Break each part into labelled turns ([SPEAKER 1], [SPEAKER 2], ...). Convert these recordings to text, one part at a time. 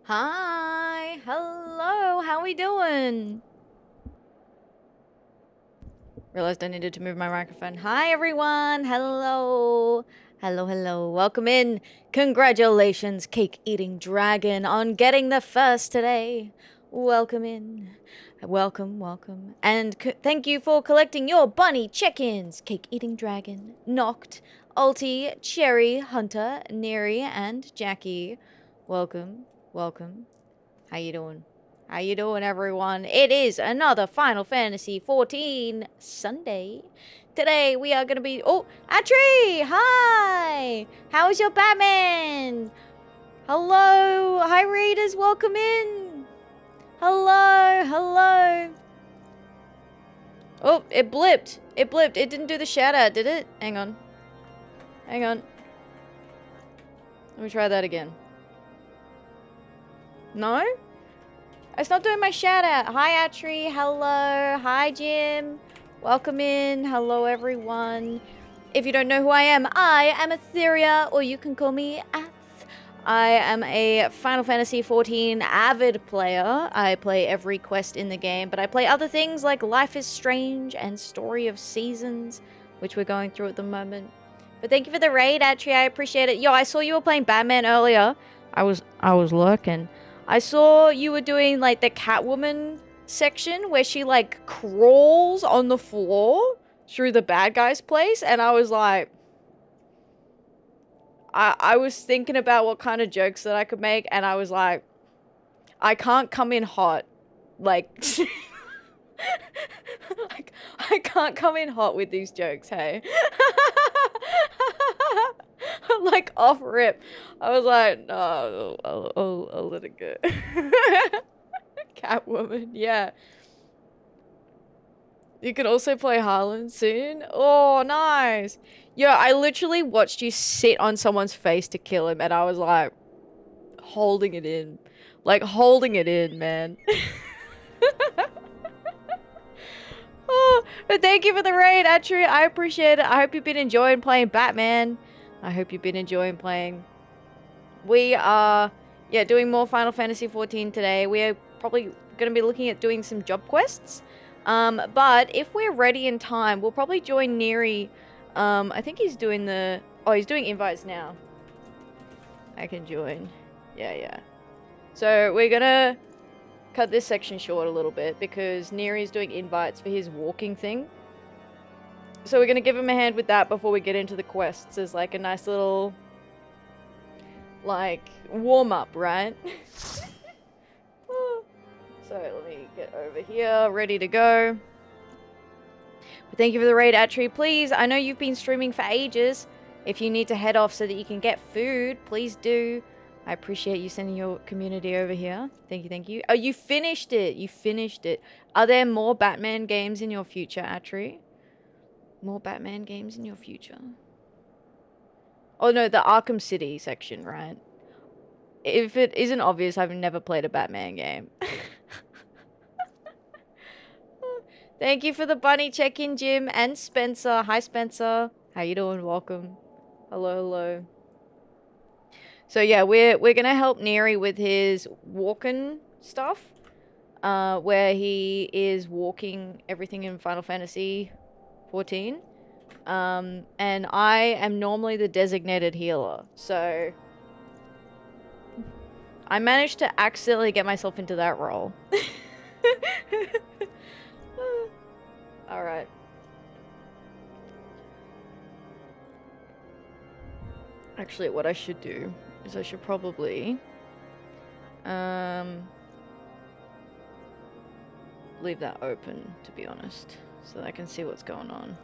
[SPEAKER 1] Hi, hello, how we doing? Realized I needed to move my microphone. Hi everyone, hello. Hello, welcome in. Congratulations, Cake Eating Dragon, on getting the first today. Welcome in. Welcome. And thank you for collecting your bunny chickens. Cake Eating Dragon, Noct, Ulti, Cherry, Hunter, Neri, and Jackie. Welcome. How you doing? How you doing, everyone? It is another Final Fantasy XIV Sunday. Today we are gonna be... Oh, Atri! Hi! How is your Batman? Hello! Hi, readers! Welcome in! Hello! Oh, it blipped! It didn't do the shout out, did it? Hang on. Let me try that again. No? It's not doing my shout out. Hi, Atri. Hello. Hi, Jim. Welcome in. Hello, everyone. If you don't know who I am Atheria, or you can call me Ath. I am a Final Fantasy XIV avid player. I play every quest in the game, but I play other things like Life is Strange and Story of Seasons, which we're going through at the moment. But thank you for the raid, Atri. I appreciate it. Yo, I saw you were playing Batman earlier. I was lurking. I saw you were doing, like, the Catwoman section where she, like, crawls on the floor through the bad guy's place, and I was like... I was thinking about what kind of jokes that I could make, and I was like... I can't come in hot. Like... I can't come in hot with these jokes, hey? Like, off rip. I was like, no, I'll let it go. Catwoman, yeah. You can also play Harlan soon. Oh, nice. Yeah, I literally watched you sit on someone's face to kill him, and I was like, holding it in. Like, holding it in, man. Oh, but thank you for the raid, Atri. I appreciate it. I hope you've been enjoying playing Batman. I hope you've been enjoying playing. We are, doing more Final Fantasy XIV today. We are probably going to be looking at doing some job quests. But if we're ready in time, we'll probably join Neri. I think he's doing the... Oh, he's doing invites now. I can join. Yeah. So we're going to cut this section short a little bit because Neri's doing invites for his walking thing. So we're going to give him a hand with that before we get into the quests as like a nice little, like, warm-up, right? So let me get over here, ready to go. But thank you for the raid, Atri. Please, I know you've been streaming for ages. If you need to head off so that you can get food, please do. I appreciate you sending your community over here. Thank you. Oh, you finished it. Are there more Batman games in your future, Atri? More Batman games in your future? Oh no, the Arkham City section, right? If it isn't obvious, I've never played a Batman game. Thank you for the bunny check-in, Jim and Spencer. Hi, Spencer. How you doing? Welcome. Hello. So yeah, we're gonna help Neri with his walking stuff, where he is walking everything in Final Fantasy XIV. And I am normally the designated healer, so I managed to accidentally get myself into that role. Alright. Actually, what I should do is I should probably leave that open, to be honest, so that I can see what's going on.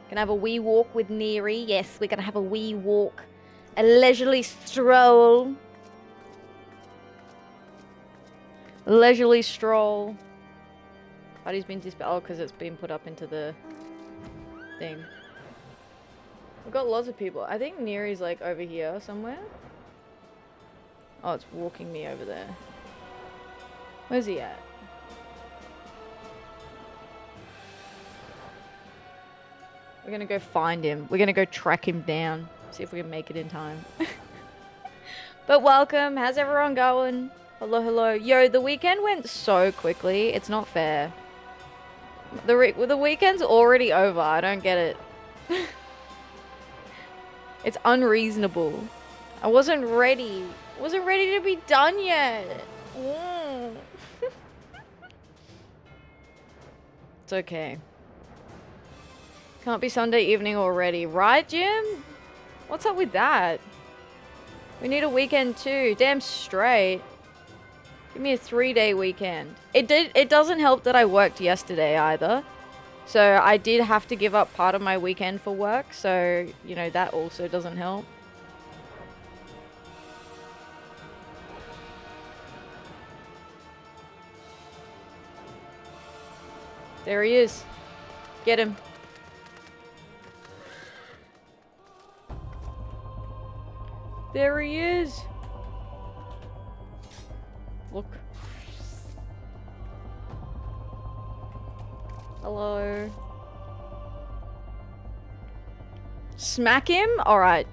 [SPEAKER 1] Gonna have a wee walk with Neri. Yes, we're gonna have a wee walk. A leisurely stroll. Party's been dispelled. Oh, because it's been put up into the thing. We've got lots of people. I think Neri's like over here somewhere. Oh, it's walking me over there. Where's he at? We're gonna go find him. We're gonna go track him down. See if we can make it in time. But welcome. How's everyone going? Hello, hello. Yo, the weekend went so quickly. It's not fair. The weekend's already over. I don't get it. It's unreasonable. I wasn't ready. I wasn't ready to be done yet. It's okay. Can't be Sunday evening already. Right, Jim? What's up with that? We need a weekend too. Damn straight. Give me a 3-day weekend. It doesn't help that I worked yesterday either. So I did have to give up part of my weekend for work. So, you know, that also doesn't help. There he is. Get him. There he is. Look. Hello. Smack him? Alright.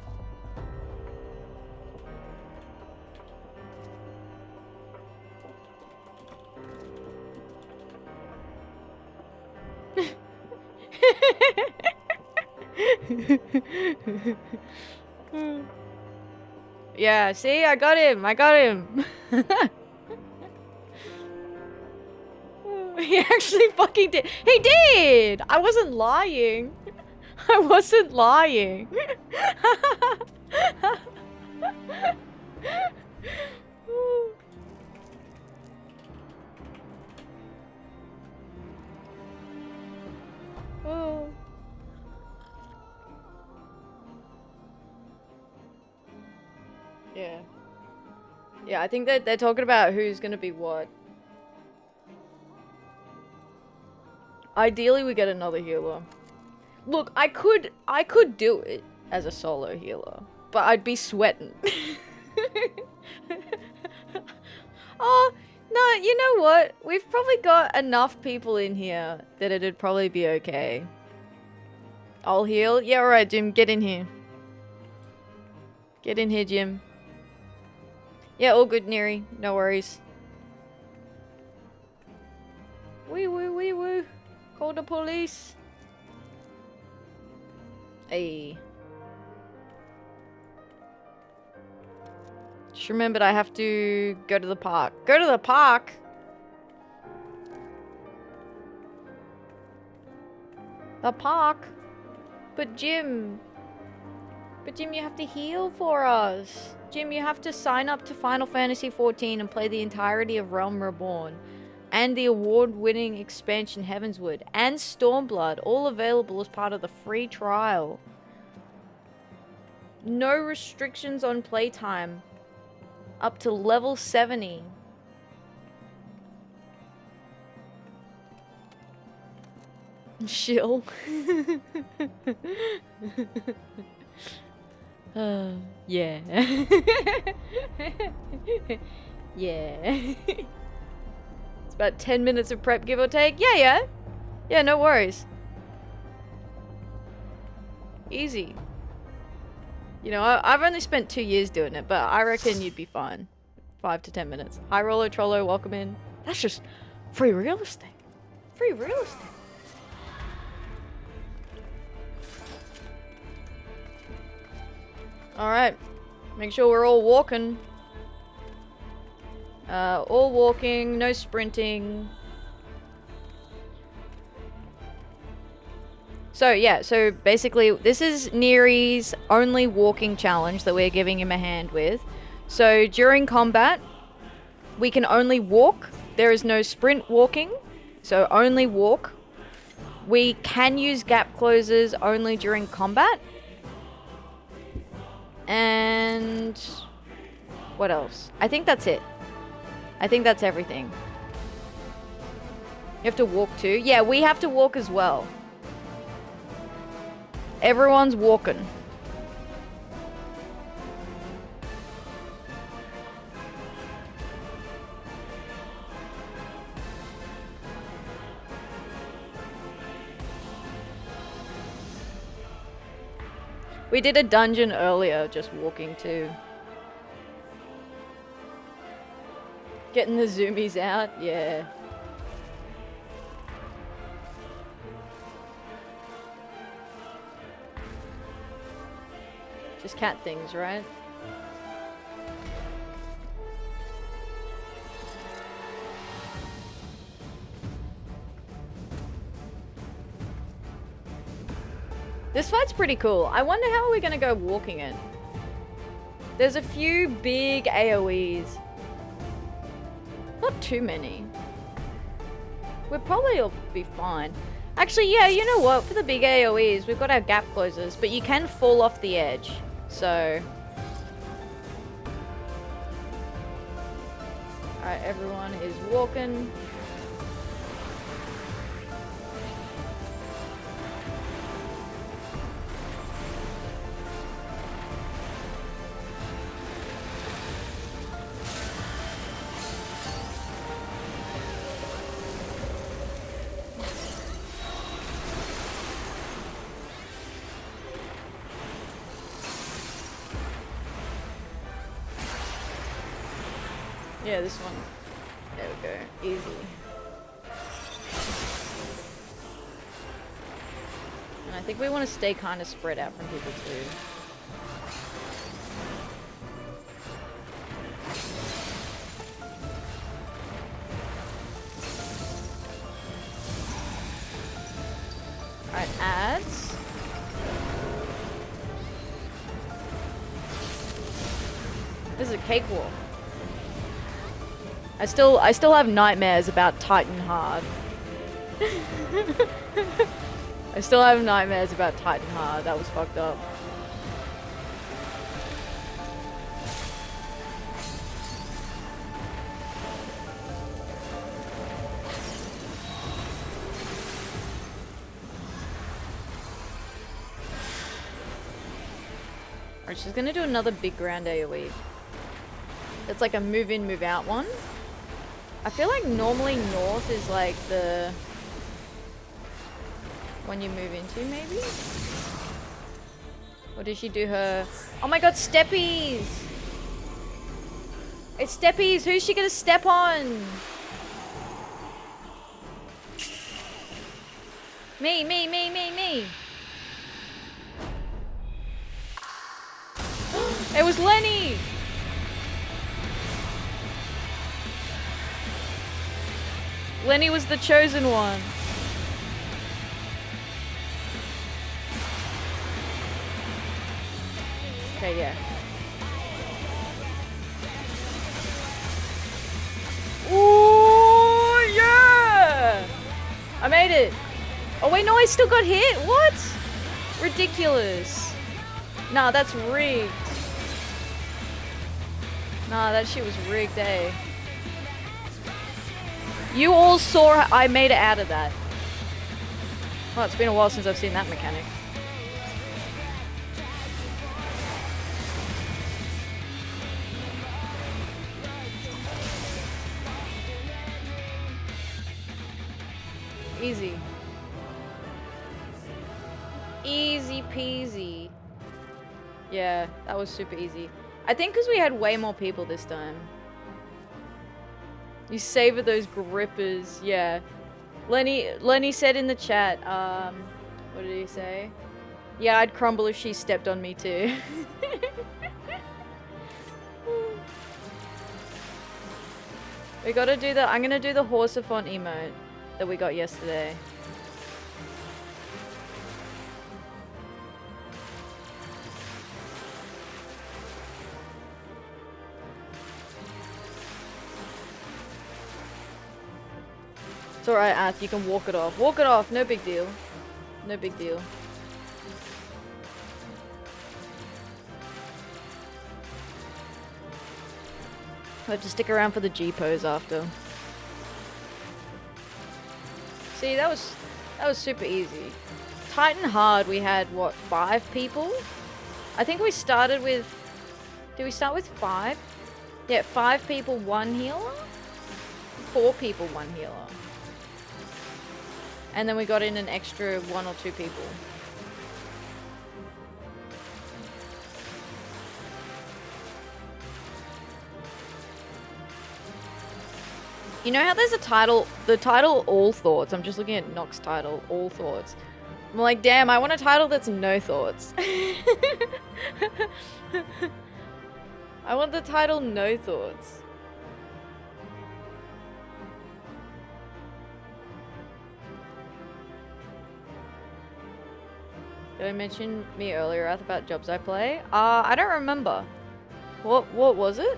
[SPEAKER 1] Yeah, see? I got him. I got him. He actually fucking did. He did! I wasn't lying. I wasn't lying. Oh. Yeah. Yeah, I think that they're talking about who's gonna be what. Ideally, we get another healer. Look, I could do it as a solo healer, but I'd be sweating. Oh, no, you know what? We've probably got enough people in here that it'd probably be okay. I'll heal? Yeah, alright, Jim, get in here. Get in here, Jim. Yeah, all good, Neri. No worries. Wee woo, wee woo. Call the police. Hey. Just remembered I have to go to the park. Go to the park? The park? But Jim, you have to heal for us. Jim, you have to sign up to Final Fantasy XIV and play the entirety of Realm Reborn. And the award-winning expansion Heavensward. And Stormblood. All available as part of the free trial. No restrictions on playtime. Up to level 70. Shill. Yeah. Yeah. It's about 10 minutes of prep, give or take. Yeah. Yeah, no worries. Easy. You know, I've only spent 2 years doing it, but I reckon you'd be fine. 5 to 10 minutes. Hi, Rollo Trollo, welcome in. That's just free real estate. Free real estate. Alright. Make sure we're all walking. All walking, no sprinting. So, yeah, so basically, this is Neri's only walking challenge that we're giving him a hand with. So, during combat, we can only walk. There is no sprint walking, so only walk. We can use gap closers only during combat. And what else? I think that's it. I think that's everything. You have to walk too? Yeah, we have to walk as well. Everyone's walking. We did a dungeon earlier, just walking too. Getting the zoomies out, yeah. Just cat things, right? This fight's pretty cool. I wonder how we're gonna go walking it. There's a few big AoEs. Not too many. We'll probably all be fine. Actually, yeah, you know what? For the big AoEs, we've got our gap closers, but you can fall off the edge. So... Alright, everyone is walking. Yeah, this one. There we go. Easy. And I think we want to stay kind of spread out from people too. Alright, ads. This is a cakewalk. I still have nightmares about Titan Hard. I still have nightmares about Titan Hard. That was fucked up. Alright, she's gonna do another big grand AoE. It's like a move in, move out one. I feel like normally north is like the one you move into, maybe? Or did she do her... Oh my god, steppies! It's steppies! Who's she gonna step on? Me! It was Lenny! Lenny was the chosen one. Okay, yeah. Ooh, yeah! I made it. Oh wait, no, I still got hit. What? Ridiculous. Nah, that's rigged. Nah, that shit was rigged, eh? You all saw I made it out of that. Well, it's been a while since I've seen that mechanic. Easy. Easy peasy. Yeah, that was super easy. I think because we had way more people this time. You savor those grippers, yeah. Lenny said in the chat, what did he say? Yeah, I'd crumble if she stepped on me too. We gotta do the, I'm gonna do the Horsefont emote that we got yesterday. It's alright, Ath, you can walk it off. Walk it off, no big deal. No big deal. I have to stick around for the G pose after. See, that was super easy. Titan Hard, we had, what, 5 people? I think we started with... Did we start with 5? Yeah, 5 people, 1 healer? 4 people, 1 healer. And then we got in an extra 1 or 2 people. You know how there's a title, the title All Thoughts? I'm just looking at Nox's title, All Thoughts. I'm like, damn, I want a title that's no thoughts. I want the title No Thoughts. Did I mention me earlier about jobs I play? I don't remember. What was it?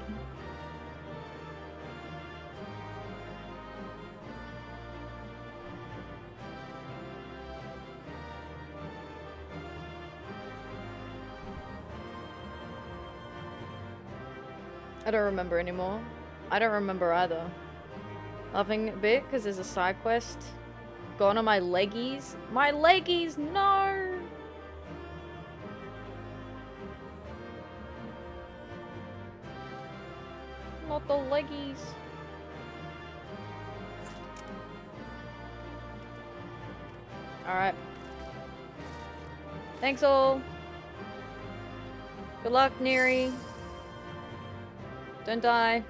[SPEAKER 1] I don't remember anymore. I don't remember either. Laughing a bit because there's a side quest. Gone on my leggies. My leggies, no! Not the leggies. Alright. Thanks all. Good luck, Neri. Don't die.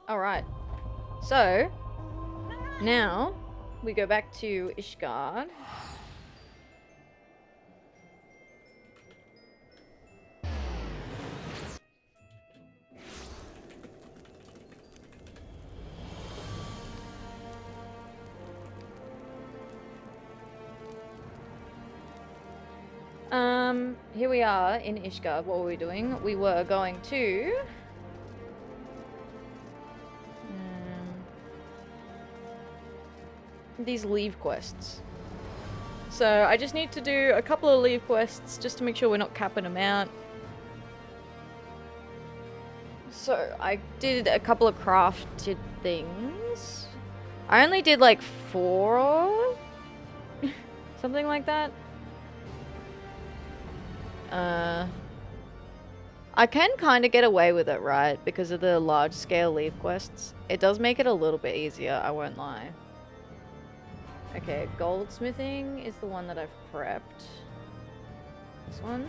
[SPEAKER 1] Alright. So, now we go back to Ishgard. Here we are in Ishgard. What were we doing? We were going to... these leave quests. So I just need to do a couple of leave quests just to make sure we're not capping them out. So I did a couple of crafted things. I only did like 4 something like that. I can kind of get away with it, right? Because of the large scale leave quests. It does make it a little bit easier, I won't lie. Okay, goldsmithing is the one that I've prepped. This one.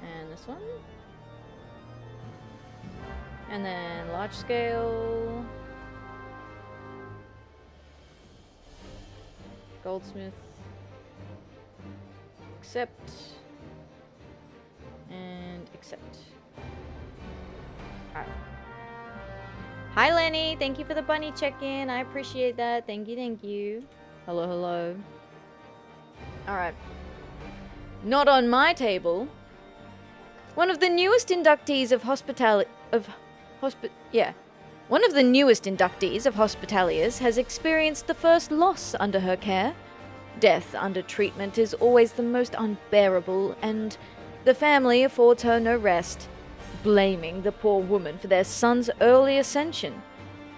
[SPEAKER 1] And this one. And then large scale. Goldsmith. Accept. And accept. Alright. Hi Lenny, thank you for the bunny check-in. I appreciate that. Thank you, thank you. Hello, hello. Alright. Not on my table. One of the newest inductees of One of the newest inductees of Hospitaliers has experienced the first loss under her care. Death under treatment is always the most unbearable, and the family affords her no rest, blaming the poor woman for their son's early ascension.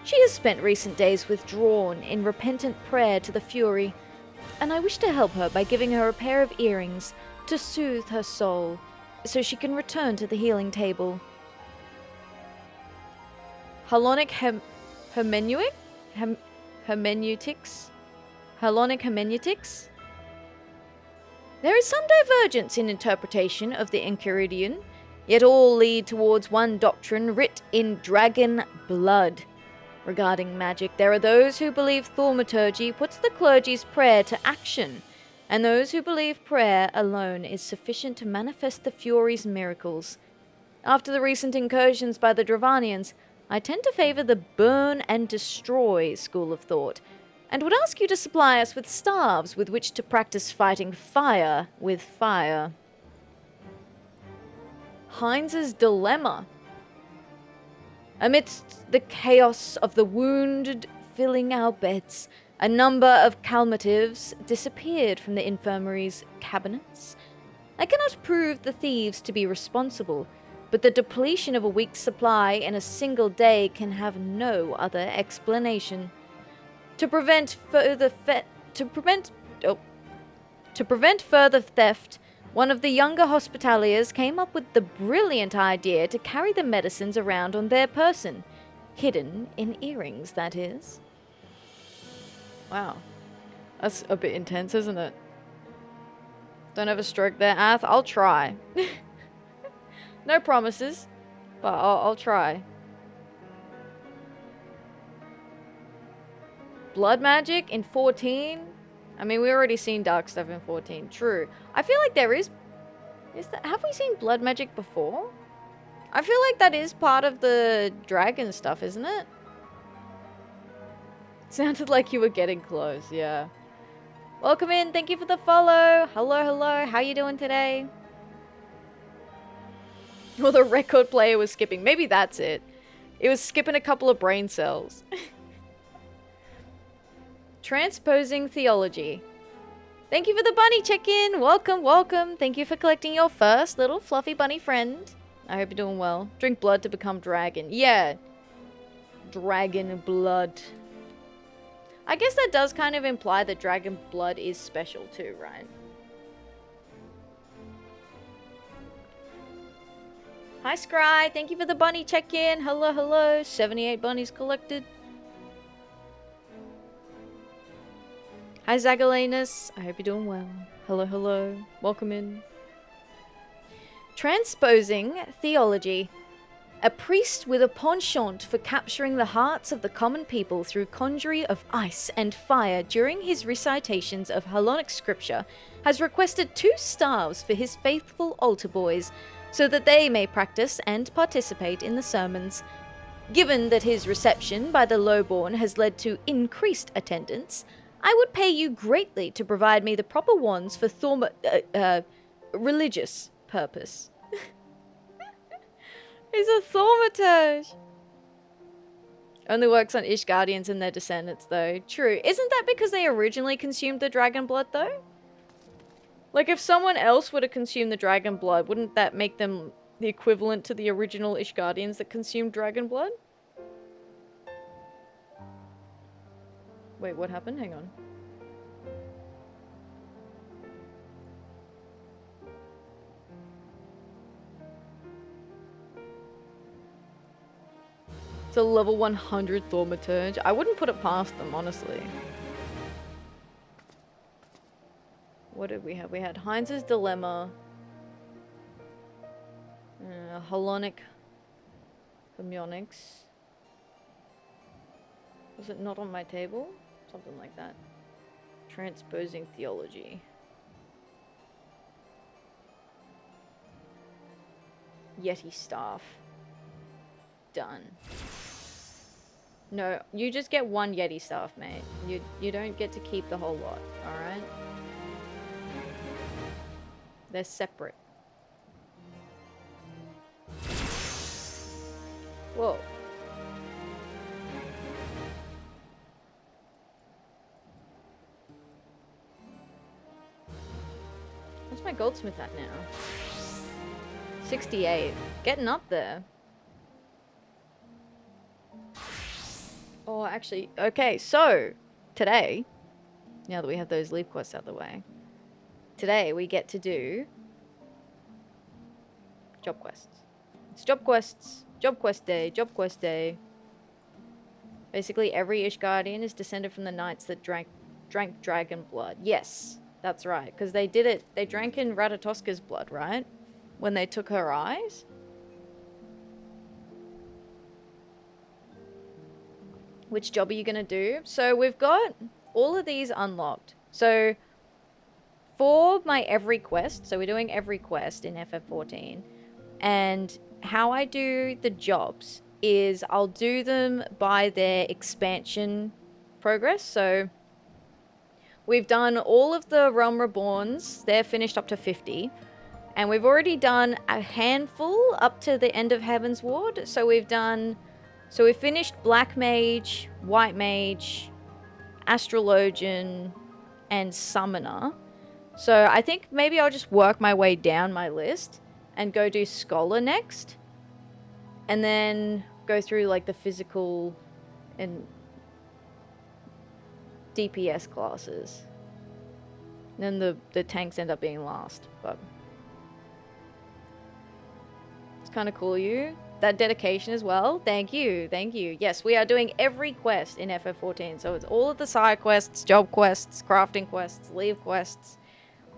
[SPEAKER 1] She has spent recent days withdrawn in repentant prayer to the Fury, and I wish to help her by giving her a pair of earrings to soothe her soul, so she can return to the healing table. Halonic Hermeneutics? Halonic Hermeneutics? There is some divergence in interpretation of the Enchiridion, yet all lead towards one doctrine writ in dragon blood. Regarding magic, there are those who believe thaumaturgy puts the clergy's prayer to action, and those who believe prayer alone is sufficient to manifest the Fury's miracles. After the recent incursions by the Dravanians, I tend to favor the burn and destroy school of thought, and would ask you to supply us with staves with which to practice fighting fire with fire. Heinz's dilemma. Amidst the chaos of the wounded filling our beds, a number of calmatives disappeared from the infirmary's cabinets. I cannot prove the thieves to be responsible, but the depletion of a week's supply in a single day can have no other explanation. To prevent further theft, one of the younger Hospitaliers came up with the brilliant idea to carry the medicines around on their person. Hidden in earrings, that is. Wow. That's a bit intense, isn't it? Don't have a stroke there, Ath. I'll try. No promises, but I'll try. Blood magic in 14? I mean, we already seen dark stuff in 14. True. I feel like there is that, have we seen blood magic before? I feel like that is part of the dragon stuff, isn't it? Sounded like you were getting close, yeah. Welcome in, thank you for the follow. Hello, hello, how you doing today? Well, the record player was skipping. Maybe that's it. It was skipping a couple of brain cells. Transposing Theology. Thank you for the bunny check-in. Welcome, welcome. Thank you for collecting your first little fluffy bunny friend. I hope you're doing well. Drink blood to become dragon. Yeah. Dragon blood. I guess that does kind of imply that dragon blood is special too, right? Hi, Scry. Thank you for the bunny check-in. Hello, hello. 78 bunnies collected. Hi, Zagalanus. I hope you're doing well. Hello, hello. Welcome in. Transposing Theology. A priest with a penchant for capturing the hearts of the common people through conjuring of ice and fire during his recitations of Halonic scripture has requested 2 staves for his faithful altar boys so that they may practice and participate in the sermons. Given that his reception by the lowborn has led to increased attendance, I would pay you greatly to provide me the proper wands for religious purpose. He's a thaumaturge. Only works on Ishgardians and their descendants, though. True. Isn't that because they originally consumed the dragon blood, though? Like, if someone else were to consume the dragon blood, wouldn't that make them the equivalent to the original Ishgardians that consumed dragon blood? Wait, what happened? Hang on. It's a level 100 thaumaturge. I wouldn't put it past them, honestly. What did we have? We had Heinz's Dilemma. Halonic. Hermeneutics. Was it not on my table? Something like that. Transposing Theology. Yeti Staff. Done. No, you just get 1 Yeti Staff, mate. You don't get to keep the whole lot, alright? They're separate. Whoa. What's my goldsmith at now? 68. Getting up there. Oh, actually, okay, so today, now that we have those Levequests out of the way, today we get to do job quests. It's job quests, job quest day, job quest day. Basically, every Ishgardian is descended from the knights that drank dragon blood. Yes, that's right, because they did it, they drank in Ratatoska's blood, right? When they took her eyes. Which job are you going to do? So we've got all of these unlocked. So for my every quest, so we're doing every quest in FF14, and how I do the jobs is I'll do them by their expansion progress. So we've done all of the Realm Reborns, they're finished up to 50, and we've already done a handful up to the end of Heaven's Ward. So we've finished Black Mage, White Mage, Astrologian, and Summoner. So I think maybe I'll just work my way down my list and go do Scholar next. And then go through like the physical and DPS classes. And then the tanks end up being last, but it's kind of cool, you. that dedication as well. Thank you, thank you. Yes, we are doing every quest in FF14. So it's all of the side quests, job quests, crafting quests, leave quests,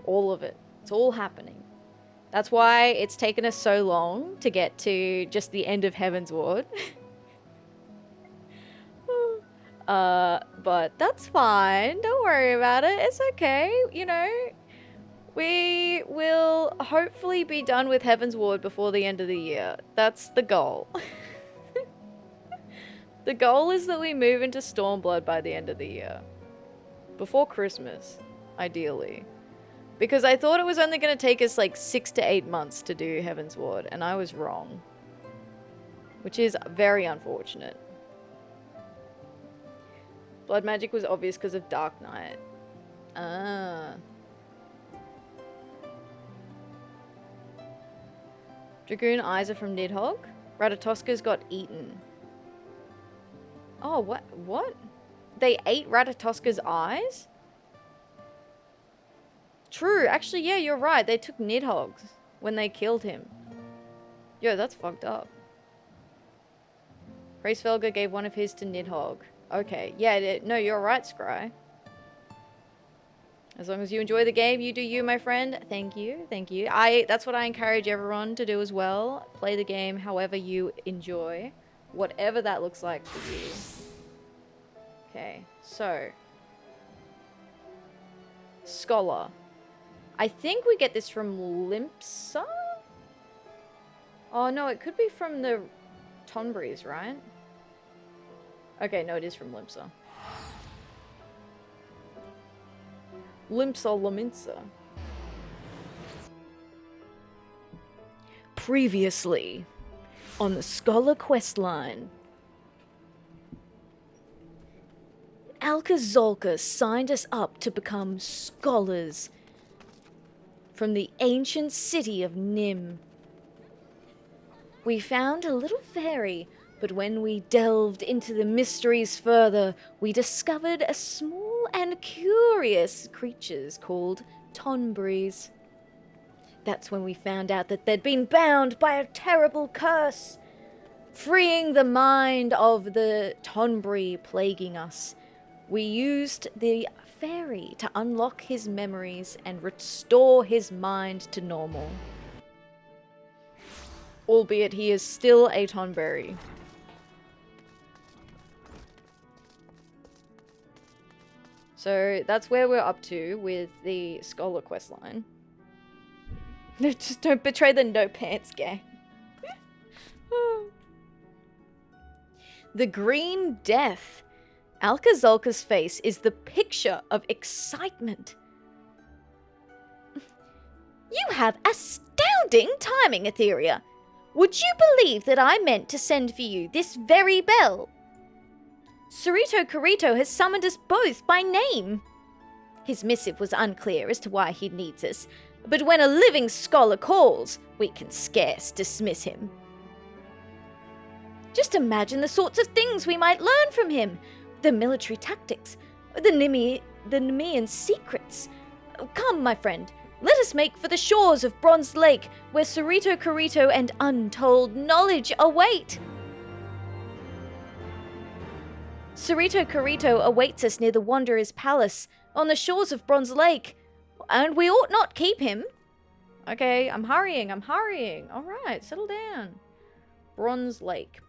[SPEAKER 1] all of it. It's all happening. That's why it's taken us so long to get to just the end of Heaven's Ward. But that's fine. Don't worry about it. It's okay. You know, we will hopefully be done with Heaven's Ward before the end of the year. That's the goal. The goal is that we move into Stormblood by the end of the year. Before Christmas, ideally. Because I thought it was only going to take us like 6 to 8 months to do Heaven's Ward, and I was wrong. Which is very unfortunate. Blood magic was obvious because of Dark Knight. Ah. Dragoon eyes are from Nidhogg. Ratatoska's got eaten. Oh, what? They ate Ratatoska's eyes? True, actually, yeah, you're right. They took Nidhogg's when they killed him. Yo, that's fucked up. Hraesvelgr gave one of his to Nidhogg. Okay, yeah, no, you're right, Scry. As long as you enjoy the game, you do you, my friend. Thank you, thank you. That's what I encourage everyone to do as well. Play the game however you enjoy. Whatever that looks like for you. Okay, so. Scholar. I think we get this from Limpsa? Oh no, it could be from the Tonberries, right? Okay, no, it is from Limpsa. Limpsa Laminsa. Previously on the Scholar questline. Alka-Zolka signed us up to become scholars from the ancient city of Nim. We found a little fairy, but when we delved into the mysteries further, we discovered a small and curious creatures called Tonberries. That's when we found out that they'd been bound by a terrible curse, freeing the mind of the Tonberry plaguing us. We used the fairy to unlock his memories and restore his mind to normal. Albeit he is still a Tonberry. So that's where we're up to with the Scholar questline. Just don't betray the no pants gang. The Green Death. Alka-Zolka's face is the picture of excitement. You have astounding timing, Atheria. Would you believe that I meant to send for you this very bell? Cerrito Corrito has summoned us both by name. His missive was unclear as to why he needs us, but when a living scholar calls, we can scarce dismiss him. Just imagine the sorts of things we might learn from him. The military tactics, the Nemean secrets. Come, my friend, let us make for the shores of Bronze Lake, where Cerrito Corrito and untold knowledge await. Cerrito Corrito awaits us near the Wanderer's Palace, on the shores of Bronze Lake, and we ought not keep him. Okay, I'm hurrying. Alright, settle down. Bronze Lake.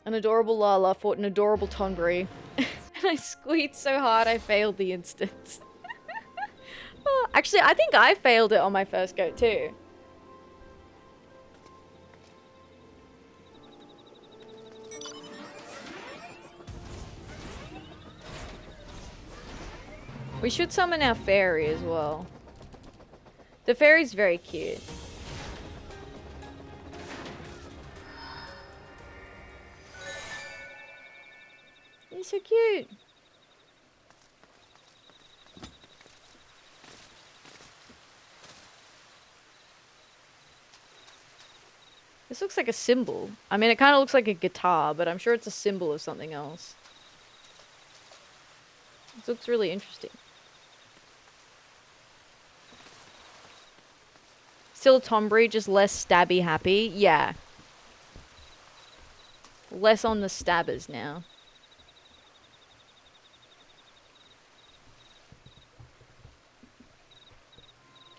[SPEAKER 1] An adorable Lala fought an adorable Tonberry. And I squeaked so hard I failed the instance. Oh, actually, I think I failed it on my first go too. We should summon our fairy as well. The fairy's very cute. He's so cute. This looks like a symbol. I mean, it kind of looks like a guitar, but I'm sure it's a symbol of something else. This looks really interesting. Still Tonberry, just less stabby happy. Yeah. Less on the stabbers now.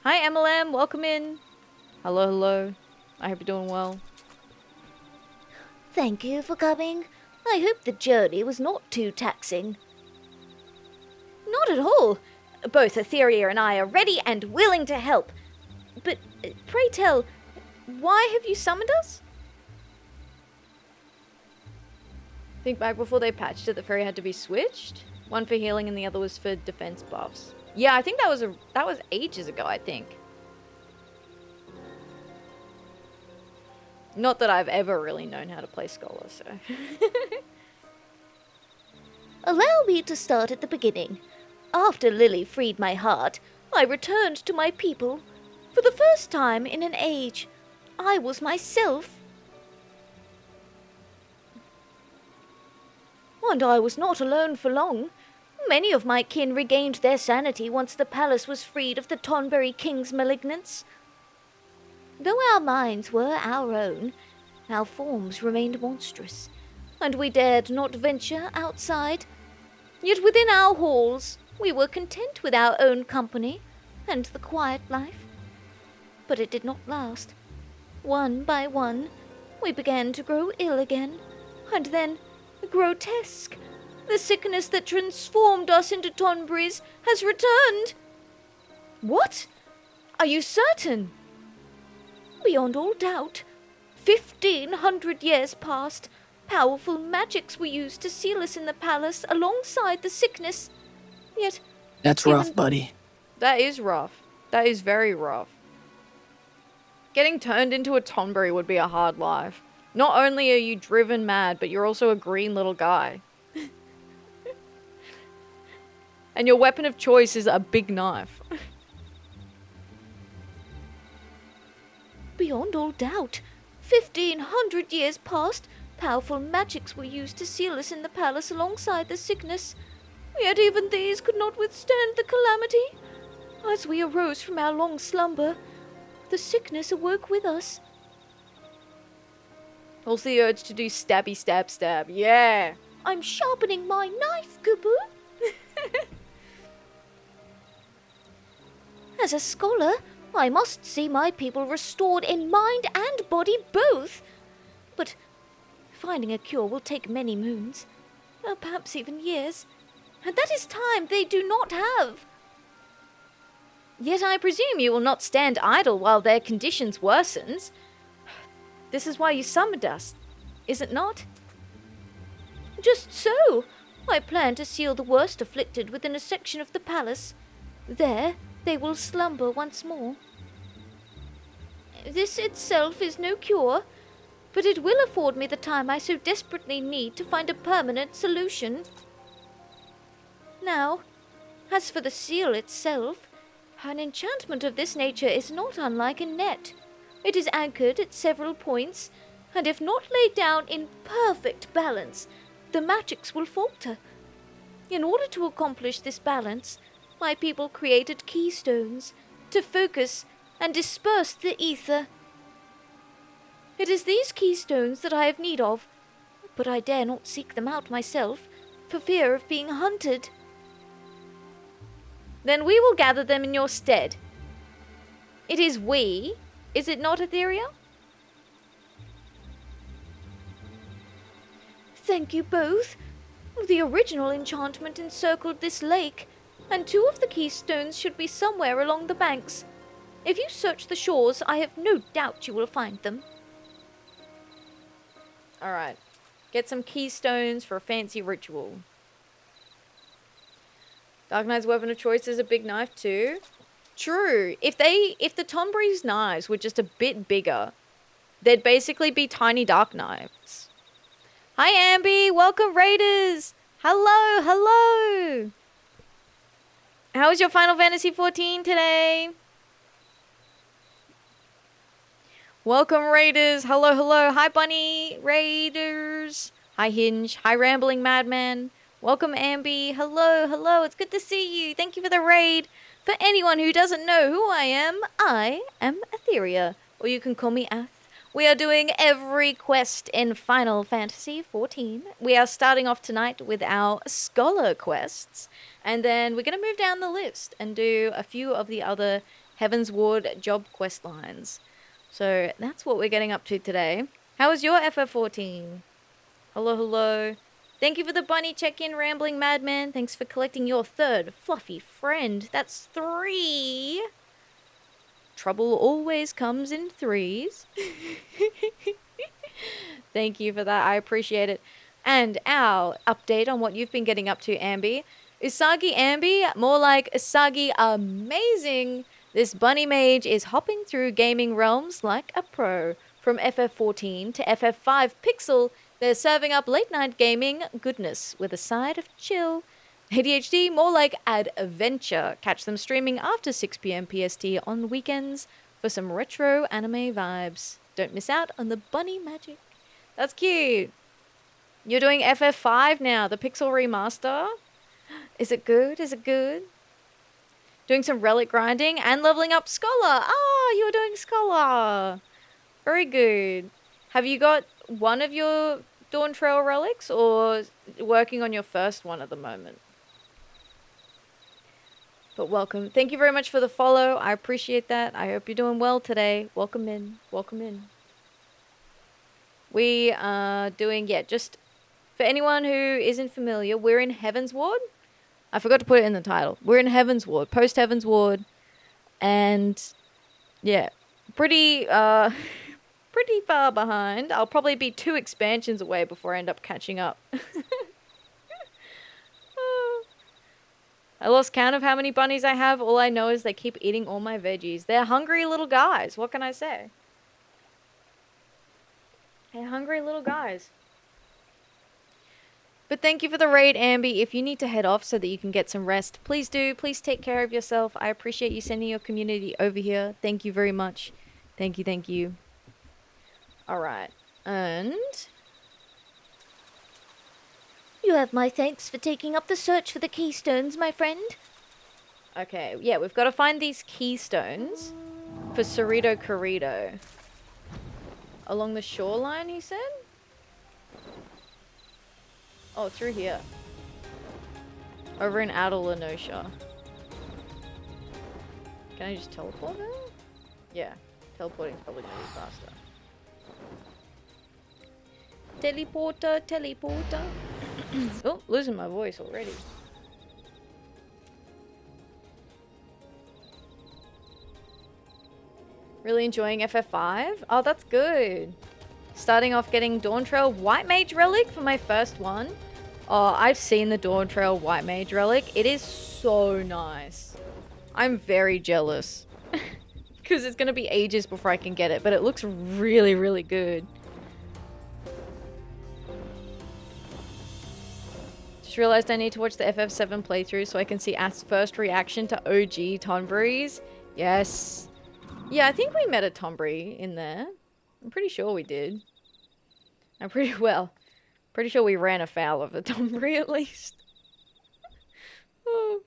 [SPEAKER 1] Hi MLM, welcome in. Hello, hello. I hope you're doing well.
[SPEAKER 2] Thank you for coming. I hope the journey was not too taxing.
[SPEAKER 1] Not at all. Both Atheria and I are ready and willing to help. But pray tell, why have you summoned us? Think back before they patched it, the fairy had to be switched. One for healing and the other was for defense buffs. Yeah, I think that was ages ago, I think. Not that I've ever really known how to play Scholar, so.
[SPEAKER 2] Allow me to start at the beginning. After Lily freed my heart, I returned to my people. For the first time in an age, I was myself. And I was not alone for long. Many of my kin regained their sanity once the palace was freed of the Tonberry king's malignance. Though our minds were our own, our forms remained monstrous, and we dared not venture outside. Yet within our halls, we were content with our own company and the quiet life. But it did not last. One by one, we began to grow ill again, and then grotesque. The sickness that transformed us into Tonberries has returned.
[SPEAKER 1] What? Are you certain?
[SPEAKER 2] Beyond all doubt. 1,500 years passed. Powerful magics were used to seal us in the palace alongside the sickness. Yet...
[SPEAKER 3] That's rough, buddy.
[SPEAKER 1] That is rough. That is very rough. Getting turned into a Tonberry would be a hard life. Not only are you driven mad, but you're also a green little guy. And your weapon of choice is a big knife.
[SPEAKER 2] Beyond all doubt. 1,500 years passed. Powerful magics were used to seal us in the palace alongside the sickness. Yet even these could not withstand the calamity. As we arose from our long slumber, the sickness awoke with us.
[SPEAKER 1] Also the urge to do stabby stab stab. Yeah.
[SPEAKER 2] I'm sharpening my knife, Gubu. As a scholar, I must see my people restored in mind and body both. But finding a cure will take many moons, or perhaps even years, and that is time they do not have.
[SPEAKER 1] Yet I presume you will not stand idle while their conditions worsens. This is why you summoned us, is it not?
[SPEAKER 2] Just so. I plan to seal the worst afflicted within a section of the palace. There they will slumber once more. This itself is no cure, but it will afford me the time I so desperately need to find a permanent solution. Now, as for the seal itself, an enchantment of this nature is not unlike a net. It is anchored at several points, and if not laid down in perfect balance, the magics will falter. In order to accomplish this balance, my people created keystones to focus and disperse the ether. It is these keystones that I have need of, but I dare not seek them out myself, for fear of being hunted.
[SPEAKER 1] Then we will gather them in your stead. It is we, is it not, Atheria?
[SPEAKER 2] Thank you both. The original enchantment encircled this lake, and 2 of the keystones should be somewhere along the banks. If you search the shores, I have no doubt you will find them.
[SPEAKER 1] Alright. Get some keystones for a fancy ritual. Dark Knight's weapon of choice is a big knife too. True. If the Tonberry's knives were just a bit bigger, they'd basically be tiny dark knives. Hi Ambi, welcome Raiders. Hello, hello. How was your Final Fantasy XIV today? Welcome Raiders. Hello, hello. Hi Bunny Raiders. Hi Hinge. Hi Rambling Madman. Welcome Ambi. Hello, hello. It's good to see you. Thank you for the raid. For anyone who doesn't know who I am Atheria, or you can call me Ath. We are doing every quest in Final Fantasy XIV. We are starting off tonight with our Scholar quests, and then we're going to move down the list and do a few of the other Heaven's Ward job quest lines. So that's what we're getting up to today. How was your FF14? Hello, hello. Thank you for the bunny check-in, Rambling Madman. Thanks for collecting your third fluffy friend. That's 3. Trouble always comes in 3s. Thank you for that. I appreciate it. And our update on what you've been getting up to, Ambi. Usagi Ambi, more like Usagi Amazing. This bunny mage is hopping through gaming realms like a pro. From FF14 to FF5 Pixel, they're serving up late-night gaming goodness with a side of chill. ADHD, more like adventure. Catch them streaming after 6 p.m. PST on weekends for some retro anime vibes. Don't miss out on the bunny magic. That's cute. You're doing FF5 now, the Pixel remaster. Is it good? Is it good? Doing some relic grinding and leveling up Scholar. Ah, you're doing Scholar. Very good. Have you got one of your Dawn Trail relics or working on your first one at the moment? But welcome. Thank you very much for the follow. I appreciate that. I hope you're doing well today. Welcome in. Welcome in. We are doing, just for anyone who isn't familiar, we're in Heaven's Ward. I forgot to put it in the title. We're in Heaven's Ward, post Heaven's Ward. And yeah, pretty far behind. I'll probably be 2 expansions away before I end up catching up. I lost count of how many bunnies I have. All I know is they keep eating all my veggies. They're hungry little guys. What can I say? They're hungry little guys. But thank you for the raid, Ambi. If you need to head off so that you can get some rest, please do. Please take care of yourself. I appreciate you sending your community over here. Thank you very much. Thank you, thank you. Alright. And
[SPEAKER 2] You have my thanks for taking up the search for the keystones, my friend.
[SPEAKER 1] okay, yeah, we've got to find these keystones for Cerrito Corrido. Along the shoreline, he said? Oh, through here. Over in Outer Lenosha. Can I just teleport there? Yeah, teleporting's probably gonna be faster. Teleporter, teleporter. Oh, losing my voice already. Really enjoying FF5? Oh, that's good. Starting off getting Dawn Trail White Mage Relic for my first one. Oh, I've seen the Dawn Trail White Mage Relic. It is so nice. I'm very jealous. Because it's going to be ages before I can get it, but it looks really, really good. Just realized I need to watch the FF7 playthrough so I can see Ath's first reaction to OG Tonberries. Yes. Yeah, I think we met a Tonberry in there. I'm pretty sure we did. Pretty sure we ran afoul of a Tonberry at least. Oh.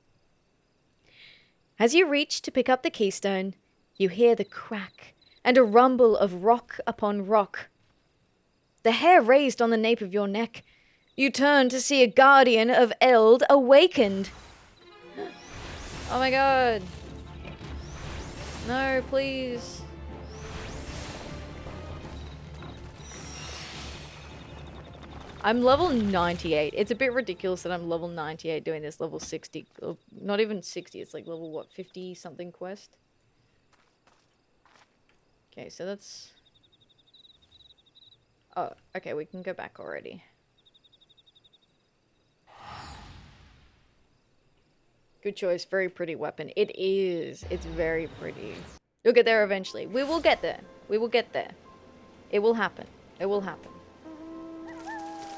[SPEAKER 1] As you reach to pick up the keystone, you hear the crack and a rumble of rock upon rock. The hair raised on the nape of your neck. You turn to see a guardian of Eld awakened. Oh my god. No, please. I'm level 98. It's a bit ridiculous that I'm level 98 doing this level 60. Not even 60, it's like level, what, 50 something quest? Okay, so that's... Oh, okay, we can go back already. Good choice, very pretty weapon. It is. It's very pretty. You'll get there eventually. We will get there. We will get there. It will happen. It will happen.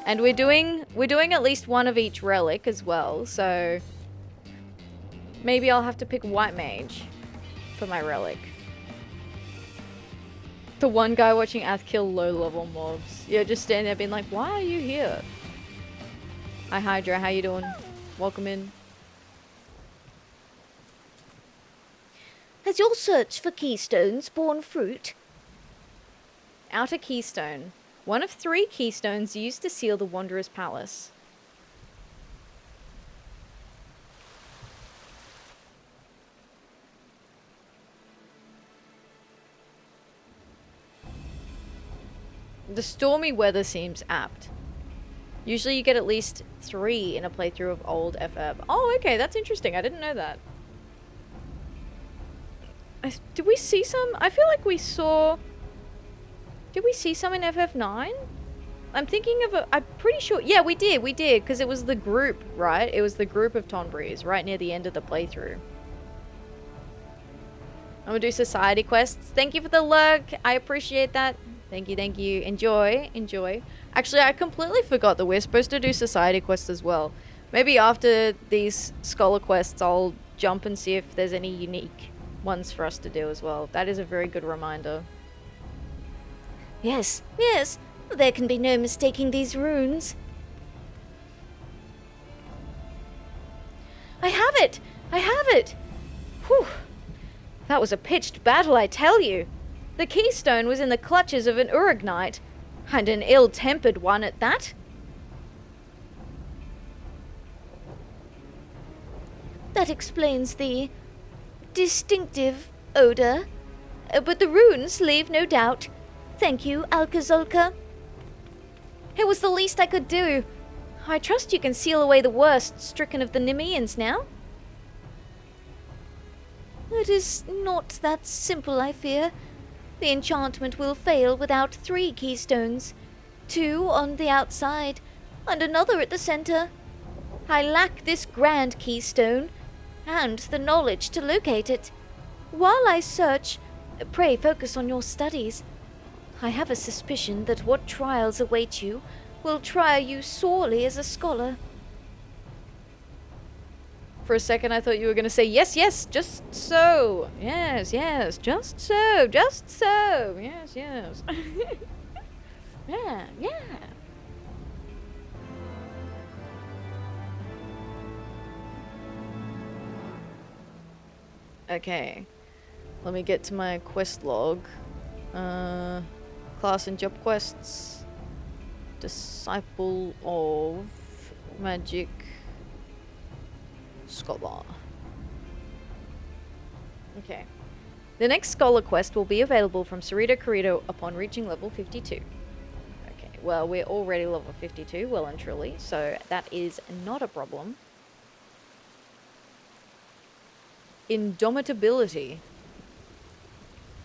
[SPEAKER 1] And we're doing at least one of each relic as well, so maybe I'll have to pick White Mage for my relic. The one guy watching Ath kill low-level mobs. Yeah, just standing there being like, why are you here? Hi Hydra, how you doing? Welcome in.
[SPEAKER 2] Has your search for keystones borne fruit?
[SPEAKER 1] Outer keystone. One of 3 keystones used to seal the Wanderer's Palace. The stormy weather seems apt. Usually you get at least 3 in a playthrough of old FF. Oh, okay, that's interesting. I didn't know that. Did we see some? I feel like we saw... Did we see some in FF9? I'm thinking of a... I'm pretty sure... Yeah, we did, because it was the group, right? It was the group of Tonberries right near the end of the playthrough. I'm gonna do society quests. Thank you for the lurk. I appreciate that. Thank you, thank you. Enjoy, enjoy. Actually, I completely forgot that we're supposed to do society quests as well. Maybe after these scholar quests, I'll jump and see if there's any unique ones for us to do as well. That is a very good reminder.
[SPEAKER 2] Yes, yes. There can be no mistaking these runes.
[SPEAKER 1] I have it! I have it! Whew! That was a pitched battle, I tell you. The keystone was in the clutches of an Uragnite, and an ill-tempered one at that.
[SPEAKER 2] That explains the distinctive odor. But the runes leave no doubt. Thank you, Alkazolka.
[SPEAKER 1] It was the least I could do. I trust you can seal away the worst stricken of the Nemeans now.
[SPEAKER 2] It is not that simple, I fear. The enchantment will fail without 3 keystones. 2 on the outside, and another at the center. I lack this grand keystone, and the knowledge to locate it. While I search, pray focus on your studies. I have a suspicion that what trials await you will try you sorely as a scholar.
[SPEAKER 1] For a second I thought you were going to say, yes, yes, just so. Yes, yes, just so, just so. Yes, yes. Yeah, yeah. Okay. Let me get to my quest log. Class and job quests. Disciple of Magic Scholar. Okay. The next Scholar quest will be available from Cerrito Corrito upon reaching level 52. Okay, well, we're already level 52, well and truly, so that is not a problem. Indomitability.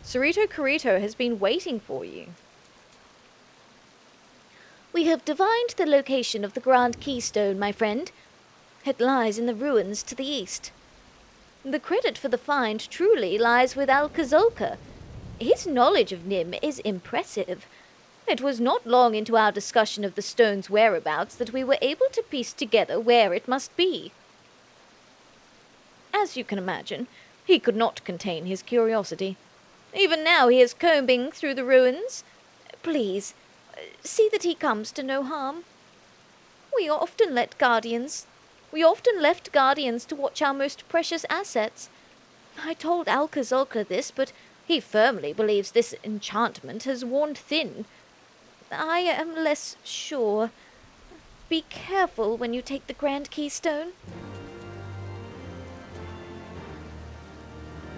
[SPEAKER 1] Cerrito Corrito has been waiting for you.
[SPEAKER 2] We have divined the location of the Grand Keystone, my friend. It lies in the ruins to the east. The credit for the find truly lies with Alkazolka. His knowledge of Nim is impressive. It was not long into our discussion of the stone's whereabouts that we were able to piece together where it must be. As you can imagine, he could not contain his curiosity. Even now he is combing through the ruins. Please, see that he comes to no harm. We often left guardians to watch our most precious assets. I told Alkazolka this, but he firmly believes this enchantment has worn thin. I am less sure. Be careful when you take the Grand Keystone.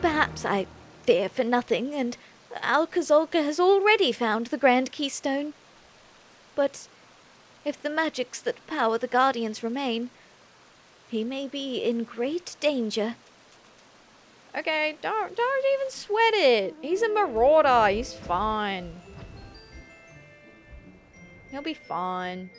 [SPEAKER 2] Perhaps I fear for nothing, and Alkazolka has already found the Grand Keystone. But if the magics that power the Guardians remain, he may be in great danger.
[SPEAKER 1] Okay, don't even sweat it. He's a marauder. He's fine. He'll be fine.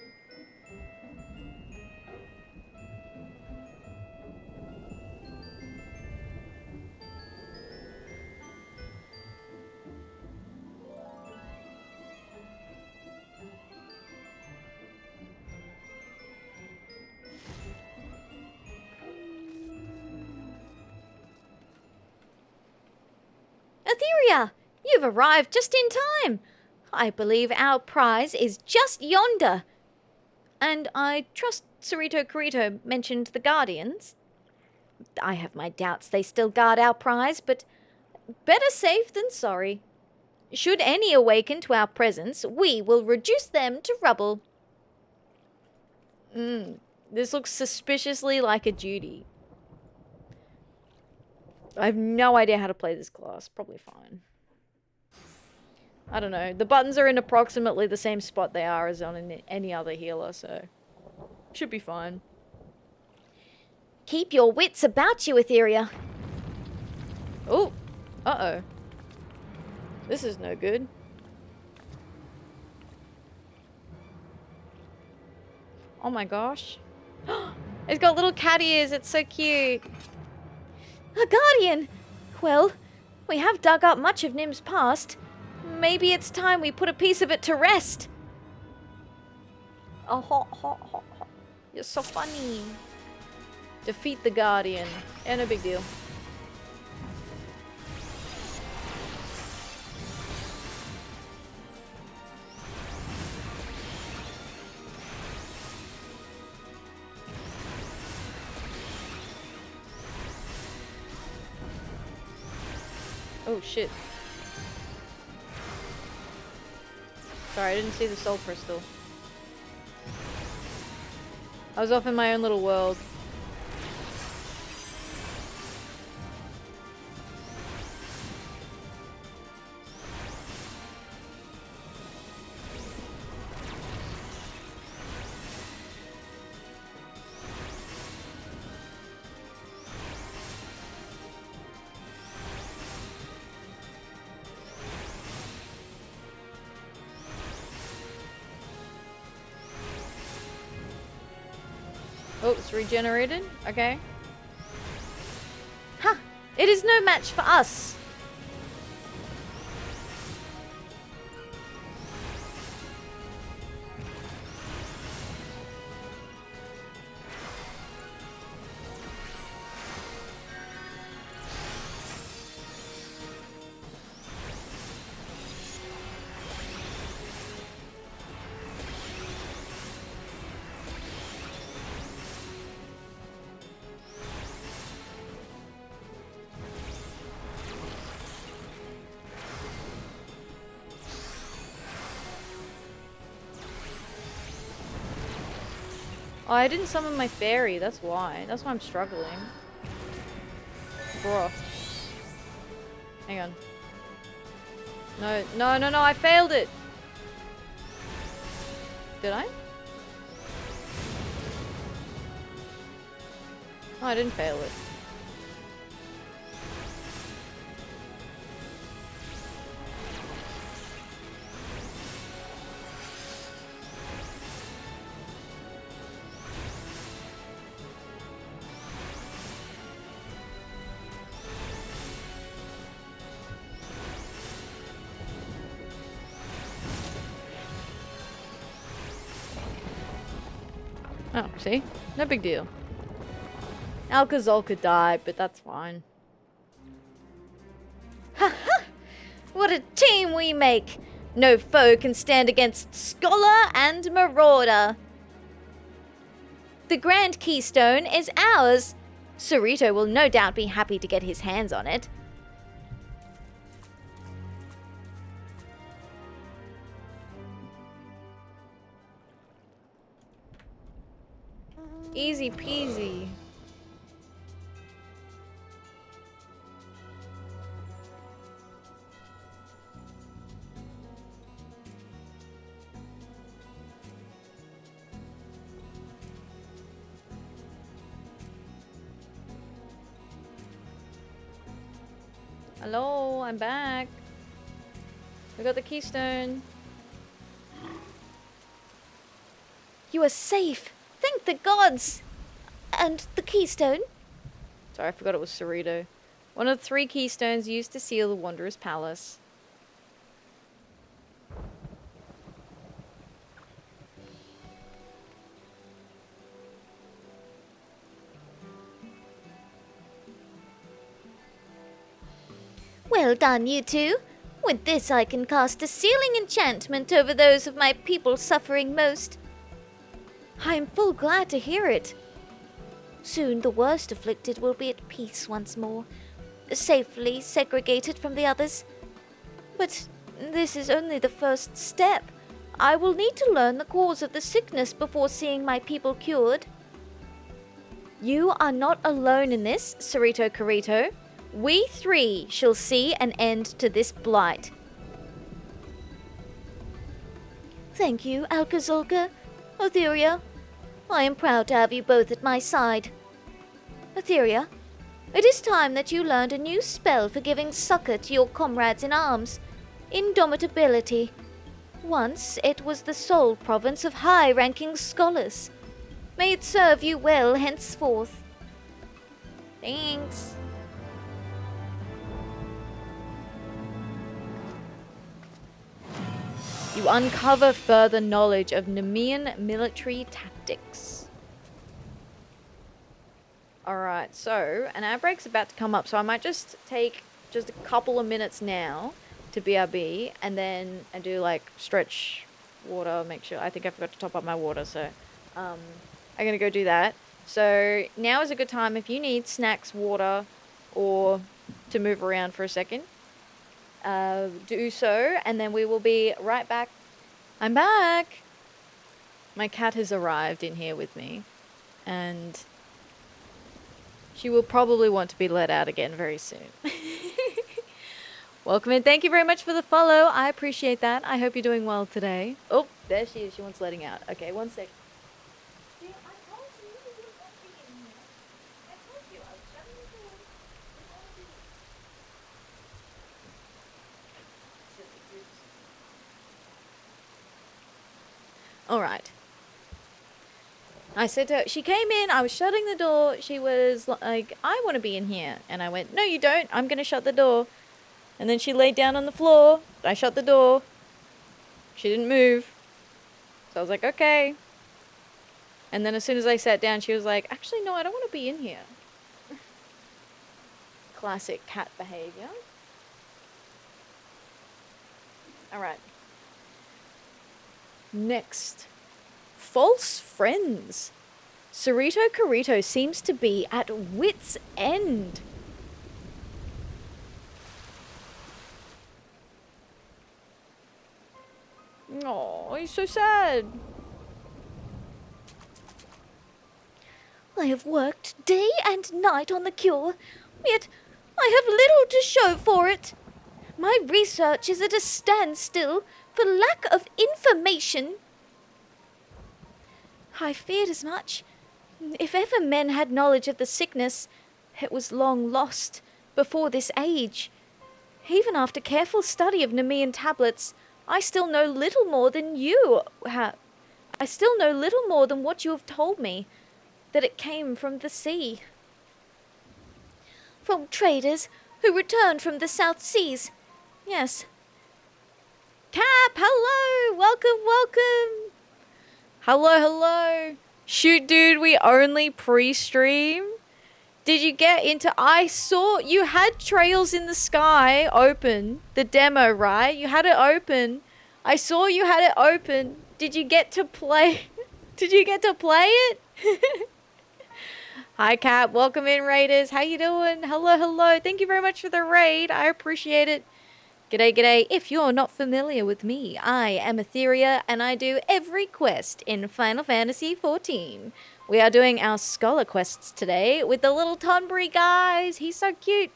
[SPEAKER 2] Atheria, you've arrived just in time. I believe our prize is just yonder. And I trust Cerrito Corrito mentioned the Guardians. I have my doubts they still guard our prize, but
[SPEAKER 1] better safe than sorry. Should any awaken to our presence, we will reduce them to rubble. This looks suspiciously like a duty. I have no idea how to play this class. Probably fine. I don't know. The buttons are in approximately the same spot they are as on any other healer, so... should be fine.
[SPEAKER 2] Keep your wits about you, Atheria.
[SPEAKER 1] Oh! Uh-oh. This is no good. Oh my gosh. It's got little cat ears. It's so cute.
[SPEAKER 2] A guardian! Well, we have dug up much of Nim's past. Maybe it's time we put a piece of it to rest.
[SPEAKER 1] Oh, you're so funny. Defeat the guardian. Yeah, no big deal. Oh shit. Sorry, I didn't see the soul crystal. I was off in my own little world. Oh, it's regenerated? Okay.
[SPEAKER 2] Ha! It is no match for us.
[SPEAKER 1] Oh, I didn't summon my fairy, that's why. That's why I'm struggling. Bro. Hang on. No, I failed it! Did I? Oh, I didn't fail it. Oh, see? No big deal. Alcazol could die, but that's fine.
[SPEAKER 2] Ha ha! What a team we make! No foe can stand against Scholar and Marauder. The Grand Keystone is ours. Cerrito will no doubt be happy to get his hands on it.
[SPEAKER 1] Easy peasy. Hello, I'm back. We got the keystone.
[SPEAKER 2] You are safe. Thank the gods! And the keystone?
[SPEAKER 1] Sorry, I forgot it was Cerrito. One of the 3 keystones used to seal the Wanderer's Palace.
[SPEAKER 2] Well done, you two. With this I can cast a sealing enchantment over those of my people suffering most. I am full glad to hear it. Soon the worst afflicted will be at peace once more, safely segregated from the others. But this is only the first step. I will need to learn the cause of the sickness before seeing my people cured.
[SPEAKER 1] You are not alone in this, Cerrito Carito. We three shall see an end to this blight.
[SPEAKER 2] Thank you, Alcazolka, Atheria. I am proud to have you both at my side. Atheria, it is time that you learned a new spell for giving succor to your comrades in arms. Indomitability. Once it was the sole province of high-ranking scholars. May it serve you well henceforth.
[SPEAKER 1] Thanks. You uncover further knowledge of Nemean military tactics. Alright, so an ad break's about to come up, so I might just take just a couple of minutes now to BRB, and then I do like stretch water, make sure, I think I forgot to top up my water, so I'm gonna go do that. So now is a good time if you need snacks, water, or to move around for a second. Do so, and then we will be right back. I'm back! My cat has arrived in here with me, and she will probably want to be let out again very soon. Welcome in. Thank you very much for the follow. I appreciate that. I hope you're doing well today. Oh, there she is. She wants letting out. Okay, 1 sec. Alright. I said to her, she came in, I was shutting the door, she was like, I want to be in here. And I went, no you don't, I'm going to shut the door. And then she laid down on the floor, I shut the door. She didn't move. So I was like, okay. And then as soon as I sat down, she was like, actually no, I don't want to be in here. Classic cat behavior. Alright. Next. False friends. Cerrito Carito seems to be at wit's end. Oh, he's so sad.
[SPEAKER 2] I have worked day and night on the cure, yet I have little to show for it. My research is at a standstill for lack of information. I feared as much. If ever men had knowledge of the sickness, it was long lost before this age. Even after careful study of Nemean tablets, I still know little more than you have. I still know little more than what you have told me, that it came from the sea. From traders who returned from the South Seas. Yes.
[SPEAKER 1] Cap, hello! Welcome, welcome! Hello, hello! Shoot, dude, we only pre-stream? Did you get into... I saw you had Trails in the Sky open. The demo, right? You had it open. I saw you had it open. Did you get to play... Did you get to play it? Hi, Cap. Welcome in, Raiders. How you doing? Hello, hello. Thank you very much for the raid. I appreciate it. G'day, g'day. If you're not familiar with me, I am Atheria, and I do every quest in Final Fantasy XIV. We are doing our Scholar quests today with the little Tonberry guys. He's so cute.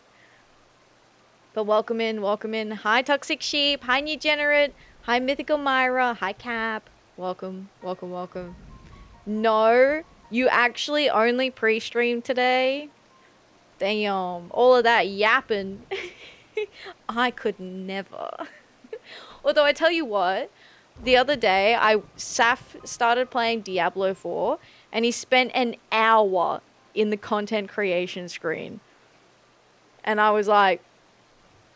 [SPEAKER 1] But welcome in, welcome in. Hi, Toxic Sheep. Hi, New Generate. Hi, Mythical Myra. Hi, Cap. Welcome, welcome, welcome. No, you actually only pre-streamed today? Damn, all of that yapping. I could never. Although I tell you what, the other day, Saf started playing Diablo 4, and he spent an hour in the content creation screen. And I was like,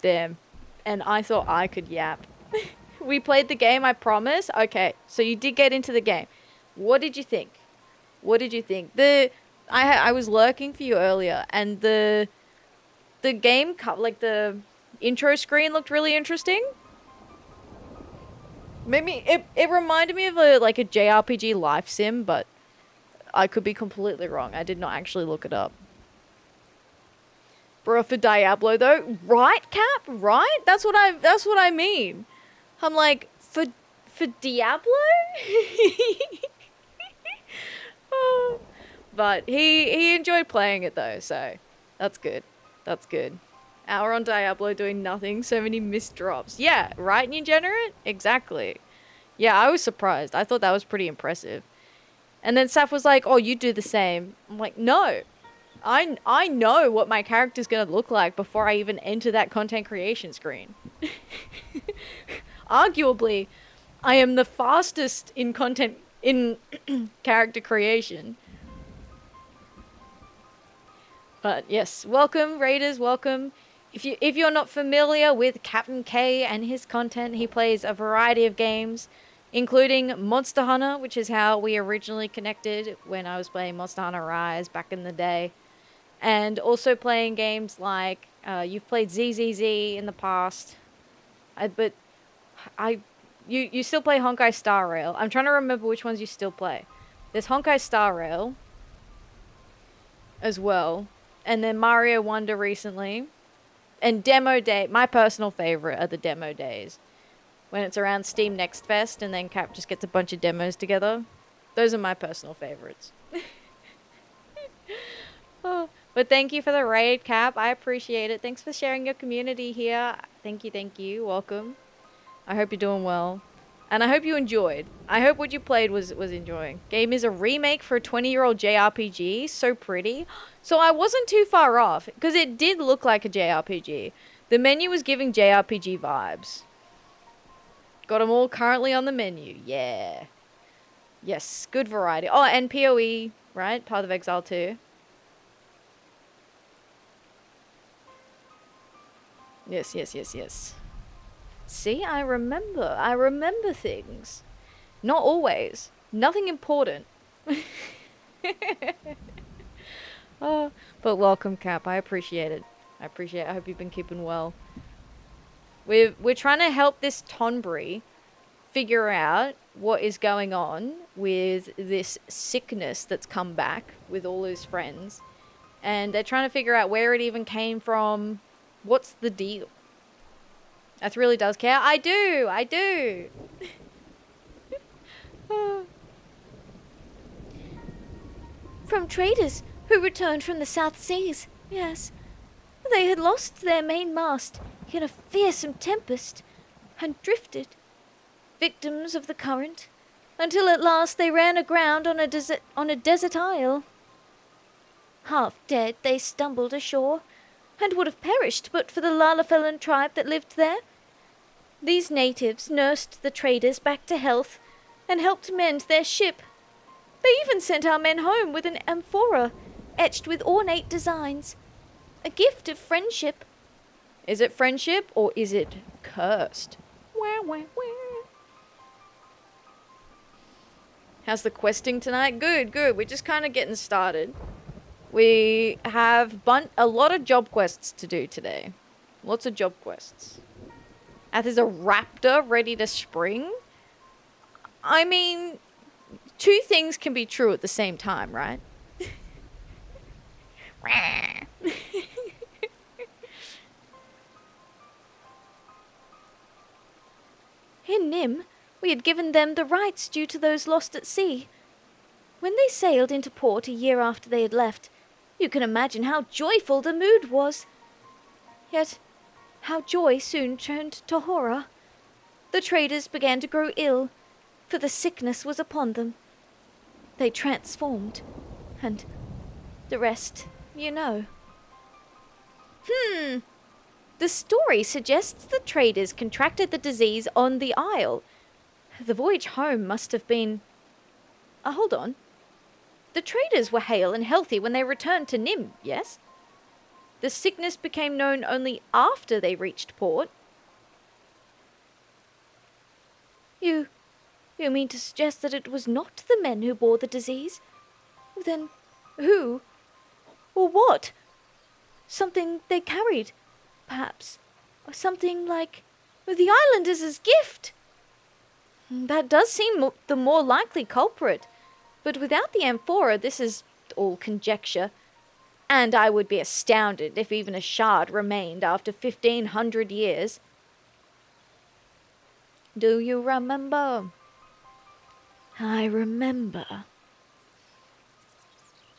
[SPEAKER 1] damn. And I thought I could yap. We played the game, I promise. Okay, so you did get into the game. What did you think? What did you think? I was lurking for you earlier, and the game, like the intro screen looked really interesting. Maybe it reminded me of a JRPG life sim, but I could be completely wrong. I did not actually look it up. Bruh, for Diablo though, right, Cap? Right? That's what I mean. I'm like, for Diablo? Oh. But he enjoyed playing it though, so that's good. That's good. Hour on Diablo doing nothing, so many missed drops. Yeah, right, New Generate? Exactly. Yeah, I was surprised. I thought that was pretty impressive. And then Saf was like, oh, you do the same. I'm like, no. I know what my character's going to look like before I even enter that content creation screen. Arguably, I am the fastest in content in character creation. But yes, welcome Raiders, welcome. If you're not familiar with Captain K and his content, he plays a variety of games, including Monster Hunter, which is how we originally connected when I was playing Monster Hunter Rise back in the day. And also playing games like, you've played ZZZ in the past. You still play Honkai Star Rail. I'm trying to remember which ones you still play. There's Honkai Star Rail as well. And then Mario Wonder recently. And Demo Day. My personal favorite are the Demo Days. When it's around Steam Next Fest and then Cap just gets a bunch of demos together. Those are my personal favorites. Oh, but thank you for the raid, Cap. I appreciate it. Thanks for sharing your community here. Thank you. Welcome. I hope you're doing well. And I hope you enjoyed. I hope what you played was enjoying. Game is a remake for a 20-year-old JRPG. So pretty. So I wasn't too far off, because it did look like a JRPG. The menu was giving JRPG vibes. Got them all currently on the menu. Yeah. Yes, good variety. Oh, and PoE, right? Path of Exile 2. Yes. See, I remember things. Not always. Nothing important. Oh, but welcome, Cap. I appreciate it. I hope you've been keeping well. We're trying to help this Tonberry figure out what is going on with this sickness that's come back with all his friends. And they're trying to figure out where it even came from. What's the deal? That really does care. I do.
[SPEAKER 2] From traders who returned from the South Seas, yes. They had lost their mainmast in a fearsome tempest and drifted, victims of the current, until at last they ran aground on a desert isle. Half dead, they stumbled ashore, and would have perished but for the Lalafellan tribe that lived there. These natives nursed the traders back to health and helped mend their ship. They even sent our men home with an amphora etched with ornate designs, a gift of friendship.
[SPEAKER 1] Is it friendship or is it cursed? How's the questing tonight? Good. We're just kind of getting started. We have a lot of job quests to do today. Lots of job quests. There's a raptor ready to spring. I mean, two things can be true at the same time, right?
[SPEAKER 2] In Nim, we had given them the rights due to those lost at sea. When they sailed into port a year after they had left, you can imagine how joyful the mood was. Yet, how joy soon turned to horror. The traders began to grow ill, for the sickness was upon them. They transformed, and the rest, you know. The story suggests the traders contracted the disease on the isle. The voyage home must have been... hold on. The traders were hale and healthy when they returned to Nim, yes? The sickness became known only after they reached port. You mean to suggest that it was not the men who bore the disease? Then who? Or what? Something they carried, perhaps. Or something like the islanders' gift. That does seem the more likely culprit. But without the amphora, this is all conjecture.
[SPEAKER 1] And I would be astounded if even a shard remained after 1500 years. Do you remember? I remember.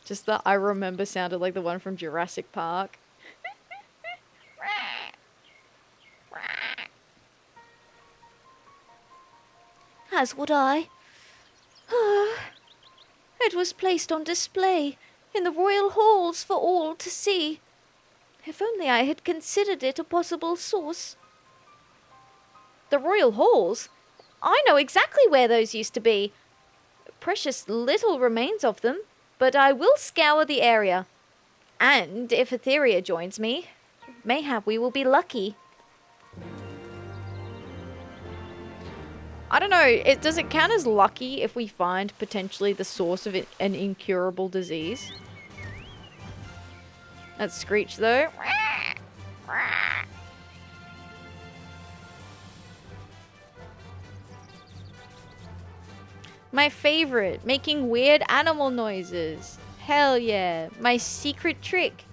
[SPEAKER 1] Just the I remember sounded like the one from Jurassic Park.
[SPEAKER 2] As would I. It was placed on display in the royal halls for all to see. If only I had considered it a possible source.
[SPEAKER 1] The royal halls? I know exactly where those used to be. Precious little remains of them, but I will scour the area. And if Atheria joins me, mayhap we will be lucky. I don't know, does it count as lucky if we find potentially the source of an incurable disease? That screech though. My favorite, making weird animal noises. Hell yeah, my secret trick.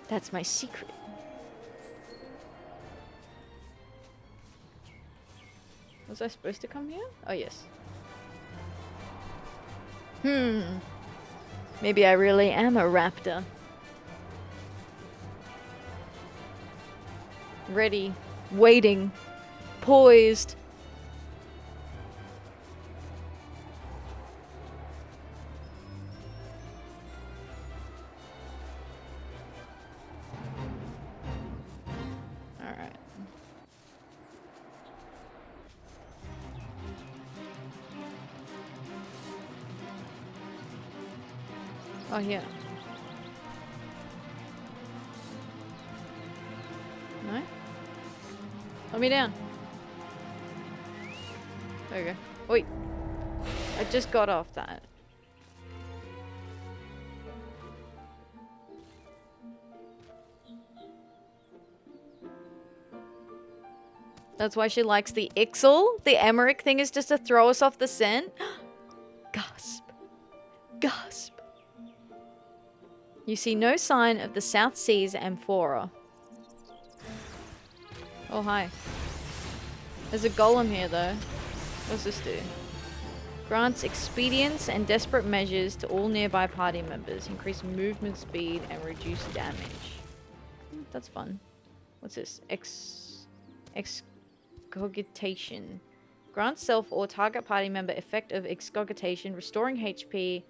[SPEAKER 1] That's my secret. Was I supposed to come here? Oh, yes. Maybe I really am a raptor. Ready, waiting, poised. All right. Oh, yeah. No? Let me down. There we go. Wait. I just got off that. That's why she likes the Ixal. The Emmerich thing is just to throw us off the scent. Gasp. Gasp. You see no sign of the South Seas amphora. Oh, hi. There's a golem here, though. What's this do? Grants expedients and desperate measures to all nearby party members. Increase movement speed and reduce damage. That's fun. What's this? Excogitation. Grants self or target party member effect of excogitation, restoring HP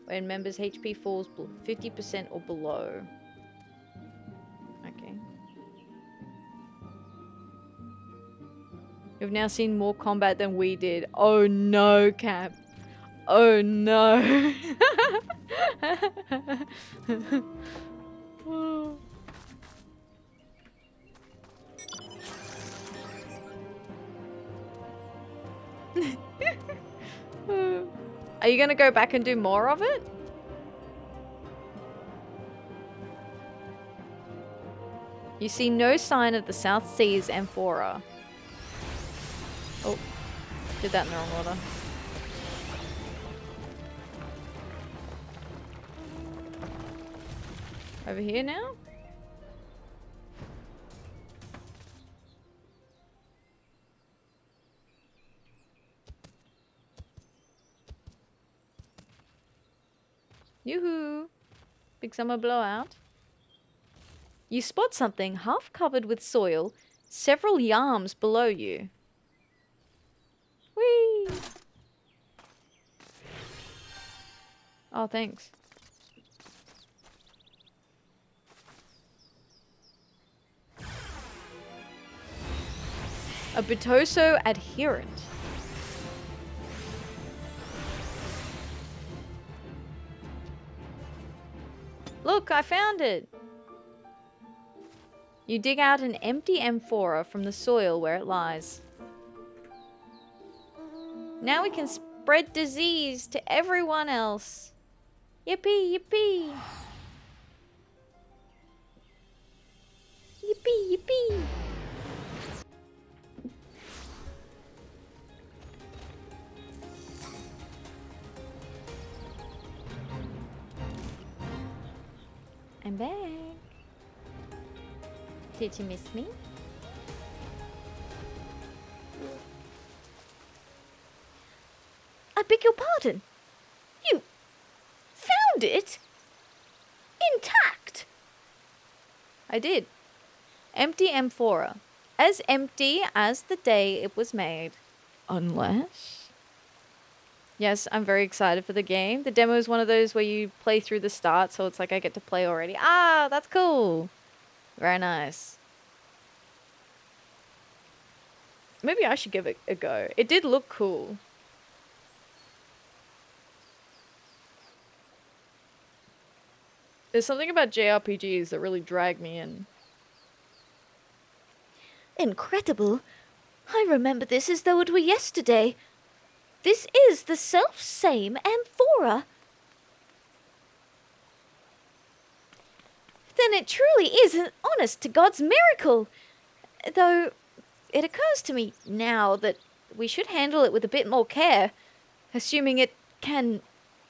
[SPEAKER 1] when members' HP falls 50% or below. Okay. You've now seen more combat than we did. Oh no, Cap. Oh no. Are you gonna go back and do more of it? You see no sign of the South Seas amphora. Oh, did that in the wrong order. Over here now? Yoo-hoo! Big summer blowout. You spot something half covered with soil, several yarms below you. Whee! Oh, thanks. A Bitoso adherent. Look, I found it! You dig out an empty amphora from the soil where it lies. Now we can spread disease to everyone else. Yippee, yippee! Yippee, yippee! Did you miss me?
[SPEAKER 2] I beg your pardon. You found it? Intact?
[SPEAKER 1] I did. Empty amphora. As empty as the day it was made. Unless... Yes, I'm very excited for the game. The demo is one of those where you play through the start, so it's like I get to play already. Ah, that's cool. Very nice. Maybe I should give it a go. It did look cool. There's something about JRPGs that really drag me in.
[SPEAKER 2] Incredible. I remember this as though it were yesterday. This is the self-same amphora. Then it truly is an honest-to-God's miracle. Though, it occurs to me now that we should handle it with a bit more care, assuming it can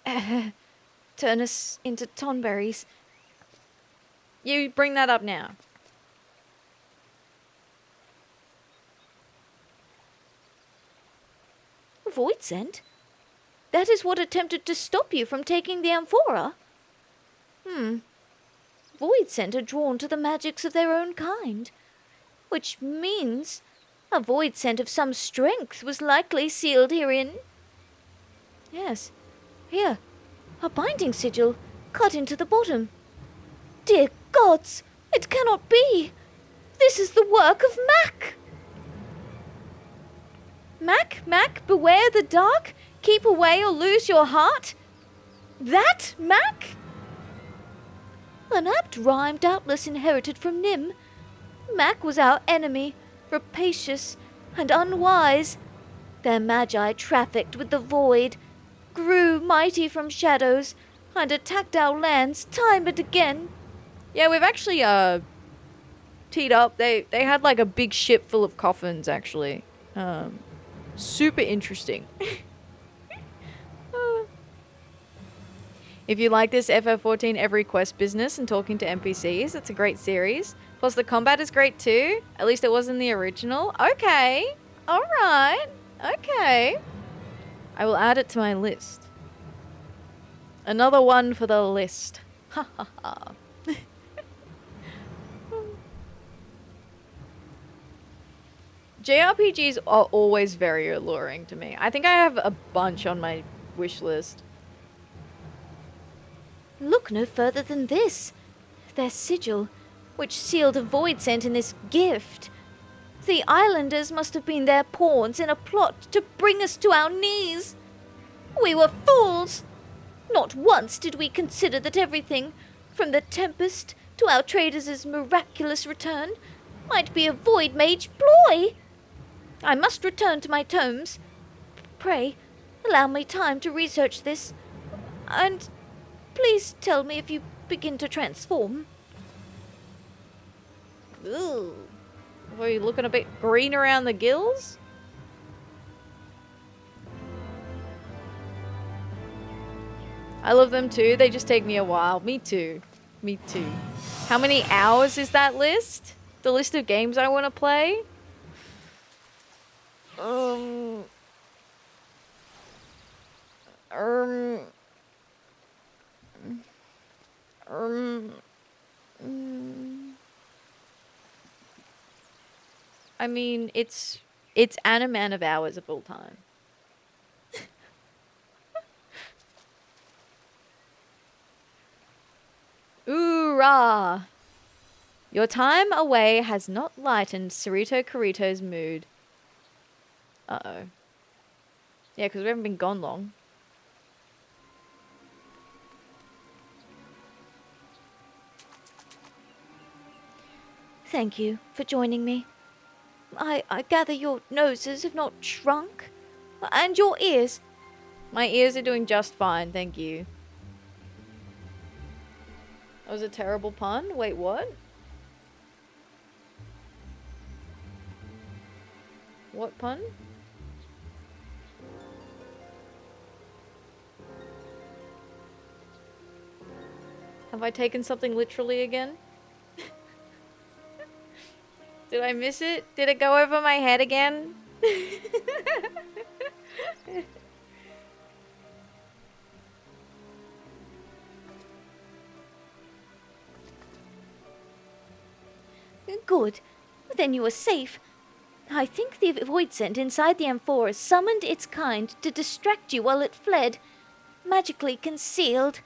[SPEAKER 2] turn us into Tonberries.
[SPEAKER 1] You bring that up now.
[SPEAKER 2] Void scent? That is what attempted to stop you from taking the amphora? Void scent are drawn to the magics of their own kind, which means a void scent of some strength was likely sealed herein. Yes, here, a binding sigil cut into the bottom. Dear gods, it cannot be! This is the work of Mac! Mac, beware the dark, keep away or lose your heart? That, Mac? An apt rhyme doubtless inherited from Nim. Mac was our enemy, rapacious and unwise. Their magi trafficked with the void, grew mighty from shadows, and attacked our lands time and again.
[SPEAKER 1] Yeah, we've actually, teed up. They had like a big ship full of coffins, actually. Super interesting. If you like this FF14 every quest business and talking to NPCs, it's a great series. Plus the combat is great too. At least it was in the original. Okay. Alright. Okay. I will add it to my list. Another one for the list. Ha ha ha. JRPGs are always very alluring to me. I think I have a bunch on my wish list.
[SPEAKER 2] Look no further than this. Their sigil, which sealed a void scent in this gift. The islanders must have been their pawns in a plot to bring us to our knees. We were fools. Not once did we consider that everything, from the tempest to our traders' miraculous return, might be a void mage ploy. I must return to my tomes. Pray, allow me time to research this, and please tell me if you begin to transform.
[SPEAKER 1] Ooh. Are you looking a bit green around the gills? I love them too. They just take me a while. Me too. Me too. How many hours is that list? The list of games I want to play? I mean, it's an amount of hours of all time. Oorah! Your time away has not lightened Cerrito Corrito's mood. Uh-oh. Yeah, because we haven't been gone long.
[SPEAKER 2] Thank you for joining me. I gather your noses have not shrunk, and your ears.
[SPEAKER 1] My ears are doing just fine, thank you. That was a terrible pun? Wait, what? What pun? Have I taken something literally again? Did I miss it? Did it go over my head again?
[SPEAKER 2] Good. Then you are safe. I think the void scent inside the amphora summoned its kind to distract you while it fled, magically concealed.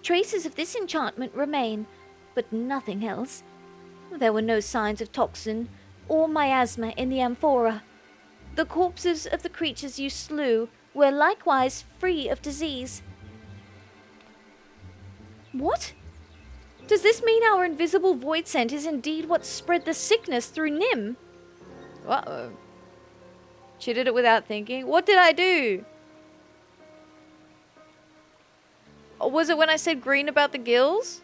[SPEAKER 2] Traces of this enchantment remain, but nothing else. There were no signs of toxin or miasma in the amphora. The corpses of the creatures you slew were likewise free of disease. What? Does this mean our invisible void scent is indeed what spread the sickness through Nim?
[SPEAKER 1] Uh-oh. She did it without thinking. What did I do? Or was it when I said green about the gills?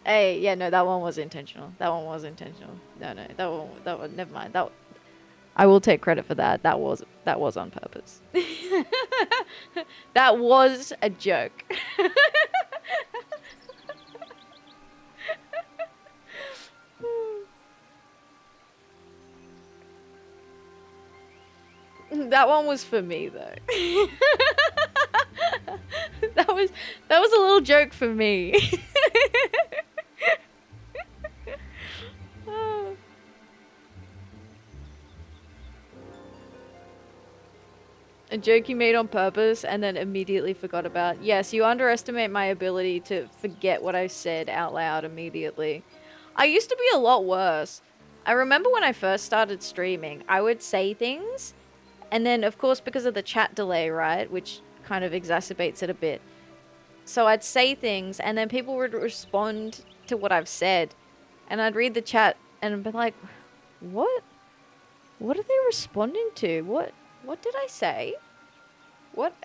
[SPEAKER 1] Hey, yeah, no, that one was intentional. That one was intentional. No, that one, never mind. I will take credit for that. That was on purpose. That was a joke. That one was for me though. that was a little joke for me. A joke you made on purpose and then immediately forgot about. Yes, you underestimate my ability to forget what I said out loud immediately. I used to be a lot worse. I remember when I first started streaming, I would say things, and then of course because of the chat delay, right, which kind of exacerbates it a bit. So I'd say things and then people would respond to what I've said, and I'd read the chat and be like, what? What are they responding to? What did I say? What?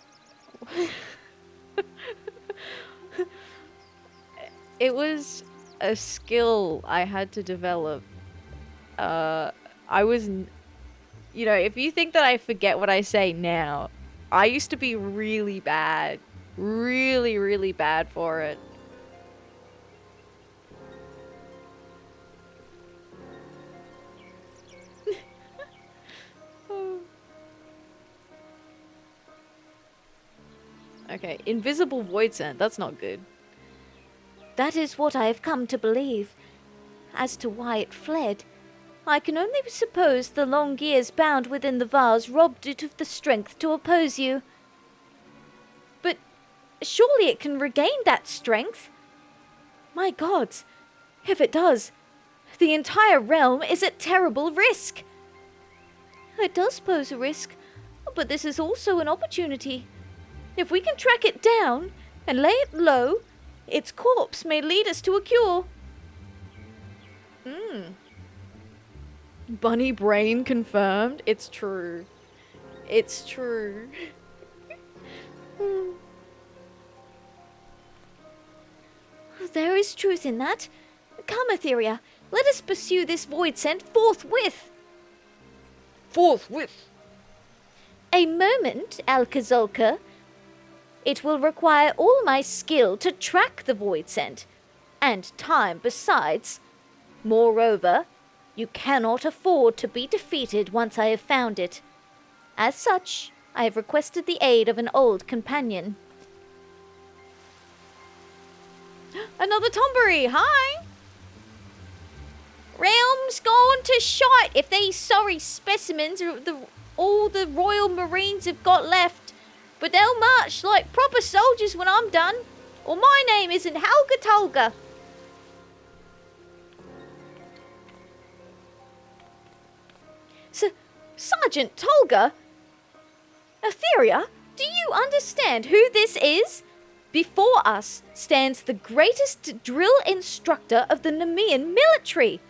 [SPEAKER 1] It was a skill I had to develop. I was, you know, if you think that I forget what I say now, I used to be really bad. Really, really bad for it. Okay, invisible void scent. That's not good.
[SPEAKER 2] That is what I have come to believe. As to why it fled, I can only suppose the long years bound within the vase robbed it of the strength to oppose you. But surely it can regain that strength? My gods, if it does, the entire realm is at terrible risk. It does pose a risk, but this is also an opportunity. If we can track it down and lay it low, its corpse may lead us to a cure.
[SPEAKER 1] Bunny brain confirmed. It's true. It's true.
[SPEAKER 2] There is truth in that. Come, Atheria, let us pursue this void scent forthwith.
[SPEAKER 1] Forthwith.
[SPEAKER 2] A moment, Alcazolka. It will require all my skill to track the void scent, and time besides. Moreover, you cannot afford to be defeated once I have found it. As such, I have requested the aid of an old companion.
[SPEAKER 1] Another Tonberry, hi!
[SPEAKER 2] Realm's gone to shite if these sorry specimens are all the Royal Marines have got left. But they'll march like proper soldiers when I'm done, or my name isn't Helga Tolga. Sergeant Tolga? Atheria, do you understand who this is? Before us stands the greatest drill instructor of the Nemean military.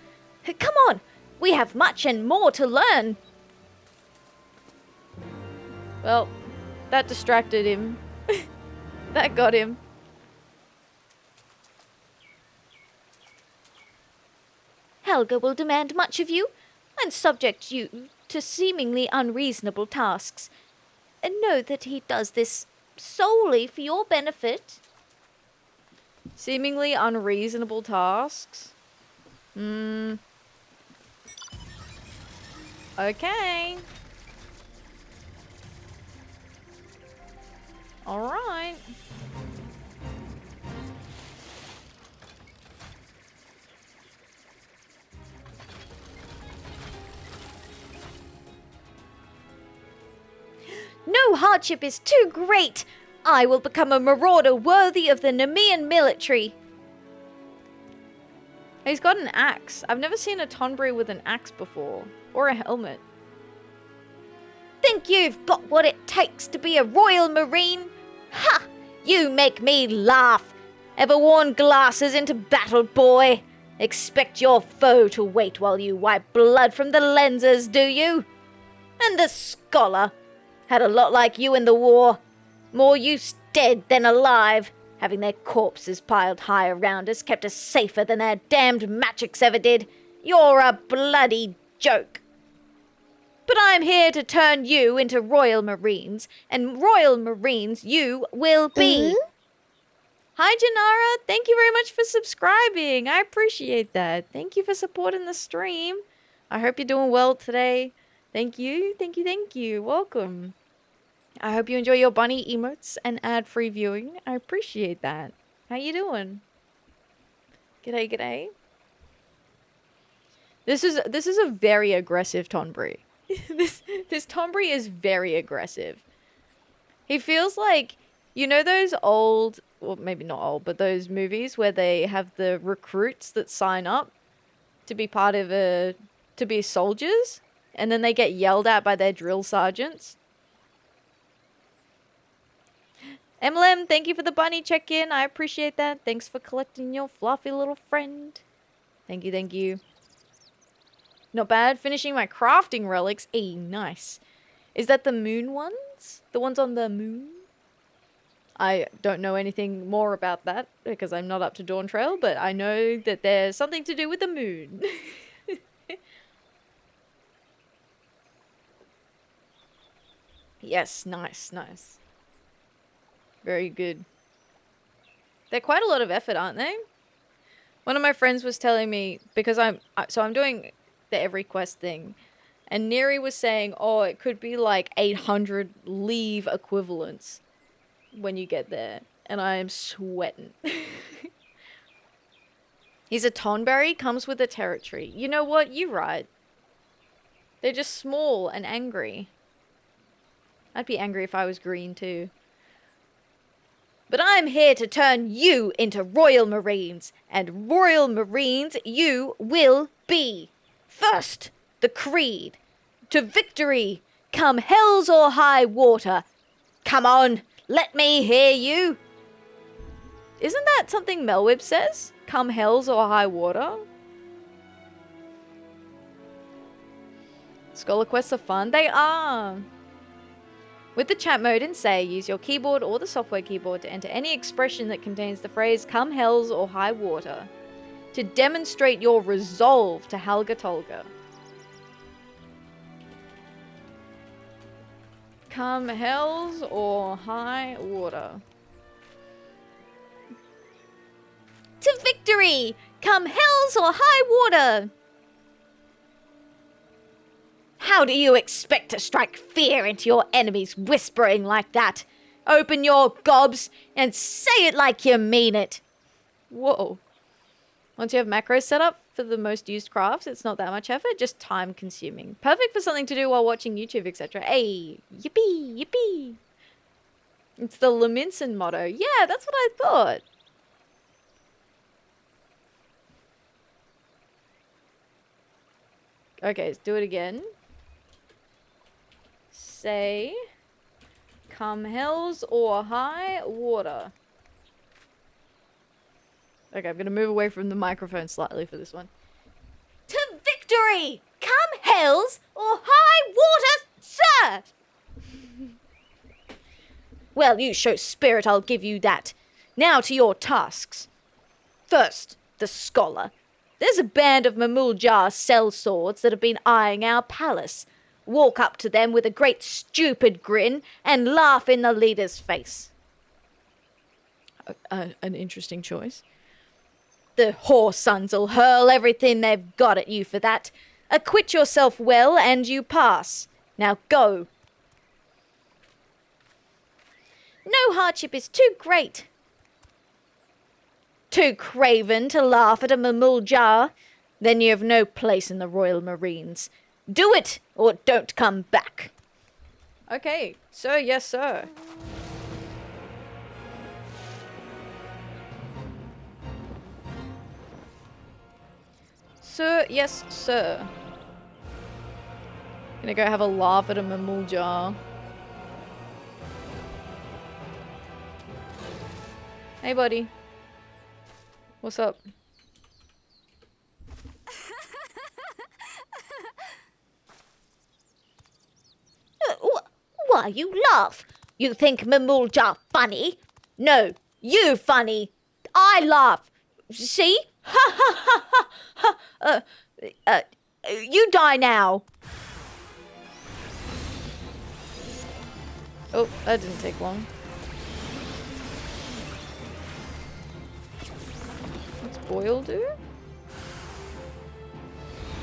[SPEAKER 2] Come on, we have much and more to learn.
[SPEAKER 1] Well, that distracted him. That got him.
[SPEAKER 2] Helga will demand much of you, and subject you to seemingly unreasonable tasks. And know that he does this solely for your benefit.
[SPEAKER 1] Seemingly unreasonable tasks? Okay. Alright.
[SPEAKER 2] No hardship is too great. I will become a marauder worthy of the Nemean military.
[SPEAKER 1] He's got an axe. I've never seen a Tonberry with an axe before. Or a helmet.
[SPEAKER 2] Think you've got what it takes to be a Royal Marine? Ha! You make me laugh. Ever worn glasses into battle, boy? Expect your foe to wait while you wipe blood from the lenses, do you? And the scholar had a lot like you in the war. More use dead than alive. Having their corpses piled high around us kept us safer than their damned magics ever did. You're a bloody joke. But I'm here to turn you into Royal Marines, and Royal Marines you will be.
[SPEAKER 1] Hi, Janara. Thank you very much for subscribing. I appreciate that. Thank you for supporting the stream. I hope you're doing well today. Thank you. Thank you. Thank you. Welcome. I hope you enjoy your bunny emotes and ad-free viewing. I appreciate that. How you doing? G'day, g'day. This is a very aggressive Tonberry. this Tonberry is very aggressive. He feels like, you know those old, well maybe not old, but those movies where they have the recruits that sign up to be to be soldiers, and then they get yelled at by their drill sergeants. MLM, thank you for the bunny check-in. I appreciate that. Thanks for collecting your fluffy little friend. Thank you, thank you. Not bad. Finishing my crafting relics. Hey, nice. Is that the moon ones? The ones on the moon? I don't know anything more about that because I'm not up to Dawn Trail, but I know that there's something to do with the moon. Yes, nice, nice. Very good. They're quite a lot of effort, aren't they? One of my friends was telling me, because I'm doing the every quest thing, and Neri was saying, oh, it could be like 800 leave equivalents when you get there, and I am sweating. He's a Tonberry, comes with the territory. You know what? You're right. They're just small and angry. I'd be angry if I was green too. But I'm here to turn you into Royal Marines, and Royal Marines you will be. First, the creed. To victory, come hells or high water. Come on, let me hear you. Isn't that something Melwib says? Come hells or high water? Scholar quests are fun. They are. With the chat mode in Say, use your keyboard or the software keyboard to enter any expression that contains the phrase come hells or high water to demonstrate your resolve to Helga Tolga. Come hells or high water. To victory! Come hells or high water! How do you expect to strike fear into your enemies whispering like that? Open your gobs and say it like you mean it. Whoa. Once you have macros set up for the most used crafts, it's not that much effort, just time consuming. Perfect for something to do while watching YouTube, etc. Hey, yippee, yippee. It's the Leminson motto. Yeah, that's what I thought. Okay, let's do it again. Say, come hells or high water. Okay, I'm going to move away from the microphone slightly for this one. To victory! Come hells or high water, sir! Well, you show spirit, I'll give you that. Now to your tasks. First, the scholar. There's a band of Mamuljar sellswords that have been eyeing our palace. Walk up to them with a great stupid grin and laugh in the leader's face. An interesting choice. The whore sons'll hurl everything they've got at you for that. Acquit yourself well, and you pass. Now go.
[SPEAKER 2] No hardship is too great.
[SPEAKER 1] Too craven to laugh at a Moogle? Then you have no place in the Royal Marines. Do it, or don't come back. Okay, sir, yes, sir. Sir, yes, sir. Gonna go have a laugh at a Moogle. Hey, buddy. What's up?
[SPEAKER 2] Why you laugh? You think Moogle funny? No, you funny. I laugh. See? Ha ha ha ha ha. You die now.
[SPEAKER 1] Oh, that didn't take long. What's Boyle do?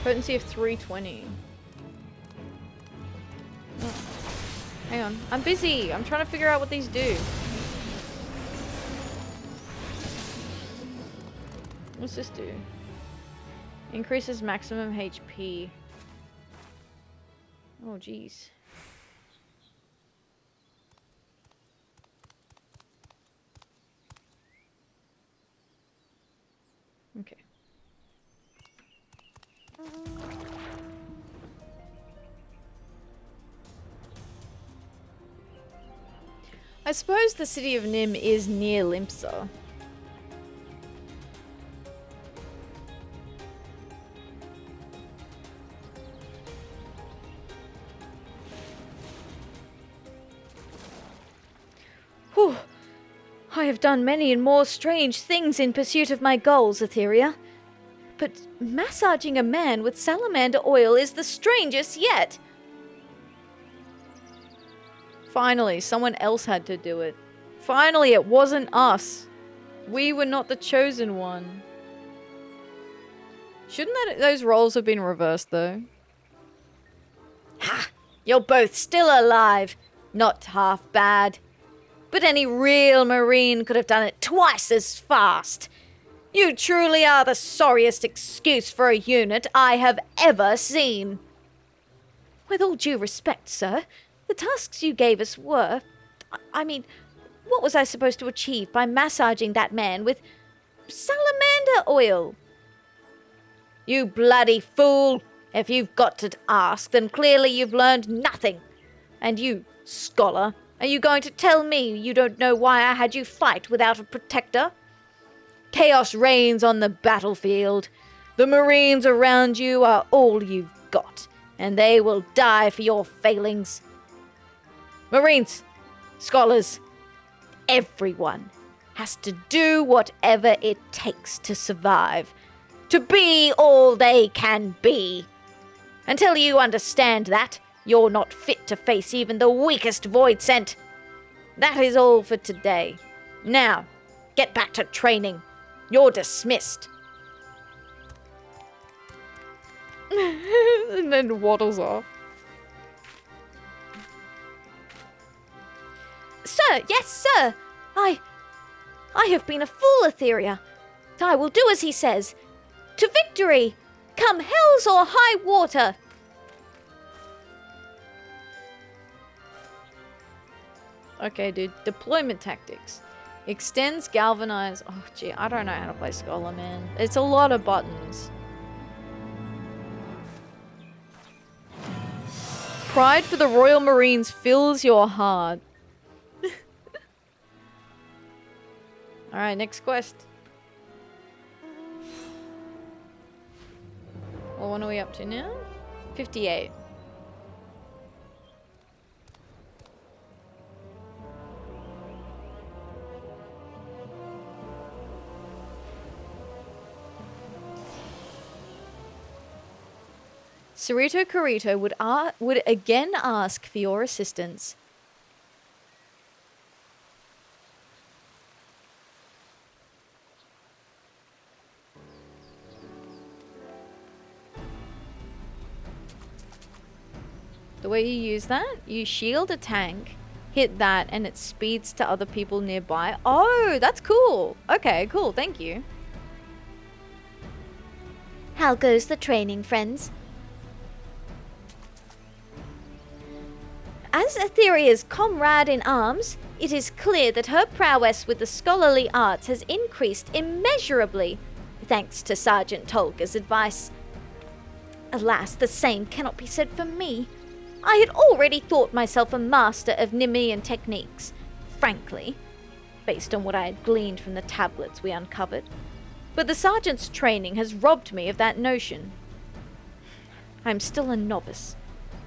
[SPEAKER 1] Potency of 320. Oh. Hang on. I'm busy. I'm trying to figure out what these do. What's this do? Increases maximum HP. Oh, jeez. Okay. I suppose the city of Nim is near Limpsa. Whew. I have done many and more strange things in pursuit of my goals, Atheria. But massaging a man with salamander oil is the strangest yet. Finally, someone else had to do it. Finally, it wasn't us. We were not the chosen one. Shouldn't those roles have been reversed, though? Ha! You're both still alive. Not half bad. But any real Marine could have done it twice as fast. You truly are the sorriest excuse for a unit I have ever seen. With all due respect, sir, the tasks you gave us were... I mean, what was I supposed to achieve by massaging that man with salamander oil? You bloody fool! If you've got to ask, then clearly you've learned nothing. And you, scholar, are you going to tell me you don't know why I had you fight without a protector? Chaos reigns on the battlefield. The Marines around you are all you've got, and they will die for your failings. Marines, scholars, everyone has to do whatever it takes to survive, to be all they can be. Until you understand that, you're not fit to face even the weakest void sent. That is all for today. Now, get back to training. You're dismissed. And then waddles off.
[SPEAKER 2] Sir, yes, sir. I have been a fool, Atheria. I will do as he says. To victory, come hells or high water.
[SPEAKER 1] Okay, dude. Deployment tactics. Extends, galvanize. Oh, gee, I don't know how to play Scholar, man. It's a lot of buttons. Pride for the Royal Marines fills your heart. Alright, next quest. Well, what are we up to now? 58. Cerrito Corrito would again ask for your assistance. The way you use that, you shield a tank, hit that, and it speeds to other people nearby. Oh, that's cool. Okay, cool. Thank you.
[SPEAKER 2] How goes the training, friends? As Atheria's comrade in arms, it is clear that her prowess with the scholarly arts has increased immeasurably, thanks to Sergeant Tolga's advice. Alas, the same cannot be said for me. I had already thought myself a master of Nemean techniques, frankly, based on what I had gleaned from the tablets we uncovered. But the sergeant's training has robbed me of that notion. I am still a novice.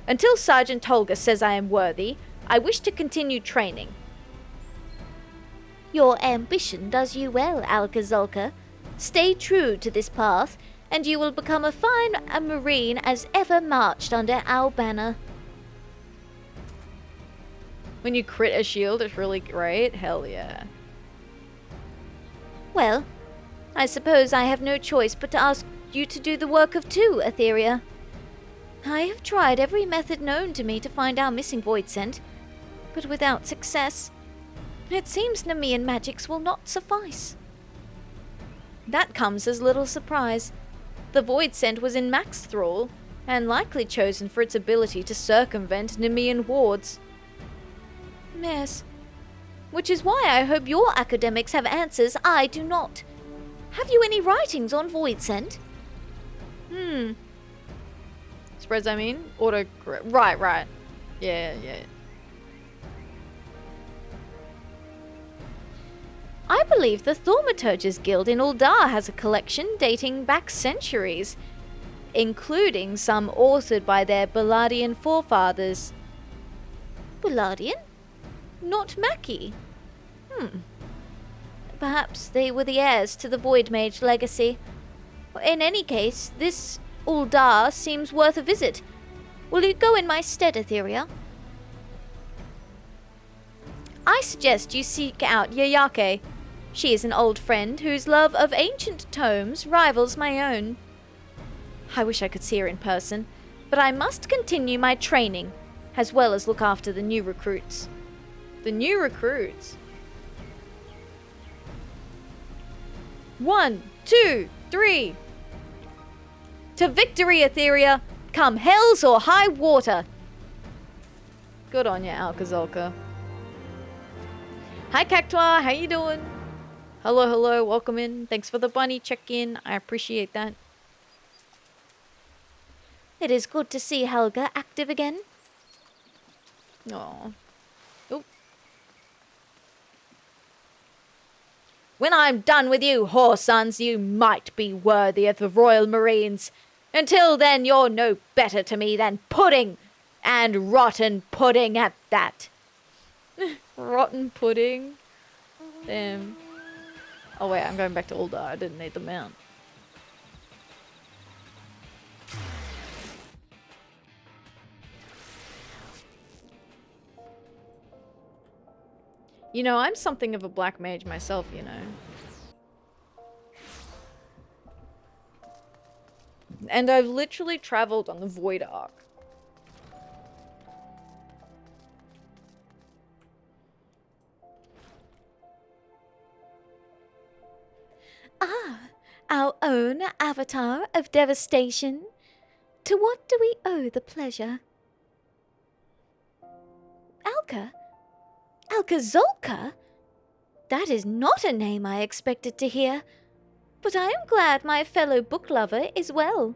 [SPEAKER 2] Until Sergeant Tolga says I am worthy, I wish to continue training. Your ambition does you well, Alka-Zolka. Stay true to this path, and you will become a fine marine as ever marched under our banner.
[SPEAKER 1] When you crit a shield, it's really great. Hell yeah.
[SPEAKER 2] Well, I suppose I have no choice but to ask you to do the work of two, Atheria. I have tried every method known to me to find our missing void scent, but without success. It seems Nemean magics will not suffice.
[SPEAKER 1] That comes as little surprise. The void scent was in Mac's thrall, and likely chosen for its ability to circumvent Nemean wards.
[SPEAKER 2] Yes. Which is why I hope your academics have answers I do not. Have you any writings on void scent?
[SPEAKER 1] Spreads, I mean? Right. Yeah. I believe the Thaumaturges Guild in Uldar has a collection dating back centuries, including some authored by their Balladian forefathers.
[SPEAKER 2] Balladian? Not Mackie? Perhaps they were the heirs to the Void Mage legacy. In any case, this Uldar seems worth a visit. Will you go in my stead, Atheria?
[SPEAKER 1] I suggest you seek out Yayake. She is an old friend whose love of ancient tomes rivals my own. I wish I could see her in person, but I must continue my training, as well as look after the new recruits. The new recruits? 1, 2, 3. To victory, Atheria! Come hells or high water! Good on ya, Alka-Zolka. Hi, Cactua, how you doing? Hello, welcome in. Thanks for the bunny check-in. I appreciate that.
[SPEAKER 2] It is good to see Helga active again.
[SPEAKER 1] Aww. Oop. When I'm done with you, whoresons, you might be worthy of the Royal Marines. Until then, you're no better to me than pudding. And rotten pudding at that. Rotten pudding? Damn. Oh wait, I'm going back to Uldar. I didn't need the mount. You know, I'm something of a black mage myself, you know. And I've literally traveled on the Void Arc.
[SPEAKER 2] Ah, our own avatar of devastation. To what do we owe the pleasure? Alka-Zolka? That is not a name I expected to hear, but I am glad my fellow book lover is well.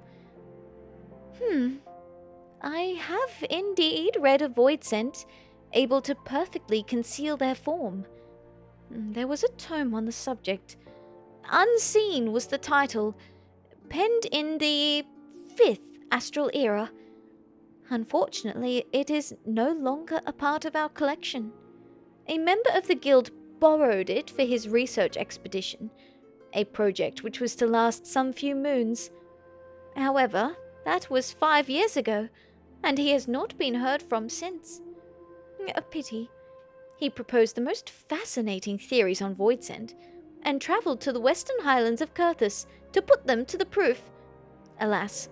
[SPEAKER 2] I have indeed read of void scent, able to perfectly conceal their form. There was a tome on the subject. Unseen was the title, penned in the 5th astral era. Unfortunately, it is no longer a part of our collection. A member of the guild borrowed it for his research expedition, a project which was to last some few moons. However, that was 5 years ago, and he has not been heard from since. A pity. He proposed the most fascinating theories on void scent, and travelled to the western highlands of Kurthus to put them to the proof. Alas,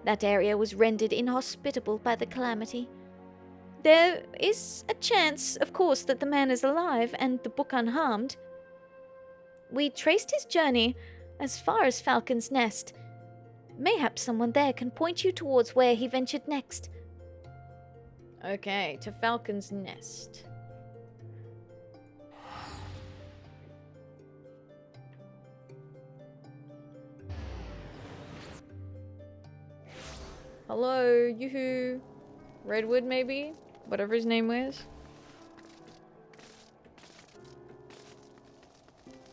[SPEAKER 2] that area was rendered inhospitable by the calamity, There is a chance, of course, that the man is alive and the book unharmed. We traced his journey as far as Falcon's Nest. Mayhap someone there can point you towards where he ventured next.
[SPEAKER 1] Okay, to Falcon's Nest. Hello, yoo-hoo. Redwood, maybe? Whatever his name was.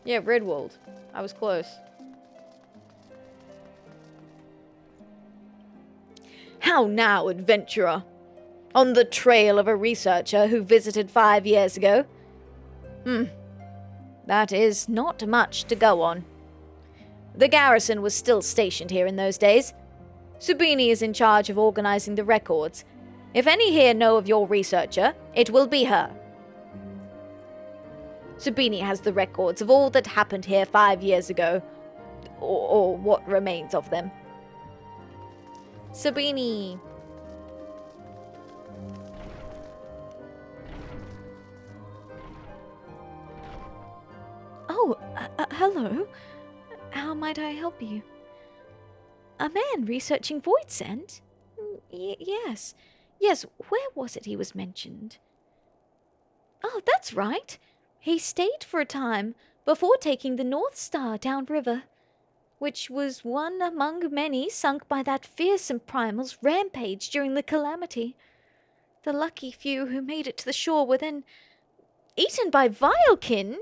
[SPEAKER 1] Yeah, Redwold. I was close. How now, adventurer? On the trail of a researcher who visited 5 years ago? That is not much to go on. The garrison was still stationed here in those days. Subini is in charge of organizing the records. If any here know of your researcher, it will be her. Subini has the records of all that happened here 5 years ago. Or what remains of them. Subini.
[SPEAKER 2] Oh, hello. How might I help you? A man researching Void Send? Yes. Yes, where was it he was mentioned? Oh, that's right. He stayed for a time before taking the North Star downriver, which was one among many sunk by that fearsome primal's rampage during the calamity. The lucky few who made it to the shore were then eaten by Vilekin.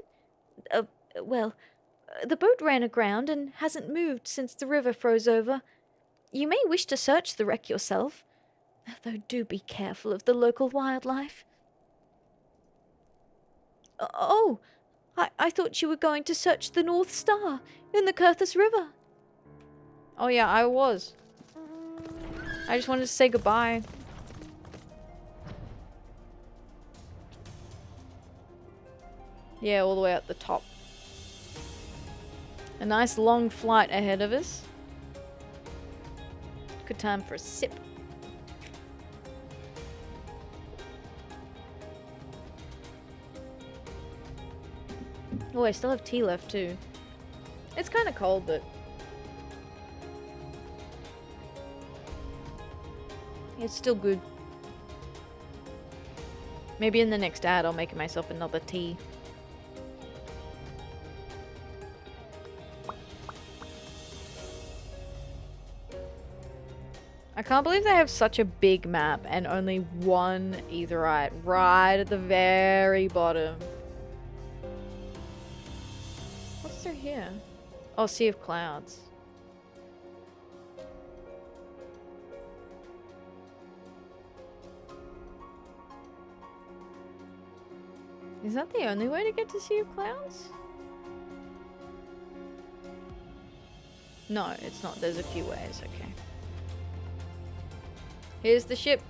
[SPEAKER 2] The boat ran aground and hasn't moved since the river froze over. You may wish to search the wreck yourself, though do be careful of the local wildlife. Oh, I thought you were going to search the North Star in the Kurthus River.
[SPEAKER 1] Oh yeah, I was. I just wanted to say goodbye. Yeah, all the way at the top. A nice long flight ahead of us. Good time for a sip. Oh, I still have tea left too. It's kind of cold, but it's still good. Maybe in the next ad I'll make myself another tea. I can't believe they have such a big map and only one Atheria right at the very bottom. What's through here? Oh, Sea of Clouds. Is that the only way to get to Sea of Clouds? No, it's not. There's a few ways, okay. Here's the ship.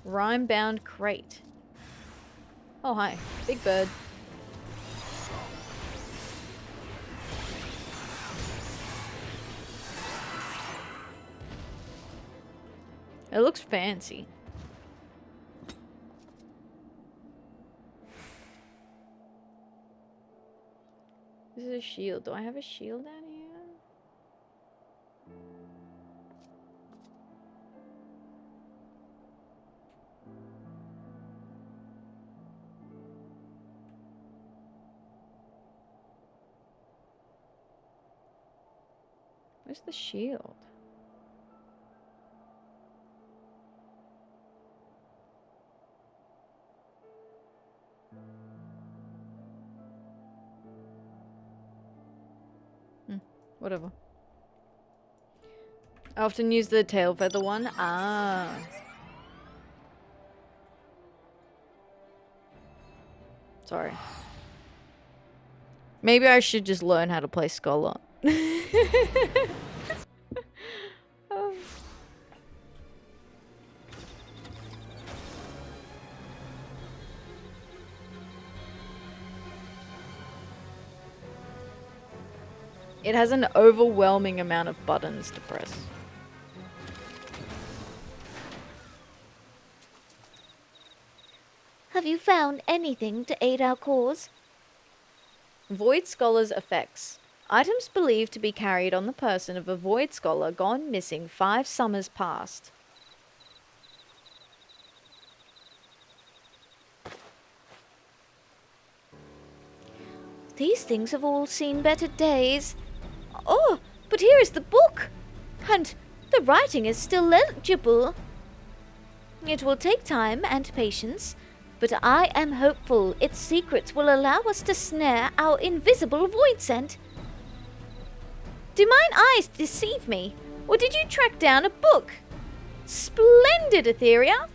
[SPEAKER 1] Rime-bound crate. Oh, hi. Big bird. It looks fancy. This is a shield. Do I have a shield down here? Where's the shield? Whatever. I often use the tail feather one. Ah. Sorry. Maybe I should just learn how to play Scholar. Oh. It has an overwhelming amount of buttons to press.
[SPEAKER 2] Have you found anything to aid our cause?
[SPEAKER 1] Void Scholar's effects. Items believed to be carried on the person of a Void Scholar gone missing 5 summers past.
[SPEAKER 2] These things have all seen better days. Oh, but here is the book! And the writing is still legible. It will take time and patience, but I am hopeful its secrets will allow us to snare our invisible void scent.
[SPEAKER 1] Do mine eyes deceive me, or did you track down a book? Splendid, Atheria!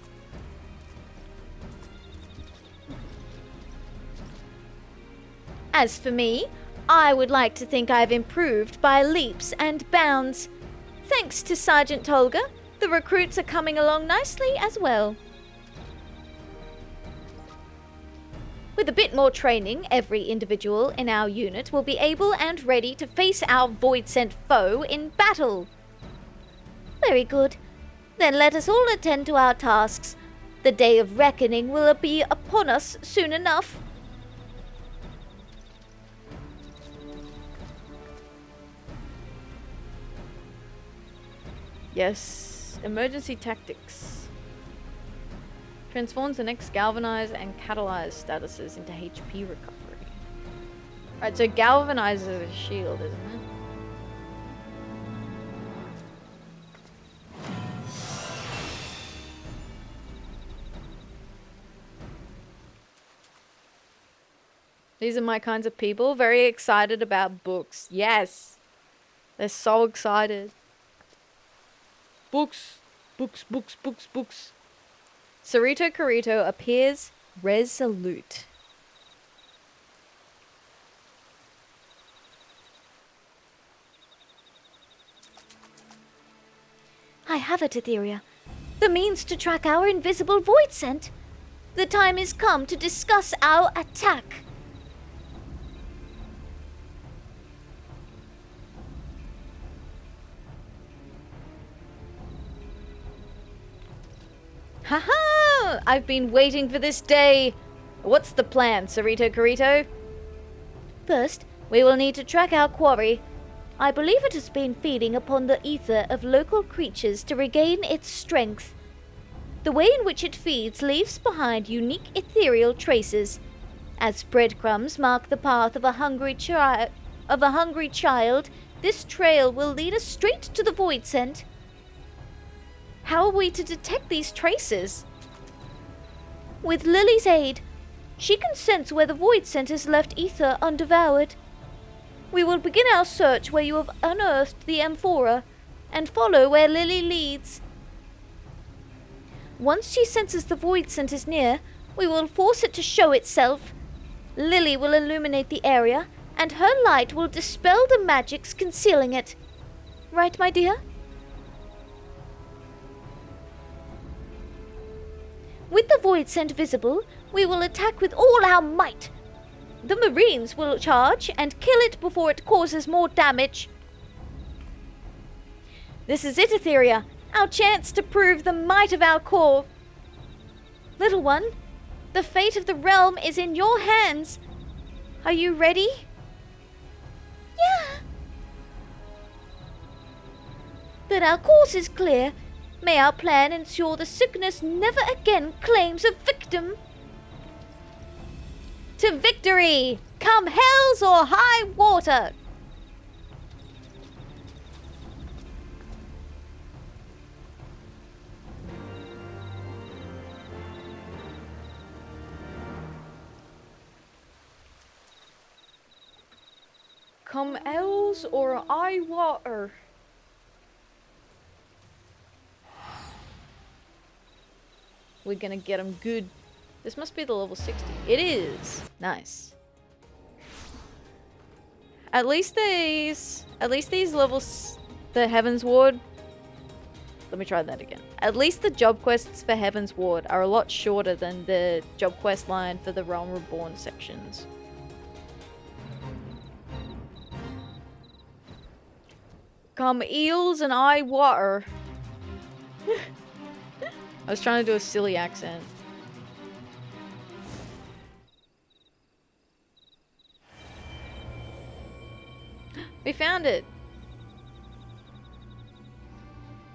[SPEAKER 1] As for me, I would like to think I've improved by leaps and bounds. Thanks to Sergeant Tolga, the recruits are coming along nicely as well. With a bit more training, every individual in our unit will be able and ready to face our void-sent foe in battle.
[SPEAKER 2] Very good. Then let us all attend to our tasks. The day of reckoning will be upon us soon enough.
[SPEAKER 1] Yes, emergency tactics. Transforms the next galvanize and catalyze statuses into HP recovery. Alright, so galvanize is a shield, isn't it? These are my kinds of people, very excited about books. Yes! They're so excited. Books! Books, books, books, books. Cerrito Carito appears resolute.
[SPEAKER 2] I have it, Atheria. The means to track our invisible void scent. The time is come to discuss our attack.
[SPEAKER 1] Haha! I've been waiting for this day. What's the plan, Cerrito Carito?
[SPEAKER 2] First, we will need to track our quarry. I believe it has been feeding upon the ether of local creatures to regain its strength. The way in which it feeds leaves behind unique ethereal traces. As breadcrumbs mark the path of a hungry child, this trail will lead us straight to the void scent.
[SPEAKER 1] How are we to detect these traces?
[SPEAKER 2] With Lily's aid, she can sense where the void scent has left ether undevoured. We will begin our search where you have unearthed the amphora, and follow where Lily leads. Once she senses the void scent is near, we will force it to show itself. Lily will illuminate the area, and her light will dispel the magics concealing it. Right, my dear? With the void scent visible, we will attack with all our might. The Marines will charge and kill it before it causes more damage.
[SPEAKER 1] This is it, Atheria. Our chance to prove the might of our core.
[SPEAKER 2] Little one, the fate of the realm is in your hands. Are you ready? Yeah. Then our course is clear. May our plan ensure the sickness never again claims a victim.
[SPEAKER 1] To victory! Come hells or high water! Come hells or high water. We're gonna get them good. This must be the level 60. It is. Nice. At least these levels, the Heaven's Ward. Let me try that again. At least the job quests for Heaven's Ward are a lot shorter than the job quest line for the Realm Reborn sections. Come eels and I water. I was trying to do a silly accent. We found it!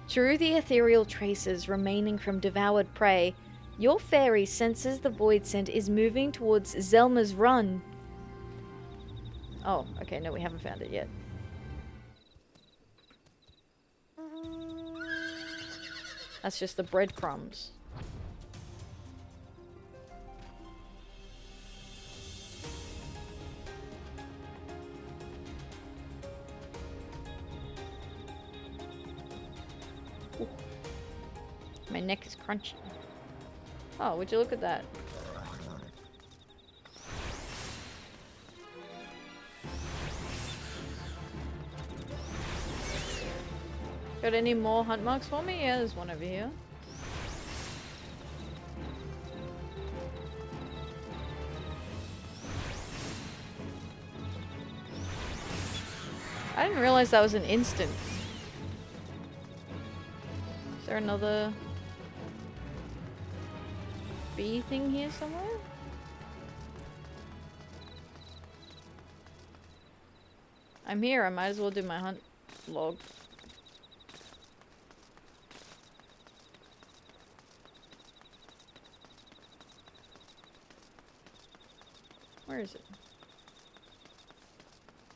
[SPEAKER 1] Through the ethereal traces remaining from devoured prey, your fairy senses the void scent is moving towards Zelma's run. Oh, okay, no, we haven't found it yet. That's just the breadcrumbs. Ooh. My neck is crunchy. Oh, would you look at that? Got any more hunt marks for me? Yeah, there's one over here. I didn't realize that was an instant. Is there another bee thing here somewhere? I'm here, I might as well do my hunt log. Where is it?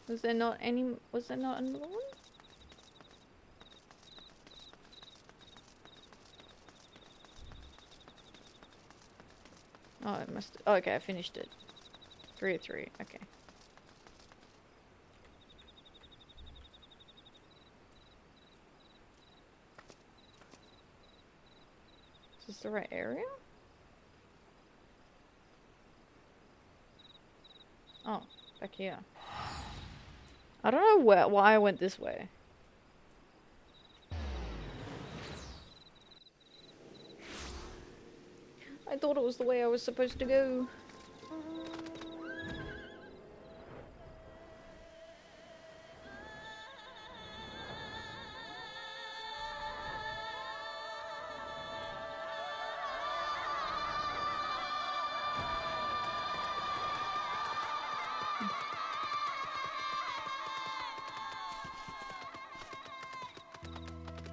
[SPEAKER 1] Was there not another one? Oh, it must. Oh, okay, I finished it. 3 of 3. Okay. Is this the right area? Oh, back here. I don't know why I went this way. I thought it was the way I was supposed to go.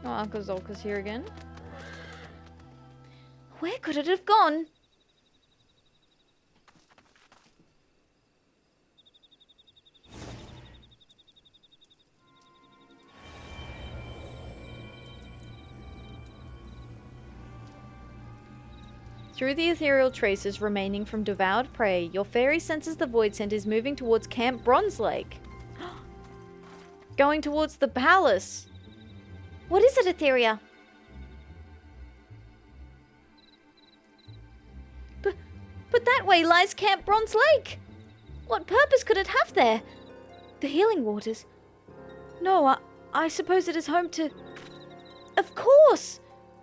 [SPEAKER 1] Oh, Uncle Zolka's here again.
[SPEAKER 2] Where could it have gone?
[SPEAKER 1] Through the ethereal traces remaining from devoured prey, your fairy senses the void scent is moving towards Camp Bronze Lake. Going towards the palace.
[SPEAKER 2] What is it, Atheria? But that way lies Camp Bronze Lake. What purpose could it have there? The healing waters? No, I suppose it is home to... Of course!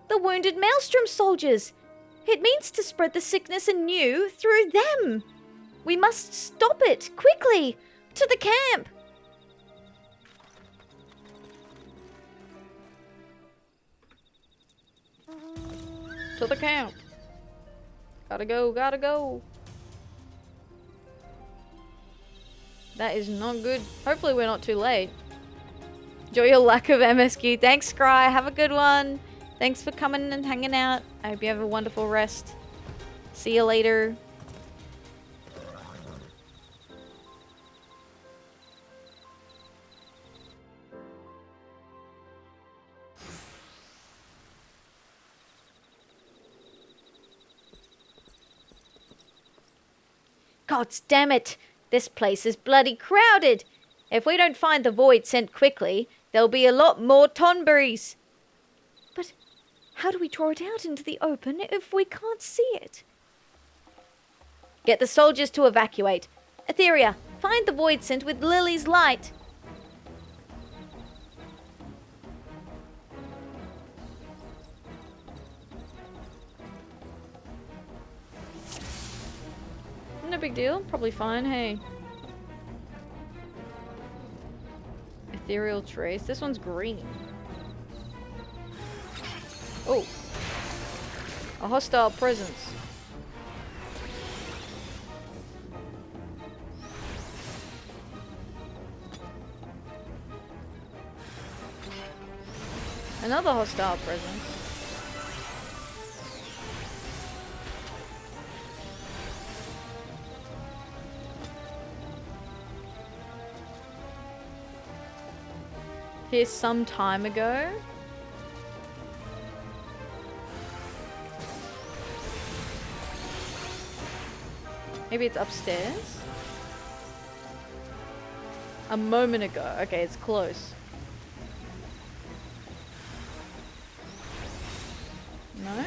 [SPEAKER 2] The wounded Maelstrom soldiers! It means to spread the sickness anew through them! We must stop it, quickly! To the camp!
[SPEAKER 1] To the camp. Gotta go, gotta go. That is not good. Hopefully we're not too late. Enjoy your lack of MSQ. Thanks, Scry. Have a good one. Thanks for coming and hanging out. I hope you have a wonderful rest. See you later.
[SPEAKER 2] Gods damn it! This place is bloody crowded! If we don't find the void scent quickly, there'll be a lot more Tonberries! But how do we draw it out into the open if we can't see it? Get the soldiers to evacuate. Atheria, find the void scent with Lily's light.
[SPEAKER 1] No big deal. Probably fine. Hey. Ethereal trace. This one's green. Oh. A hostile presence. Another hostile presence. Here some time ago. Maybe it's upstairs? A moment ago. Okay, it's close. No?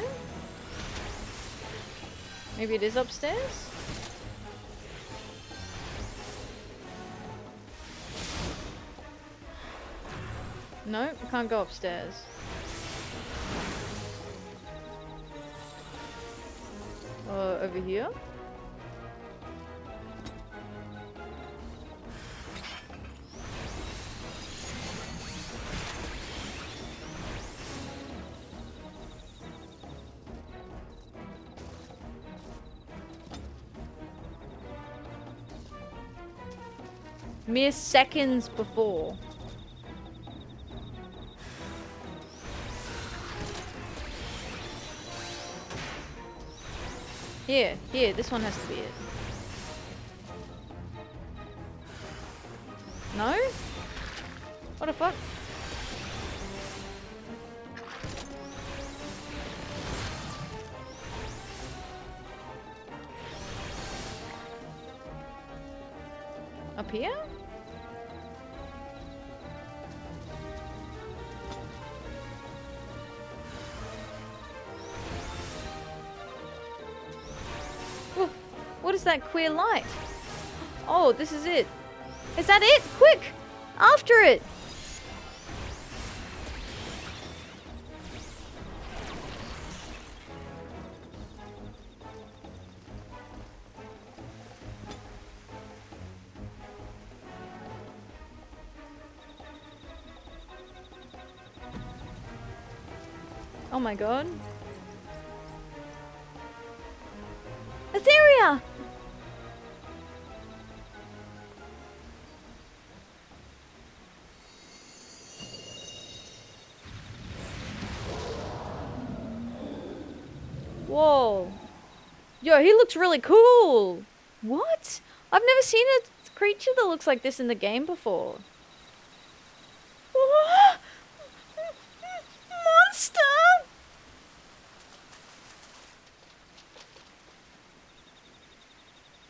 [SPEAKER 1] Maybe it is upstairs? No, I can't go upstairs. Over here? Mere seconds before. Here, this one has to be it. No? What the fuck? Up here? What is that queer light? Oh, this is it. Is that it? Quick! After it! Oh my god. Atheria! Whoa. Yo, he looks really cool. What? I've never seen a creature that looks like this in the game before. What? Monster!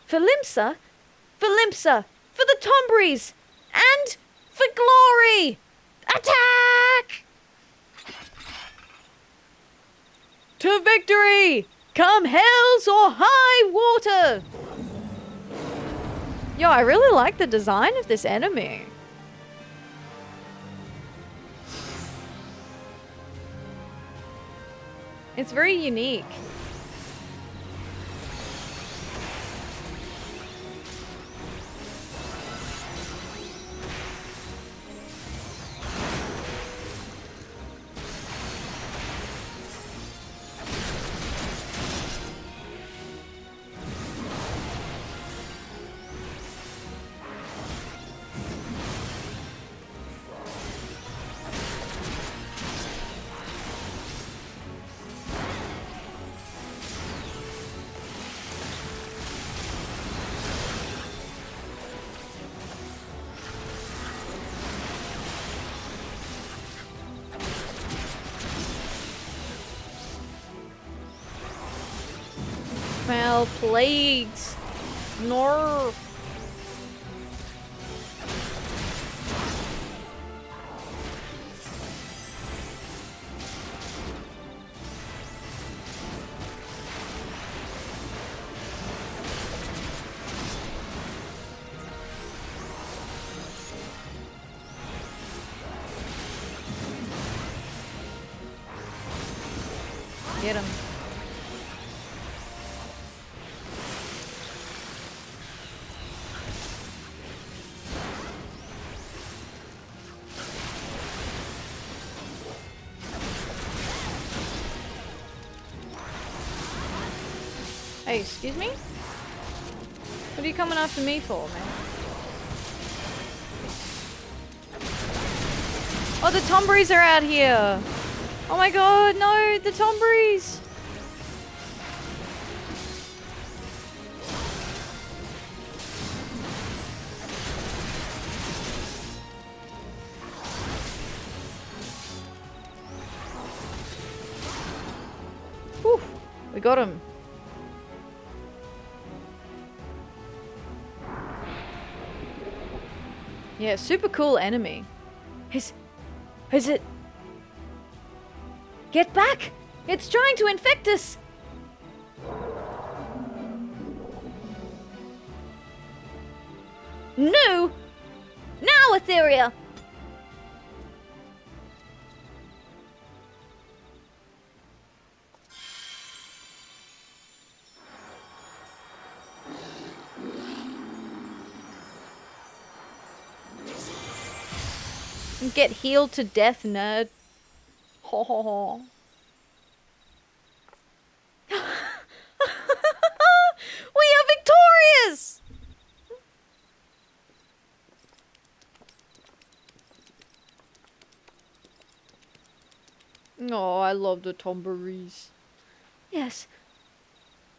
[SPEAKER 1] For Limsa, for the Tonberries, and for glory! Attack! To victory! Come hells or high water! Yo, I really like the design of this enemy. It's very unique. Well, plagues. Nor. Get him. Hey, excuse me? What are you coming after me for, man? Oh, the Tonberries are out here! Oh my god, no, the Tonberries! Whew, we got him. Yeah, super cool enemy. Is it? Get back! It's trying to infect us!
[SPEAKER 2] No! Now, Atheria!
[SPEAKER 1] Get healed to death, nerd. Ho ho ho. We are victorious! Oh, I love the Tonberries.
[SPEAKER 2] Yes.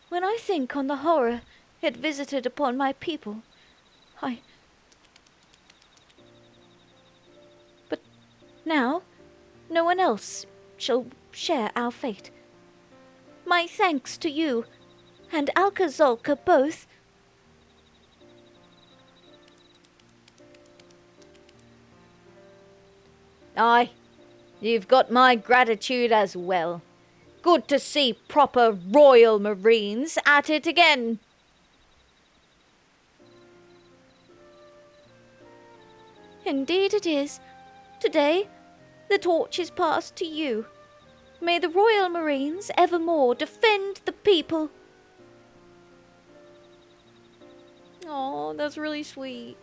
[SPEAKER 2] When I think on the horror it visited upon my people, But now, no one else shall share our fate. My thanks to you, and Alka-Zolka both.
[SPEAKER 1] Aye, you've got my gratitude as well. Good to see proper Royal Marines at it again.
[SPEAKER 2] Indeed it is. Today, the torch is passed to you. May the Royal Marines evermore defend the people.
[SPEAKER 1] Oh, that's really sweet.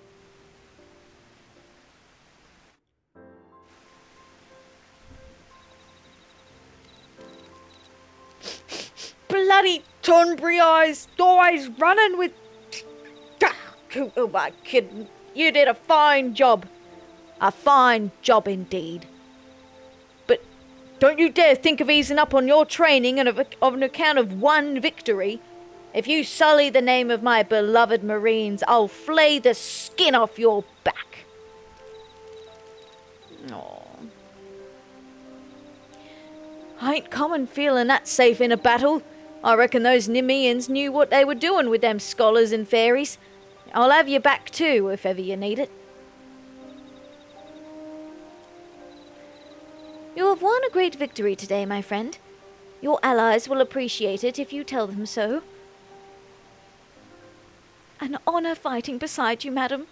[SPEAKER 1] Bloody Tonberry eyes, always running with... Who am I kidding? You did a fine job. A fine job indeed. But don't you dare think of easing up on your training on an account of one victory. If you sully the name of my beloved Marines, I'll flay the skin off your back. Aww. I ain't common feeling that safe in a battle. I reckon those Nemeans knew what they were doing with them scholars and fairies. I'll have you back too, if ever you need it.
[SPEAKER 2] You have won a great victory today, my friend. Your allies will appreciate it if you tell them so. An honor fighting beside you, madam.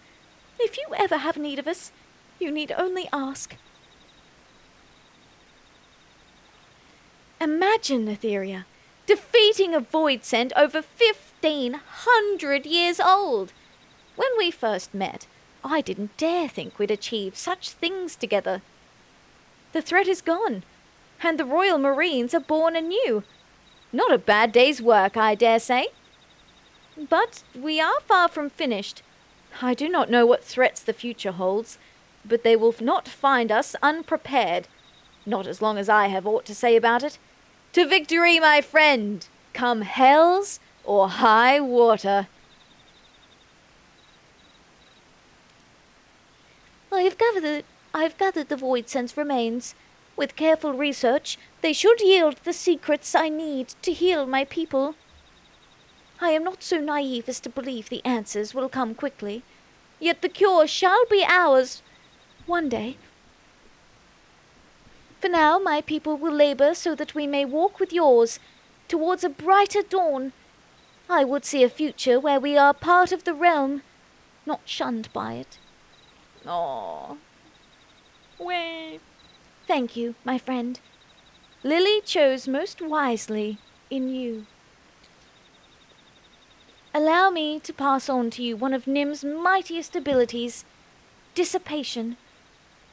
[SPEAKER 2] If you ever have need of us, you need only ask. Imagine, Atheria, defeating a Voidsent over 1,500 years old. When we first met, I didn't dare think we'd achieve such things together. The threat is gone, and the Royal Marines are born anew. Not a bad day's work, I dare say. But we are far from finished. I do not know what threats the future holds, but they will not find us unprepared. Not as long as I have aught to say about it. To victory, my friend, come hells or high water. I have gathered the Voidsent's remains. With careful research, they should yield the secrets I need to heal my people. I am not so naive as to believe the answers will come quickly, yet the cure shall be ours one day. For now, my people will labor so that we may walk with yours towards a brighter dawn. I would see a future where we are part of the realm, not shunned by it.
[SPEAKER 1] Aww. Wait.
[SPEAKER 2] Thank you, my friend. Lily chose most wisely in you. Allow me to pass on to you one of Nim's mightiest abilities, dissipation.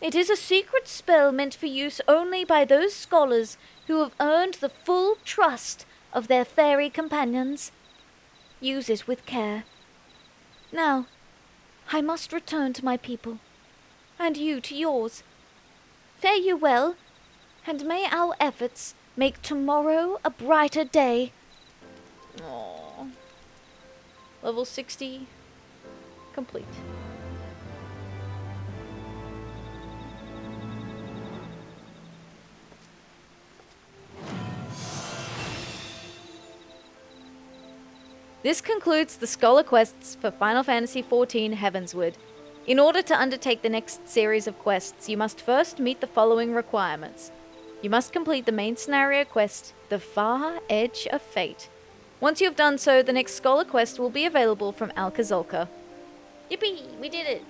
[SPEAKER 2] It is a secret spell meant for use only by those scholars who have earned the full trust of their fairy companions. Use it with care. Now, I must return to my people, and you to yours. Fare you well, And may our efforts make tomorrow a brighter day.
[SPEAKER 1] Aww. Level 60 complete. This concludes the Scholar Quests for Final Fantasy XIV Heavensward. In order to undertake the next series of quests, you must first meet the following requirements. You must complete the main scenario quest, The Far Edge of Fate. Once you have done so, the next Scholar Quest will be available from Alcazolka. Yippee! We did it!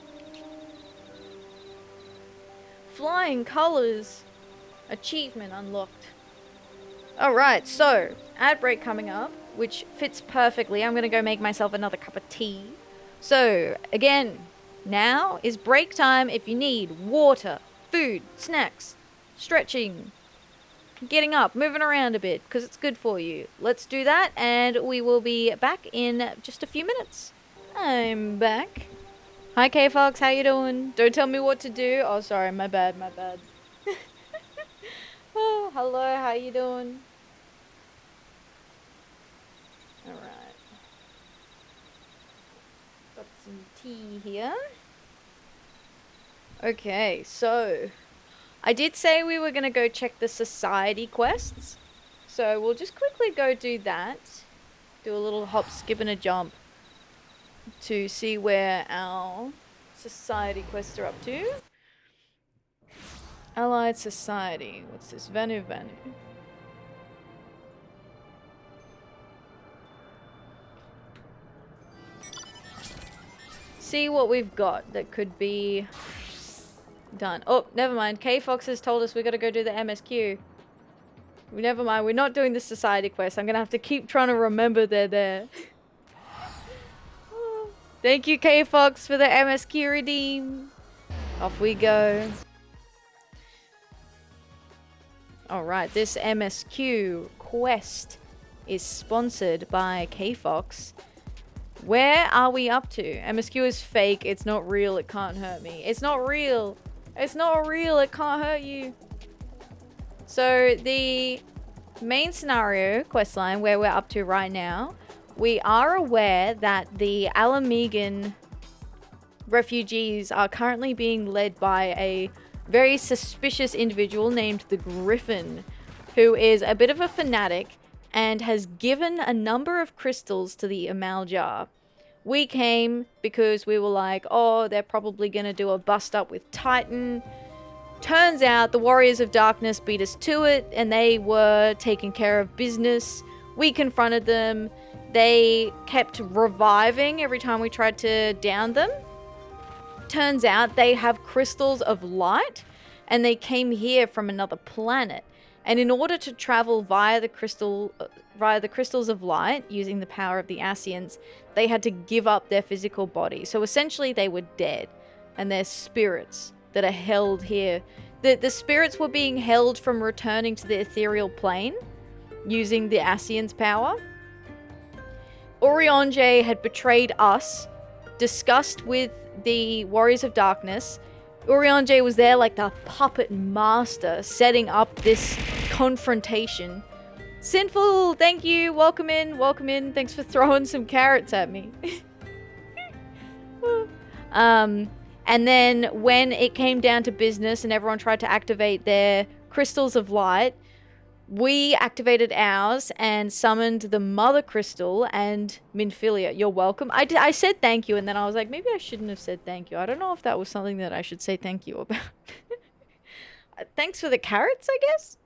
[SPEAKER 1] Flying Colors! Achievement unlocked. Alright, so, ad break coming up, which fits perfectly. I'm gonna go make myself another cup of tea. So, again, now is break time if you need water, food, snacks, stretching, getting up, moving around a bit, because it's good for you. Let's do that, and we will be back in just a few minutes. I'm back. Hi, K-Fox, how you doing? Don't tell me what to do. Oh, sorry, my bad. Oh, hello, how you doing? Alright. Got some tea here. Okay, so I did say we were going to go check the society quests. So we'll just quickly go do that. Do a little hop, skip, and a jump to see where our society quests are up to. Allied Society. What's this? Vanu. See what we've got that could be done. Oh, never mind. K-Fox has told us we gotta go do the MSQ. Never mind. We're not doing the society quest. I'm gonna have to keep trying to remember they're there. Thank you, K-Fox, for the MSQ redeem. Off we go. Alright, this MSQ quest is sponsored by K-Fox. Where are we up to? MSQ is fake. It's not real. It can't hurt me. It's not real. It's not real. It can't hurt you. So the main scenario questline where we're up to right now, we are aware that the Alamegan refugees are currently being led by a very suspicious individual named the Griffin, who is a bit of a fanatic and has given a number of crystals to the Amaljar. We came because we were like, oh, they're probably going to do a bust up with Titan. Turns out the Warriors of Darkness beat us to it, and they were taking care of business. We confronted them. They kept reviving every time we tried to down them. Turns out they have crystals of light, and they came here from another planet. And in order to travel via the crystals of light, using the power of the Ascians, they had to give up their physical body. So essentially they were dead, and they're spirits that are held here. The spirits were being held from returning to the ethereal plane, using the Ascians' power. Orionje had betrayed us, discussed with the Warriors of Darkness. Orionje was there like the puppet master, setting up this confrontation. Sinful, thank you. Welcome in. Thanks for throwing some carrots at me. And then when it came down to business and everyone tried to activate their crystals of light, we activated ours and summoned the Mother Crystal and Minfilia. You're welcome. I said thank you, and then I was like, maybe I shouldn't have said thank you. I don't know if that was something that I should say thank you about. Thanks for the carrots, I guess.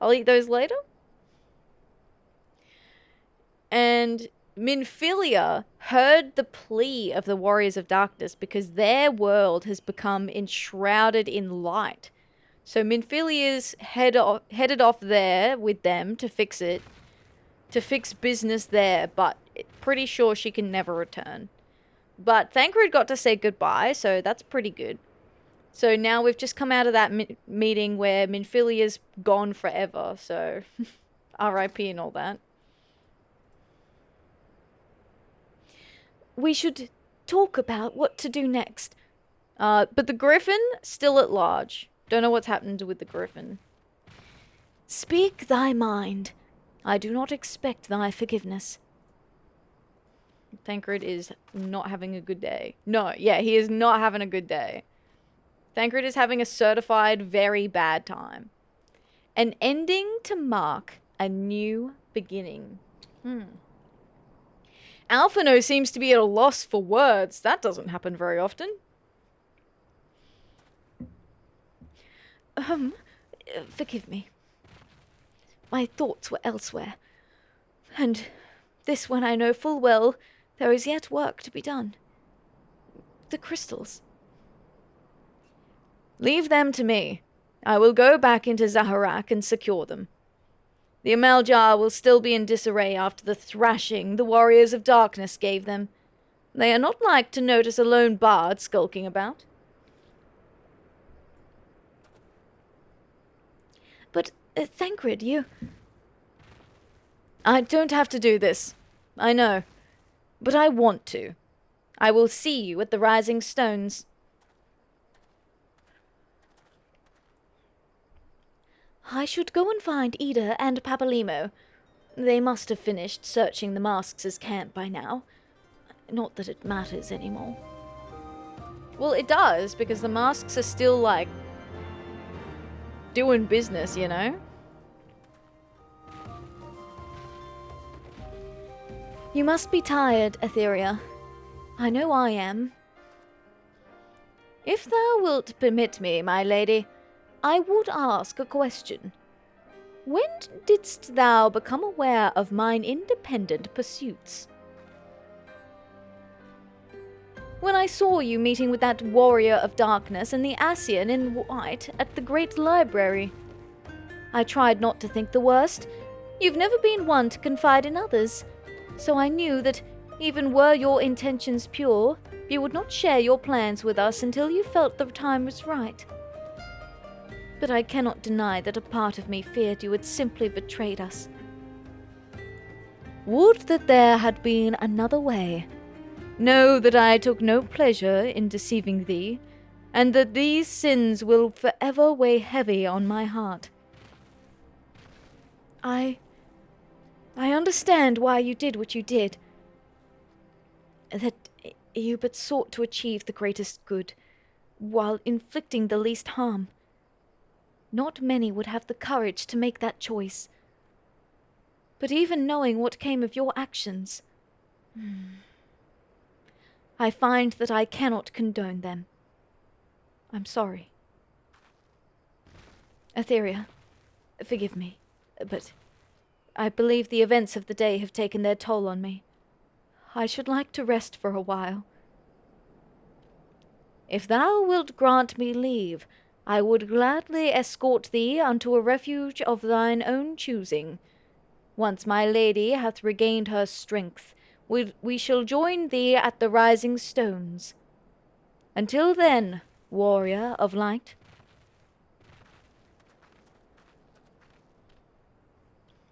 [SPEAKER 1] I'll eat those later. And Minfilia heard the plea of the Warriors of Darkness because their world has become enshrouded in light. So Minfilia's headed off there with them to fix it, to fix business there, but pretty sure she can never return. But Thancred got to say goodbye, so that's pretty good. So now we've just come out of that meeting where Minfilia's gone forever, so R.I.P. and all that. We should talk about what to do next. But the Griffin, still at large. Don't know what's happened with the griffin.
[SPEAKER 2] Speak thy mind. I do not expect thy forgiveness.
[SPEAKER 1] Thancred is not having a good day. No, yeah, he is not having a good day. Thancred is having a certified very bad time. An ending to mark a new beginning. Alphino seems to be at a loss for words. That doesn't happen very often.
[SPEAKER 2] Forgive me. My thoughts were elsewhere. And this when I know full well there is yet work to be done. The crystals.
[SPEAKER 1] Leave them to me. I will go back into Zaharak and secure them. The Amaljar will still be in disarray after the thrashing the Warriors of Darkness gave them. They are not like to notice a lone bard skulking about.
[SPEAKER 2] But, Thancred, you...
[SPEAKER 1] I don't have to do this. I know. But I want to. I will see you at the Rising Stones.
[SPEAKER 2] I should go and find Ida and Papalimo. They must have finished searching the Masks' camp by now. Not that it matters anymore.
[SPEAKER 1] Well, it does, because the Masks are still, like, doing business, you know?
[SPEAKER 2] You must be tired, Atheria. I know I am.
[SPEAKER 1] If thou wilt permit me, my lady, I would ask a question. When didst thou become aware of mine independent pursuits? When I saw you meeting with that warrior of darkness and the Asian in white at the great library. I tried not to think the worst. You've never been one to confide in others, so I knew that even were your intentions pure, you would not share your plans with us until you felt the time was right. But I cannot deny that a part of me feared you had simply betrayed us. Would that there had been another way. Know that I took no pleasure in deceiving thee, and that these sins will forever weigh heavy on my heart. I understand why you did what you did. That you but sought to achieve the greatest good, while inflicting the least harm. Not many would have the courage to make that choice. But even knowing what came of your actions, I find that I cannot condone them. I'm sorry. Atheria, forgive me, but I believe the events of the day have taken their toll on me. I should like to rest for a while. If thou wilt grant me leave, I would gladly escort thee unto a refuge of thine own choosing. Once my lady hath regained her strength, we shall join thee at the Rising Stones. Until then, warrior of light.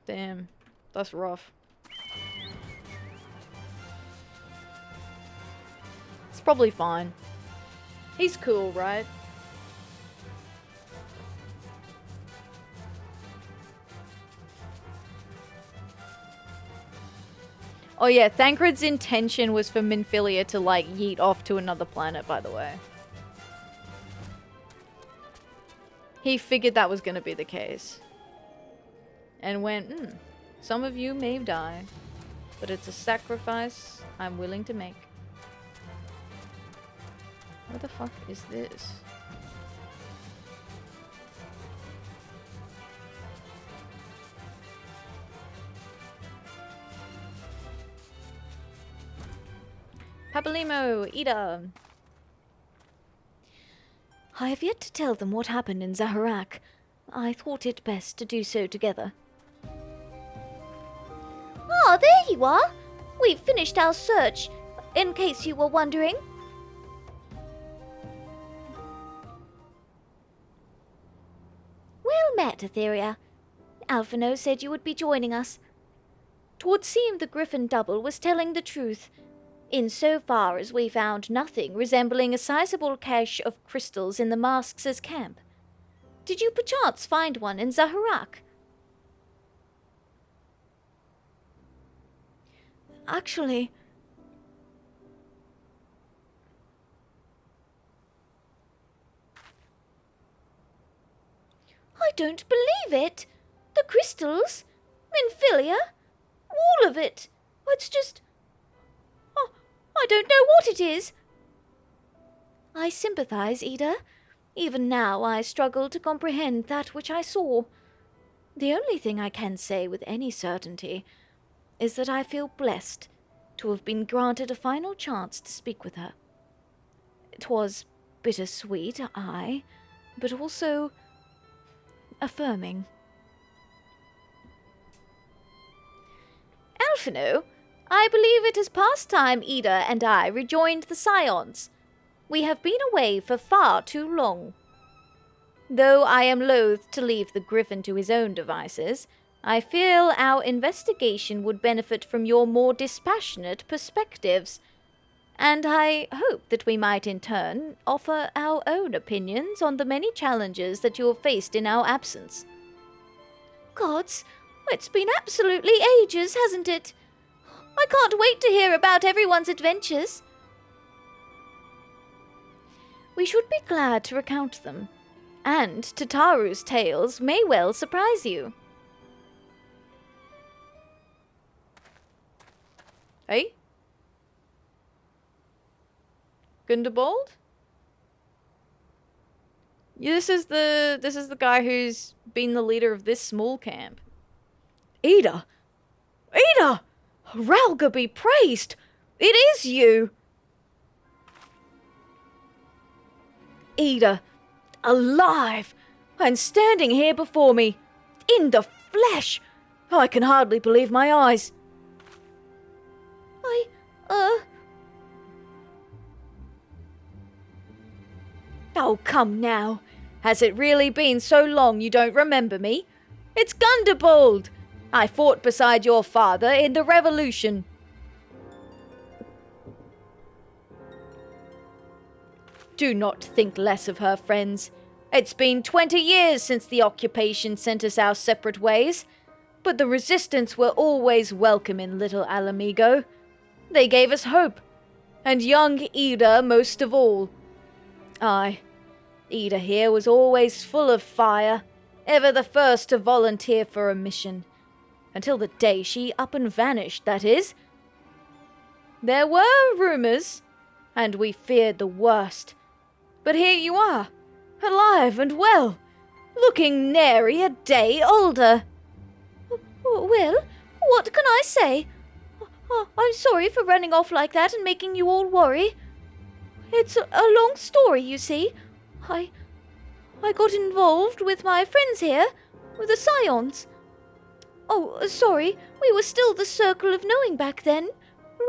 [SPEAKER 1] Damn, that's rough. It's probably fine. He's cool, right? Oh yeah, Thancred's intention was for Minfilia to, like, yeet off to another planet, by the way. He figured that was gonna be the case. And went, some of you may die, but it's a sacrifice I'm willing to make. What the fuck is this? Papalimo, Ida.
[SPEAKER 2] I have yet to tell them what happened in Zaharak. I thought it best to do so together. Ah, there you are! We've finished our search, in case you were wondering. Well met, Atheria. Alphino said you would be joining us. 'Twould seem the Griffin Double was telling the truth, insofar as we found nothing resembling a sizable cache of crystals in the Masks' camp. Did you perchance find one in Zaharak?
[SPEAKER 1] Actually,
[SPEAKER 2] I don't believe it. The crystals, Minfilia, all of it. It's just... Oh, I don't know what it is. I sympathize, Ida. Even now I struggle to comprehend that which I saw. The only thing I can say with any certainty is that I feel blessed to have been granted a final chance to speak with her. 'Twas bittersweet, aye, but also affirming. Alphino, I believe it is past time Ida and I rejoined the Scions. We have been away for far too long. Though I am loath to leave the Griffin to his own devices, I feel our investigation would benefit from your more dispassionate perspectives, and I hope that we might in turn offer our own opinions on the many challenges that you have faced in our absence. Gods, it's been absolutely ages, hasn't it? I can't wait to hear about everyone's adventures. We should be glad to recount them, and Tataru's tales may well surprise you.
[SPEAKER 1] Hey? Gundobald? Yeah, this is the guy who's been the leader of this small camp. Ida! Ida! Ralga be praised! It is you! Ida, alive, and standing here before me, in the flesh! I can hardly believe my eyes. Oh, come now. Has it really been so long you don't remember me? It's Gundobald! I fought beside your father in the Revolution. Do not think less of her, friends. It's been 20 years since the occupation sent us our separate ways, but the resistance were always welcome in Little Alamigo. They gave us hope, and young Ida most of all. Aye, Ida here was always full of fire, ever the first to volunteer for a mission. Until the day she up and vanished, that is. There were rumours, and we feared the worst. But here you are, alive and well, looking nary a day older.
[SPEAKER 2] Well, what can I say? I'm sorry for running off like that and making you all worry. It's a long story, you see. I got involved with my friends here, with the Scions. Oh, sorry, we were still the Circle of Knowing back then.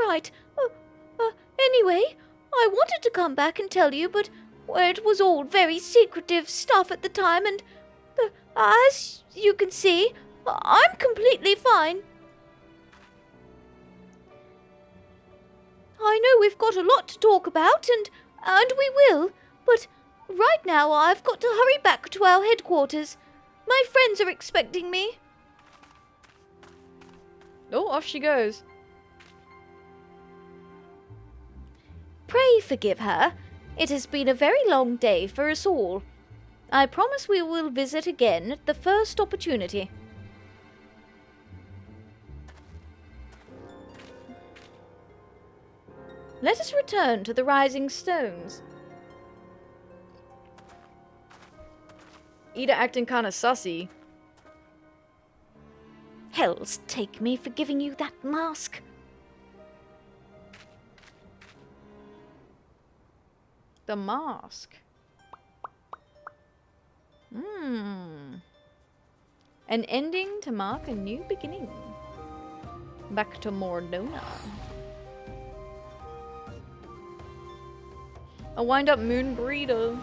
[SPEAKER 2] Right. Anyway, I wanted to come back and tell you, but it was all very secretive stuff at the time, and as you can see, I'm completely fine. I know we've got a lot to talk about, and we will, but right now I've got to hurry back to our headquarters. My friends are expecting me.
[SPEAKER 1] Oh, off she goes.
[SPEAKER 2] Pray forgive her. It has been a very long day for us all. I promise we will visit again at the first opportunity. Let us return to the Rising Stones.
[SPEAKER 1] Ida acting kinda sussy.
[SPEAKER 2] Hells take me for giving you that mask.
[SPEAKER 1] The mask. An ending to mark a new beginning. Back to Mordona. A wind-up moon breeder.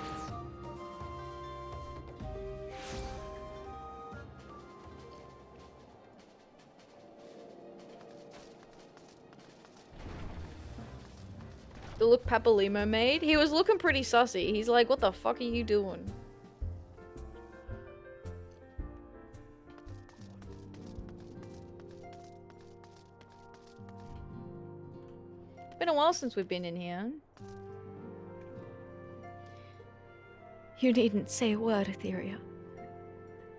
[SPEAKER 1] The look Papalimo made? He was looking pretty sussy. He's like, what the fuck are you doing? Been a while since we've been in here. You needn't say a word, Atheria.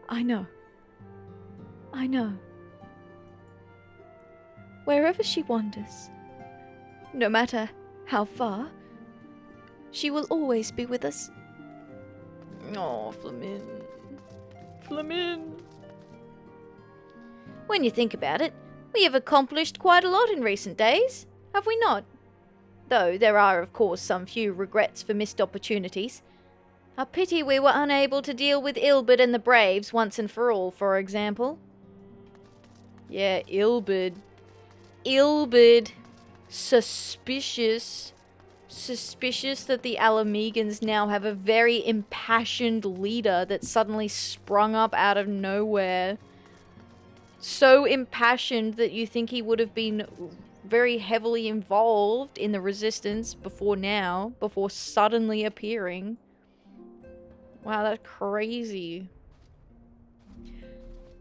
[SPEAKER 1] I know. I know. Wherever she wanders, no matter how far, she will always be with us. Oh, Flamin. Flamin. When you think about it, we have accomplished quite a lot in recent days, have we not? Though there are, of course, some few regrets for missed opportunities. A pity we were unable to deal with Ilberd and the Braves once and for all, for example. Yeah, Ilberd. Ilberd. Suspicious. Suspicious that the Alamegans now have a very impassioned leader that suddenly sprung up out of nowhere. So impassioned that you think he would have been very heavily involved in the resistance before now, before suddenly appearing. Wow, that's crazy.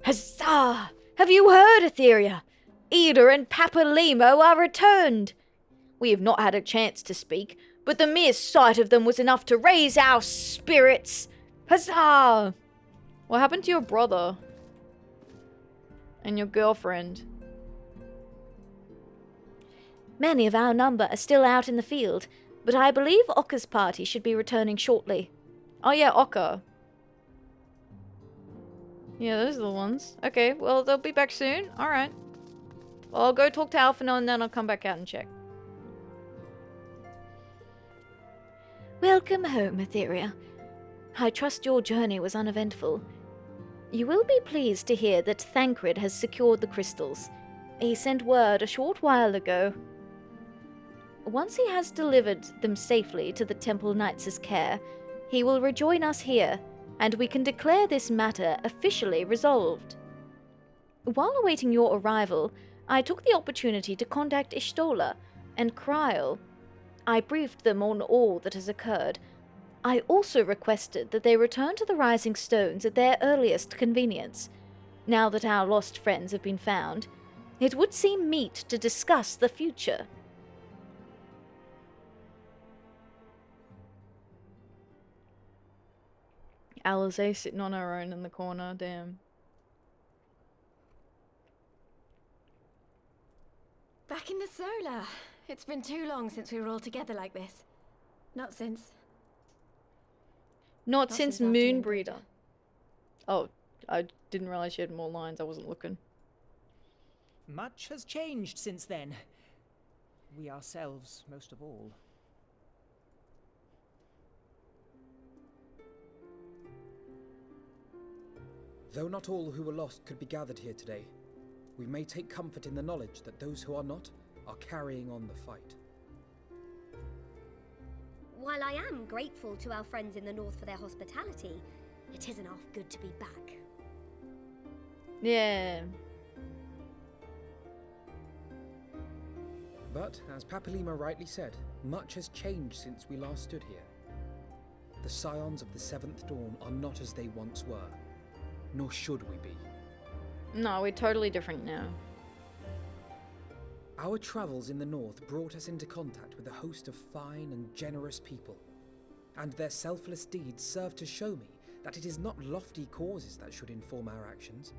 [SPEAKER 1] Huzzah! Have you heard, Atheria? Ida and Papa Lemo are returned. We have not had a chance to speak, but the mere sight of them was enough to raise our spirits. Huzzah! What happened to your brother? And your girlfriend?
[SPEAKER 2] Many of our number are still out in the field, but I believe Okka's party should be returning shortly.
[SPEAKER 1] Oh yeah, Okka. Yeah, those are the ones. Okay, well, they'll be back soon. Alright. Well, I'll go talk to Alphinaud and then I'll come back out and check.
[SPEAKER 2] Welcome home, Atheria. I trust your journey was uneventful. You will be pleased to hear that Thancred has secured the crystals. He sent word a short while ago. Once he has delivered them safely to the Temple Knights' care, he will rejoin us here, and we can declare this matter officially resolved. While awaiting your arrival, I took the opportunity to contact Ishtola and Kryl. I briefed them on all that has occurred. I also requested that they return to the Rising Stones at their earliest convenience. Now that our lost friends have been found, it would seem meet to discuss the future.
[SPEAKER 1] Alizé sitting on her own in the corner, damn.
[SPEAKER 3] Back in the solar. It's been too long since we were all together like this. Not since
[SPEAKER 1] Moonbreeder. Oh, I didn't realize she had more lines. I wasn't looking.
[SPEAKER 4] Much has changed since then. We ourselves, most of all.
[SPEAKER 5] Though not all who were lost could be gathered here today, we may take comfort in the knowledge that those who are not are carrying on the fight.
[SPEAKER 6] While I am grateful to our friends in the north for their hospitality, it isn't half good to be back.
[SPEAKER 1] Yeah.
[SPEAKER 5] But, as Papalima rightly said, much has changed since we last stood here. The scions of the Seventh Dawn are not as they once were, nor should we be.
[SPEAKER 1] No, we're totally different now.
[SPEAKER 5] Our travels in the north brought us into contact with a host of fine and generous people, and their selfless deeds serve to show me that it is not lofty causes that should inform our actions,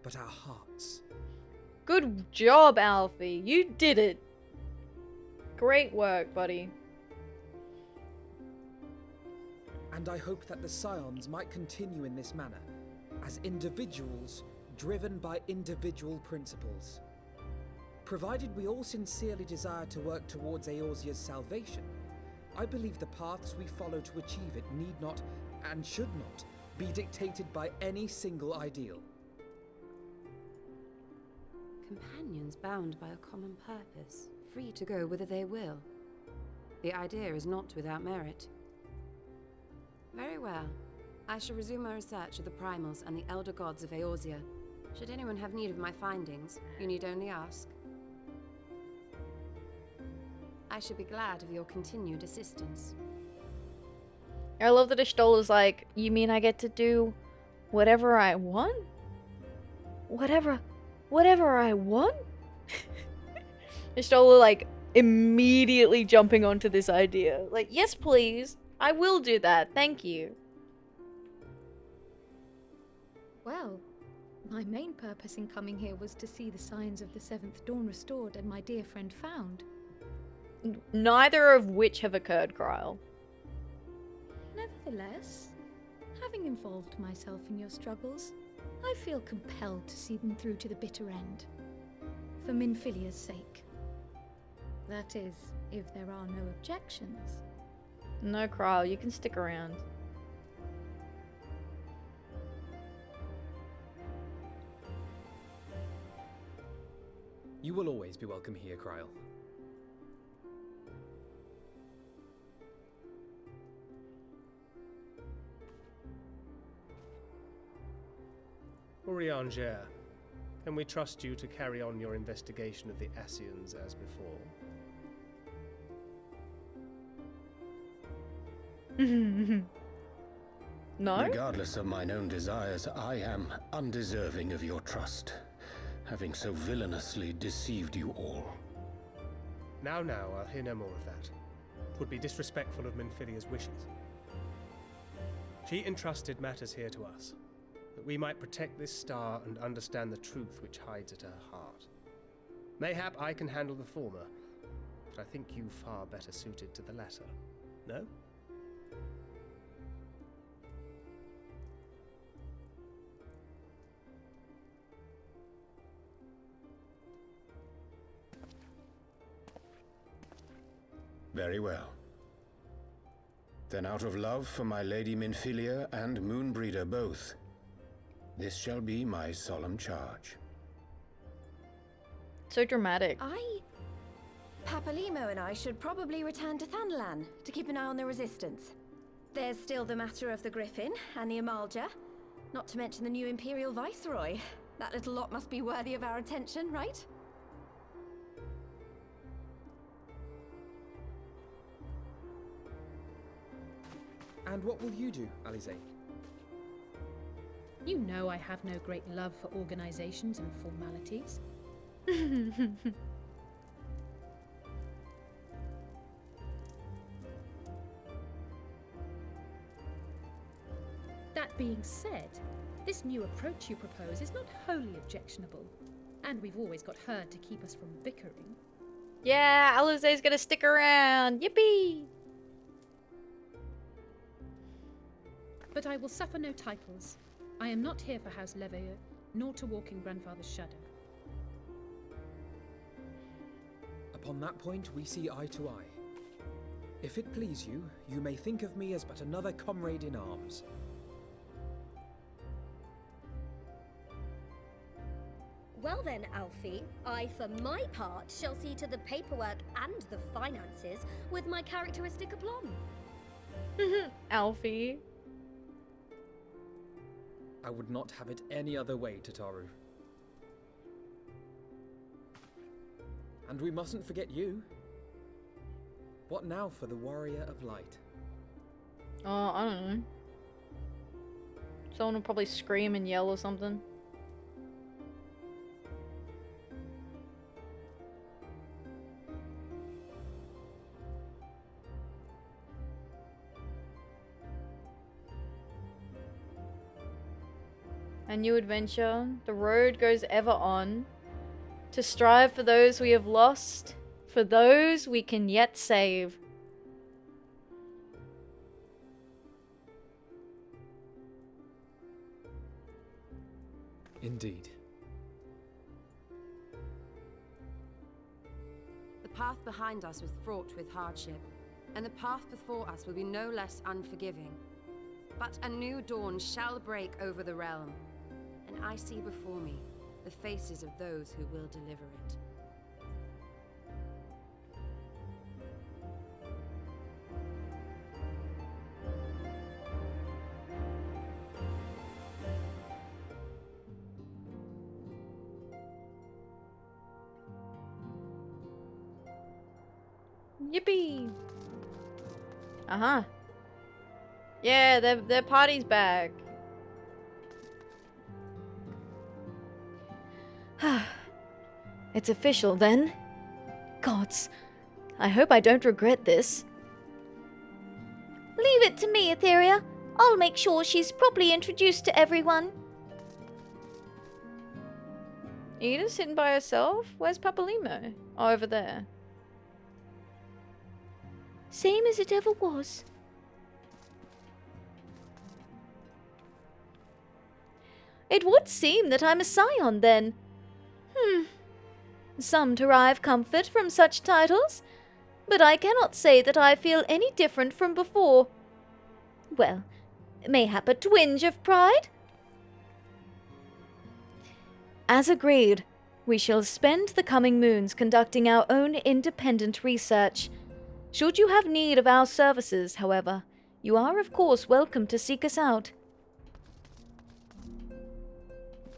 [SPEAKER 5] but our hearts.
[SPEAKER 1] Good job, Alfie. You did it. Great work, buddy.
[SPEAKER 5] And I hope that the scions might continue in this manner, as individuals driven by individual principles. Provided we all sincerely desire to work towards Eorzea's salvation, I believe the paths we follow to achieve it need not, and should not, be dictated by any single ideal.
[SPEAKER 7] Companions bound by a common purpose, free to go whither they will. The idea is not without merit. Very well. I shall resume my research of the primals and the elder gods of Eorzea. Should anyone have need of my findings, you need only ask. I should be glad of your continued assistance.
[SPEAKER 1] I love that Ishtola's like, you mean I get to do whatever I want? Whatever I want? Ishtola, like, immediately jumping onto this idea. Like, yes, please. I will do that. Thank you.
[SPEAKER 3] Well, my main purpose in coming here was to see the signs of the Seventh Dawn restored and my dear friend found.
[SPEAKER 1] Neither of which have occurred, Krile.
[SPEAKER 3] Nevertheless, having involved myself in your struggles, I feel compelled to see them through to the bitter end. For Minfilia's sake. That is, if there are no objections.
[SPEAKER 1] No, Krile, you can stick around.
[SPEAKER 5] You will always be welcome here, Krile.
[SPEAKER 8] Urianger, can we trust you to carry on your investigation of the Ascians as before?
[SPEAKER 1] No?
[SPEAKER 9] Regardless of mine own desires, I am undeserving of your trust, having so villainously deceived you all.
[SPEAKER 8] Now, I'll hear no more of that. It would be disrespectful of Minfilia's wishes. She entrusted matters here to us, that we might protect this star and understand the truth which hides at her heart. Mayhap I can handle the former, but I think you far better suited to the latter. No?
[SPEAKER 9] Very well. Then out of love for my Lady Minfilia and Moonbreeder both, this shall be my solemn charge.
[SPEAKER 1] So dramatic.
[SPEAKER 3] Papalimo and I should probably return to Thanalan to keep an eye on the resistance. There's still the matter of the Griffin and the Amalja, not to mention the new Imperial Viceroy. That little lot must be worthy of our attention, right?
[SPEAKER 5] And what will you do, Alize?
[SPEAKER 10] You know I have no great love for organizations and formalities. That being said, this new approach you propose is not wholly objectionable, and we've always got her to keep us from bickering.
[SPEAKER 1] Yeah, Alize's gonna stick around. Yippee!
[SPEAKER 10] But I will suffer no titles. I am not here for House Levequests, nor to walk in Grandfather's shadow.
[SPEAKER 5] Upon that point, we see eye to eye. If it please you, you may think of me as but another comrade in arms.
[SPEAKER 6] Well then, Alfie, I for my part shall see to the paperwork and the finances with my characteristic aplomb.
[SPEAKER 1] Alfie.
[SPEAKER 5] I would not have it any other way, Tataru. And we mustn't forget you. What now for the Warrior of Light?
[SPEAKER 1] Oh, I don't know. Someone will probably scream and yell or something. A new adventure, the road goes ever on, to strive for those we have lost, for those we can yet save.
[SPEAKER 5] Indeed.
[SPEAKER 7] The path behind us was fraught with hardship, and the path before us will be no less unforgiving. But a new dawn shall break over the realm, and I see before me the faces of those who will deliver it.
[SPEAKER 1] Yippee! Uh-huh. Yeah, their party's back. It's official then. Gods, I hope I don't regret this.
[SPEAKER 2] Leave it to me, Atheria. I'll make sure she's properly introduced to everyone.
[SPEAKER 1] Ida's sitting by herself? Where's Papalimo? Oh, over there.
[SPEAKER 2] Same as it ever was.
[SPEAKER 1] It would seem that I'm a scion, then. Some derive comfort from such titles, but I cannot say that I feel any different from before. Well, mayhap a twinge of pride? As agreed, we shall spend the coming moons conducting our own independent research. Should you have need of our services, however, you are of course welcome to seek us out.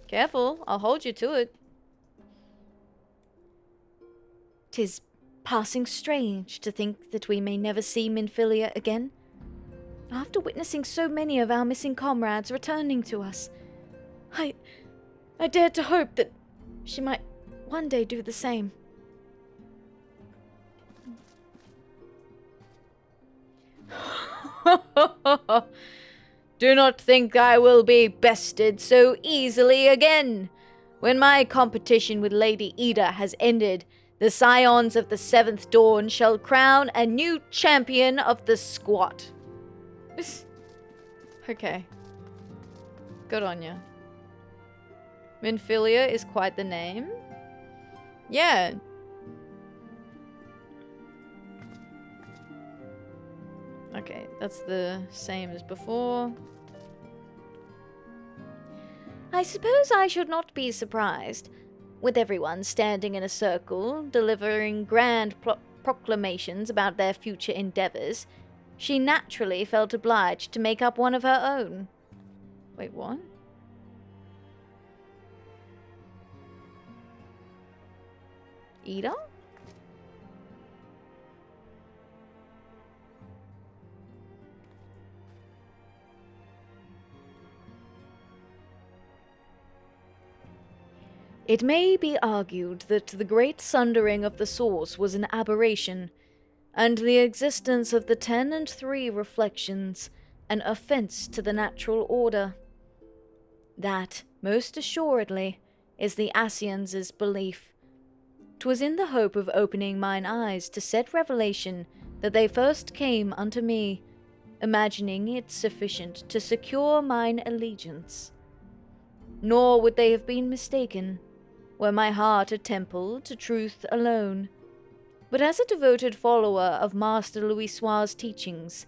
[SPEAKER 1] Careful, I'll hold you to it. 'Tis passing strange to think that we may never see Minfilia again. After witnessing so many of our missing comrades returning to us, I dared to hope that she might one day do the same. Do not think I will be bested so easily again. When my competition with Lady Ida has ended, the Scions of the Seventh Dawn shall crown a new champion of the squat. Okay. Good on ya. Minfilia is quite the name. Yeah. Okay, that's the same as before.
[SPEAKER 2] I suppose I should not be surprised. With everyone standing in a circle, delivering grand proclamations about their future endeavours, she naturally felt obliged to make up one of her own.
[SPEAKER 1] Wait, what? Ida? It may be argued that the great sundering of the source was an aberration, and the existence of the 10 and 3 reflections an offence to the natural order. That, most assuredly, is the Asians' belief. 'Twas in the hope of opening mine eyes to said revelation that they first came unto me, imagining it sufficient to secure mine allegiance. Nor would they have been mistaken, were my heart a temple to truth alone. But as a devoted follower of Master Louisoir's teachings,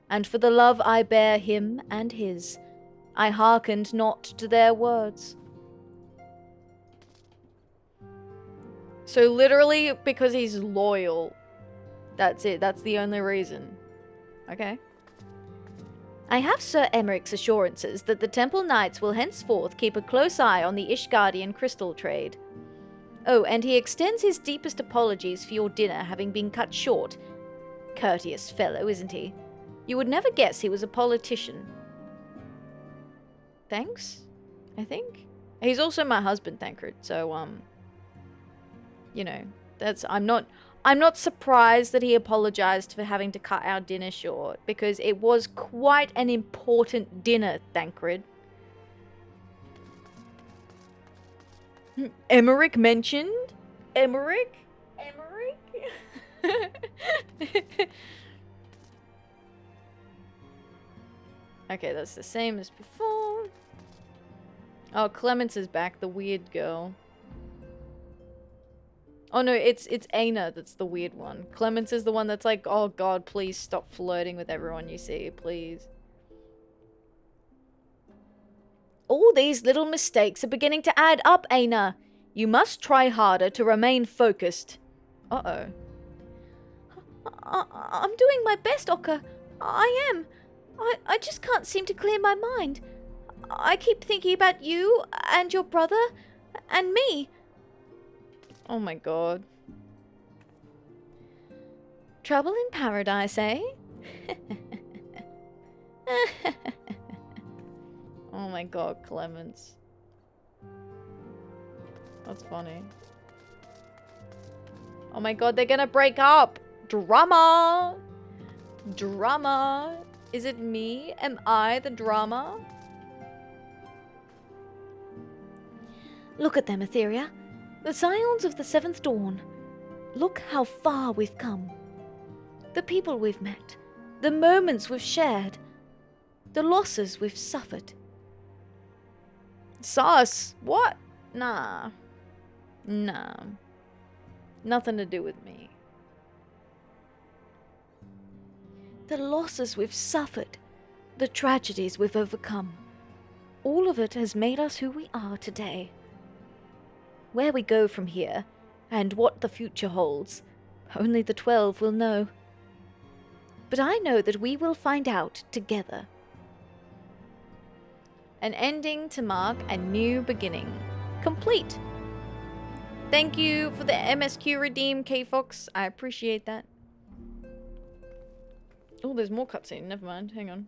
[SPEAKER 1] and for the love I bear him and his, I hearkened not to their words. So literally, because he's loyal. That's it, that's the only reason. Okay. I have Sir Emeric's assurances that the Temple Knights will henceforth keep a close eye on the Ishgardian crystal trade. Oh, and he extends his deepest apologies for your dinner having been cut short. Courteous fellow, isn't he? You would never guess he was a politician. Thanks, I think. He's also my husband, Thancred, so, you know, I'm not surprised that he apologized for having to cut our dinner short, because it was quite an important dinner, Thancred. Emeric mentioned? Emeric? Okay, that's the same as before. Oh, Clemence is back, the weird girl. Oh no, it's Aina that's the weird one. Clemence is the one that's like, oh god, please stop flirting with everyone you see, please. All these little mistakes are beginning to add up, Aina. You must try harder to remain focused. Uh-oh.
[SPEAKER 2] I'm doing my best, Oka. I am. I just can't seem to clear my mind. I keep thinking about you and your brother and me.
[SPEAKER 1] Oh my god. Trouble in paradise, eh? Oh my god, Clemence. That's funny. Oh my god, they're gonna break up! Drama! Drama! Is it me? Am I the drama?
[SPEAKER 2] Look at them, Atheria. The scions of the seventh dawn. Look how far we've come. The people we've met. The moments we've shared. The losses we've suffered.
[SPEAKER 1] Sus! What? Nah. Nah. Nothing to do with me.
[SPEAKER 2] The losses we've suffered. The tragedies we've overcome. All of it has made us who we are today. Where we go from here, and what the future holds, only the 12 will know. But I know that we will find out together.
[SPEAKER 1] An ending to mark a new beginning. Complete. Thank you for the MSQ redeem, K-Fox. I appreciate that. Oh, there's more cutscene. Never mind. Hang on.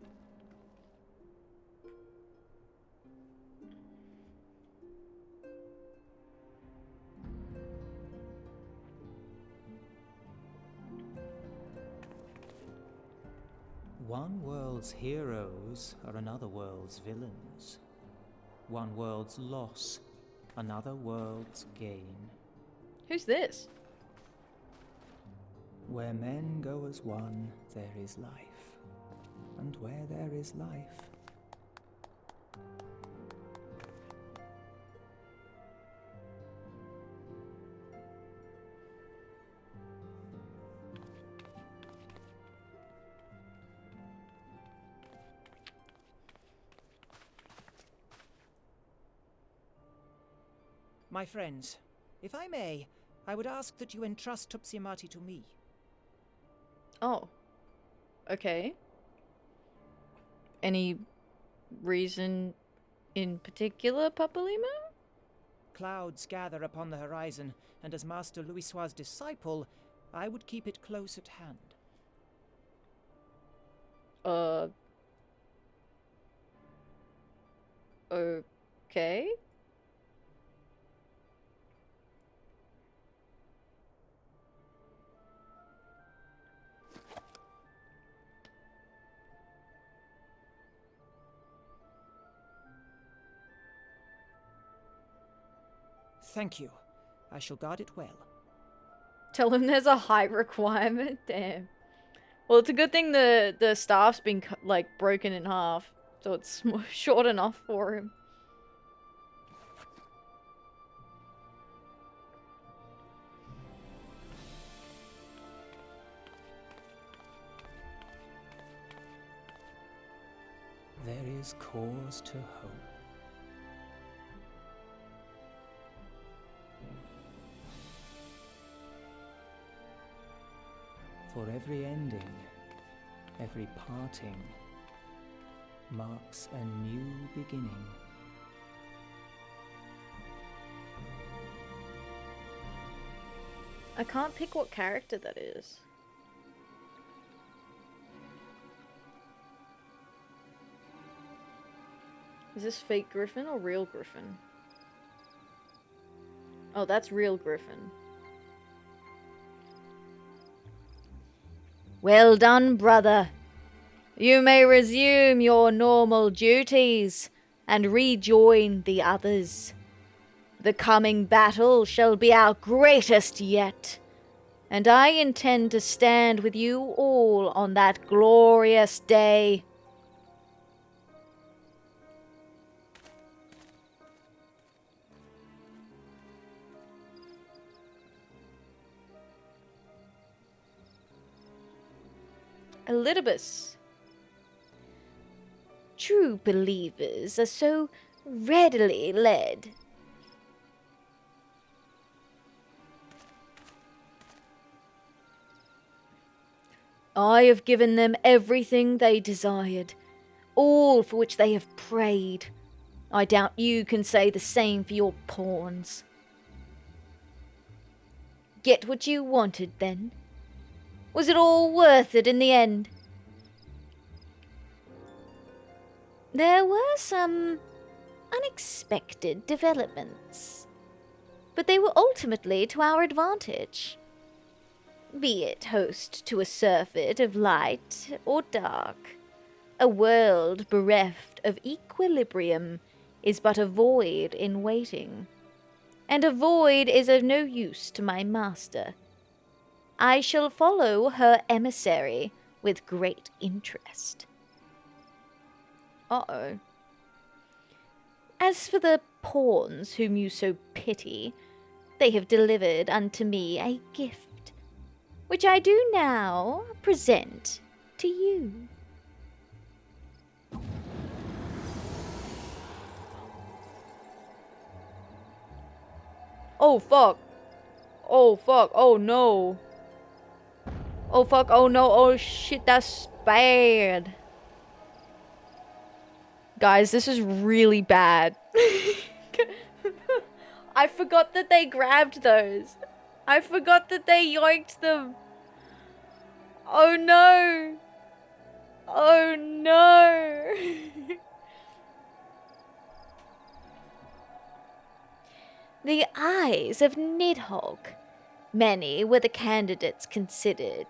[SPEAKER 4] One world's heroes are another world's villains. One world's loss, another world's gain.
[SPEAKER 1] Who's this?
[SPEAKER 4] Where men go as one, there is life. And where there is life, my friends, if I may, I would ask that you entrust Tupsiamati to me.
[SPEAKER 1] Oh. Okay. Any reason in particular, Papalima?
[SPEAKER 4] Clouds gather upon the horizon, and as Master Louisoix's disciple, I would keep it close at hand.
[SPEAKER 1] Okay.
[SPEAKER 4] Thank you. I shall guard it well.
[SPEAKER 1] Tell him there's a height requirement. Damn. Well, it's a good thing the staff's been like broken in half, so it's short enough for him.
[SPEAKER 4] There is cause to hope. For every ending, every parting, marks a new beginning.
[SPEAKER 1] I can't pick what character that is. Is this fake Griffin or real Griffin? Oh, that's real Griffin. Well done, brother. You may resume your normal duties and rejoin the others. The coming battle shall be our greatest yet, and I intend to stand with you all on that glorious day. Elidibus.
[SPEAKER 2] True believers are so readily led.
[SPEAKER 1] I have given them everything they desired, all for which they have prayed. I doubt you can say the same for your pawns. Get what you wanted, then? Was it all worth it in the end?
[SPEAKER 2] There were some unexpected developments, but they were ultimately to our advantage. be it host to a surfeit of light or dark. A world bereft of equilibrium is but a void in waiting, and a void is of no use to my master. I shall follow her emissary with great interest.
[SPEAKER 1] Uh-oh.
[SPEAKER 2] As for the pawns whom you so pity, they have delivered unto me a gift, which I do now present to you.
[SPEAKER 1] Oh, fuck. Oh, fuck. Oh, no. Oh, fuck. Oh, no. Oh, shit. That's bad. Guys, this is really bad. I forgot that they grabbed those. I forgot that they yoinked them. Oh, no. Oh, no.
[SPEAKER 2] The eyes of Nidhogg. Many were the candidates considered,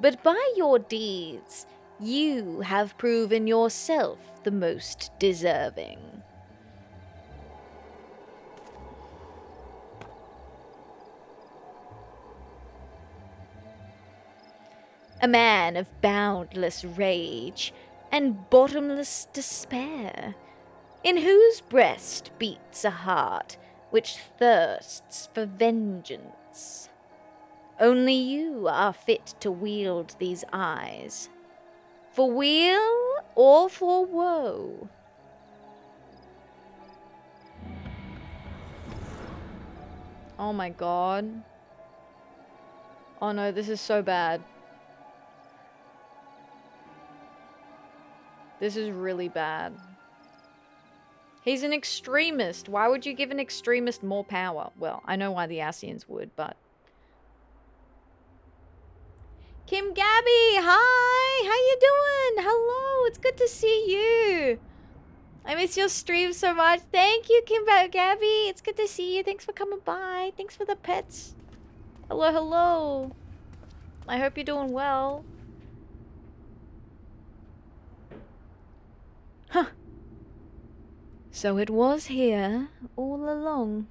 [SPEAKER 2] but by your deeds, you have proven yourself the most deserving. A man of boundless rage and bottomless despair, in whose breast beats a heart which thirsts for vengeance. Only you are fit to wield these eyes, for weal or for woe.
[SPEAKER 1] Oh my god. Oh no, this is so bad. This is really bad. He's an extremist. Why would you give an extremist more power? Well, I know why the Ascians would, but... Kimgaby, hi! How you doing? Hello, it's good to see you. I miss your stream so much. Thank you, Kimgaby. It's good to see you. Thanks for coming by. Thanks for the pets. Hello, hello. I hope you're doing well. Huh. So it was here all along.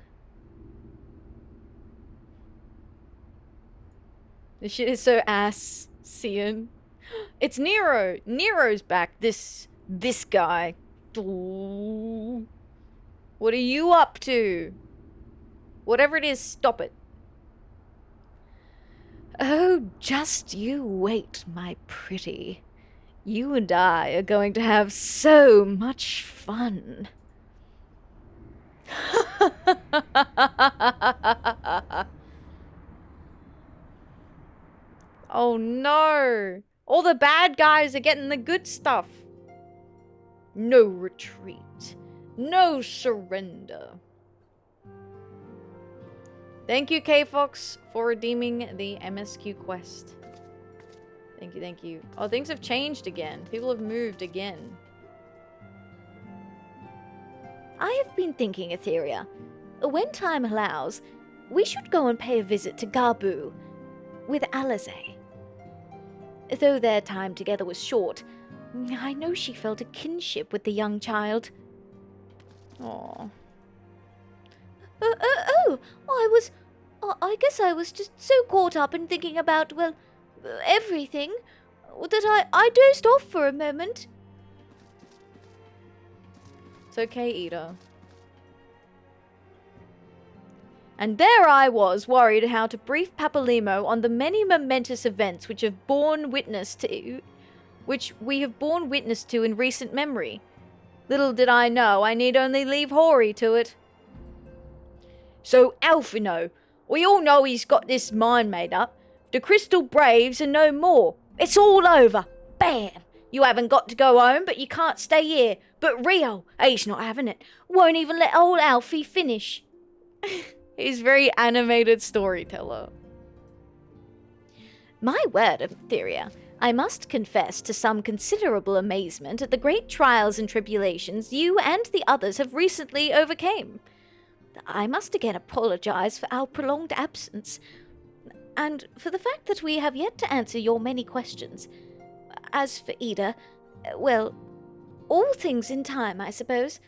[SPEAKER 1] This shit is so ass-seeing. It's Nero. Nero's back. This guy. What are you up to? Whatever it is, stop it.
[SPEAKER 2] Oh, just you wait, my pretty. You and I are going to have so much fun.
[SPEAKER 1] Oh no! All the bad guys are getting the good stuff. No retreat. No surrender. Thank you, K-Fox, for redeeming the MSQ quest. Thank you, thank you. Oh, things have changed again. People have moved again.
[SPEAKER 2] I have been thinking, Atheria, when time allows, we should go and pay a visit to Gabu with Alize. Though their time together was short, I know she felt a kinship with the young child.
[SPEAKER 1] Aww.
[SPEAKER 2] I guess I was just so caught up in thinking about, well, everything, that I dozed off for a moment.
[SPEAKER 1] It's okay, Ida. And there I was, worried how to brief Papalimo on the many momentous events which we have borne witness to in recent memory. Little did I know I need only leave Hori to it. So, Alphino, we all know he's got this mind made up. The Crystal Braves are no more. It's all over. Bam! You haven't got to go home, but you can't stay here. But Rio, he's not having it. Won't even let old Alfie finish. He's very animated storyteller.
[SPEAKER 2] My word, Atheria, I must confess to some considerable amazement at the great trials and tribulations you and the others have recently overcame. I must again apologize for our prolonged absence. And for the fact that we have yet to answer your many questions. As for Ida, well, all things in time, I suppose.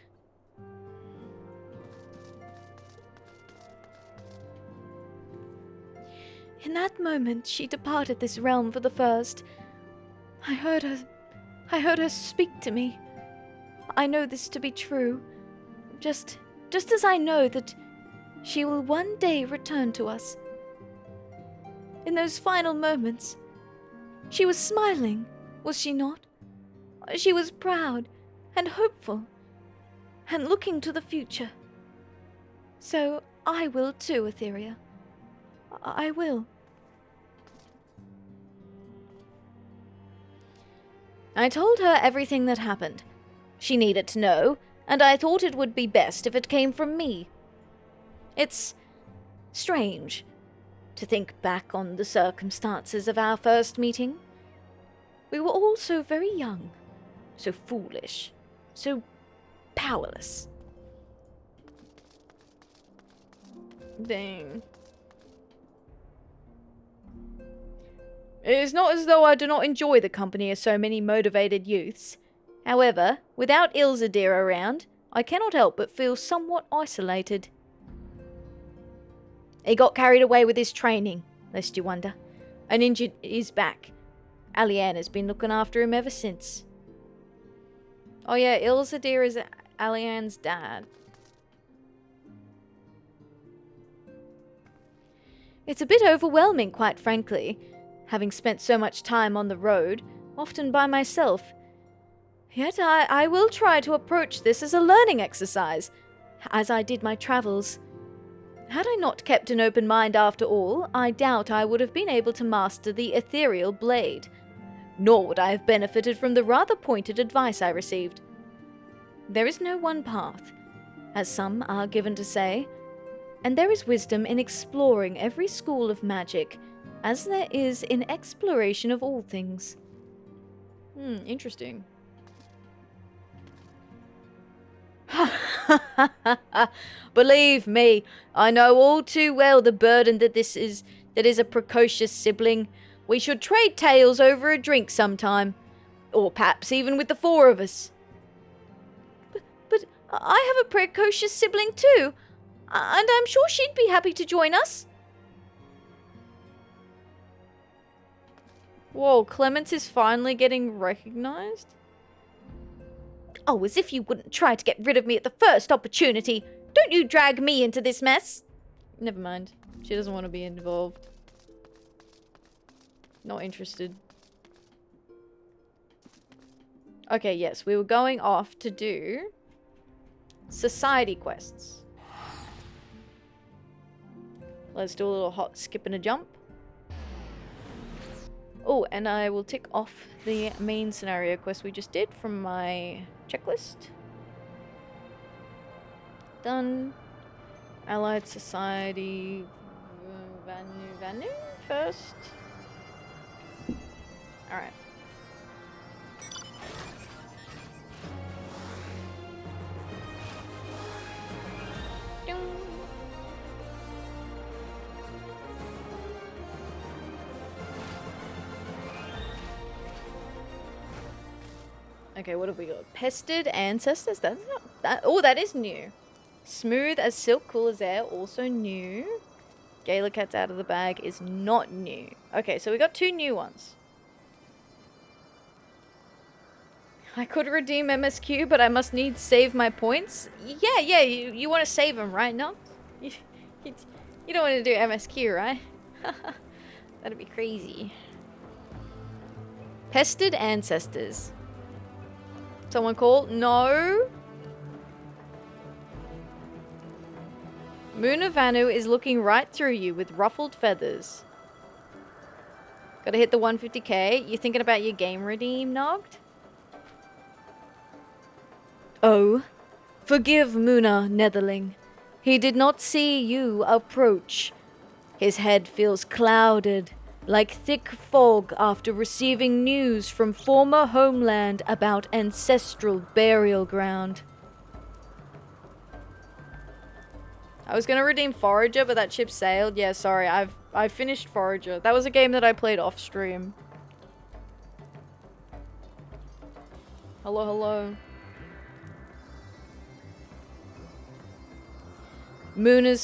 [SPEAKER 2] In that moment, she departed this realm for the first. I heard her speak to me. I know this to be true. Just as I know that she will one day return to us. In those final moments, she was smiling, was she not? She was proud and hopeful, and looking to the future. So I will too, Atheria. I will.
[SPEAKER 1] I told her everything that happened. She needed to know, and I thought it would be best if it came from me. It's strange to think back on the circumstances of our first meeting. We were all so very young, so foolish, so powerless. Dang. It is not as though I do not enjoy the company of so many motivated youths. However, without Ilzadir around, I cannot help but feel somewhat isolated. He got carried away with his training, lest you wonder, and injured his back. Alianne has been looking after him ever since. Oh yeah, Ilzadir is Alianne's dad. It's a bit overwhelming, quite frankly, having spent so much time on the road, often by myself. Yet I will try to approach this as a learning exercise, as I did my travels. Had I not kept an open mind after all, I doubt I would have been able to master the ethereal blade. Nor would I have benefited from the rather pointed advice I received. There is no one path, as some are given to say, and there is wisdom in exploring every school of magic, as there is in exploration of all things. Interesting. Believe me, I know all too well the burden that is a precocious sibling. We should trade tales over a drink sometime, or perhaps even with the four of us. But I have a precocious sibling too, and I'm sure she'd be happy to join us. Whoa, Clemence is finally getting recognized?
[SPEAKER 2] Oh, as if you wouldn't try to get rid of me at the first opportunity. Don't you drag me into this mess.
[SPEAKER 1] Never mind. She doesn't want to be involved. Not interested. Okay, yes, we were going off to do society quests. Let's do a little hot skip and a jump. Oh, and I will tick off the main scenario quest we just did from my checklist. Done. Allied Society. Vanu first. Alright. Okay, what have we got? Pestered Ancestors? That's not that. Oh, that is new. Smooth as silk, cool as air, also new. Gala Cat's out of the bag is not new. Okay, so we got two new ones. I could redeem MSQ, but I must needs save my points. Yeah, you want to save them, right? No? You don't want to do MSQ, right? That'd be crazy. Pestered Ancestors. Someone call? No. Moon of Vanu is looking right through you with ruffled feathers. Gotta hit the 150k. You thinking about your game redeem, Nogged? Oh, forgive Muna, Netherling. He did not see you approach. His head feels clouded, like thick fog after receiving news from former homeland about ancestral burial ground. I was gonna redeem Forager, but that ship sailed. Yeah, sorry. I finished Forager. That was a game that I played off stream. Hello, hello. Muna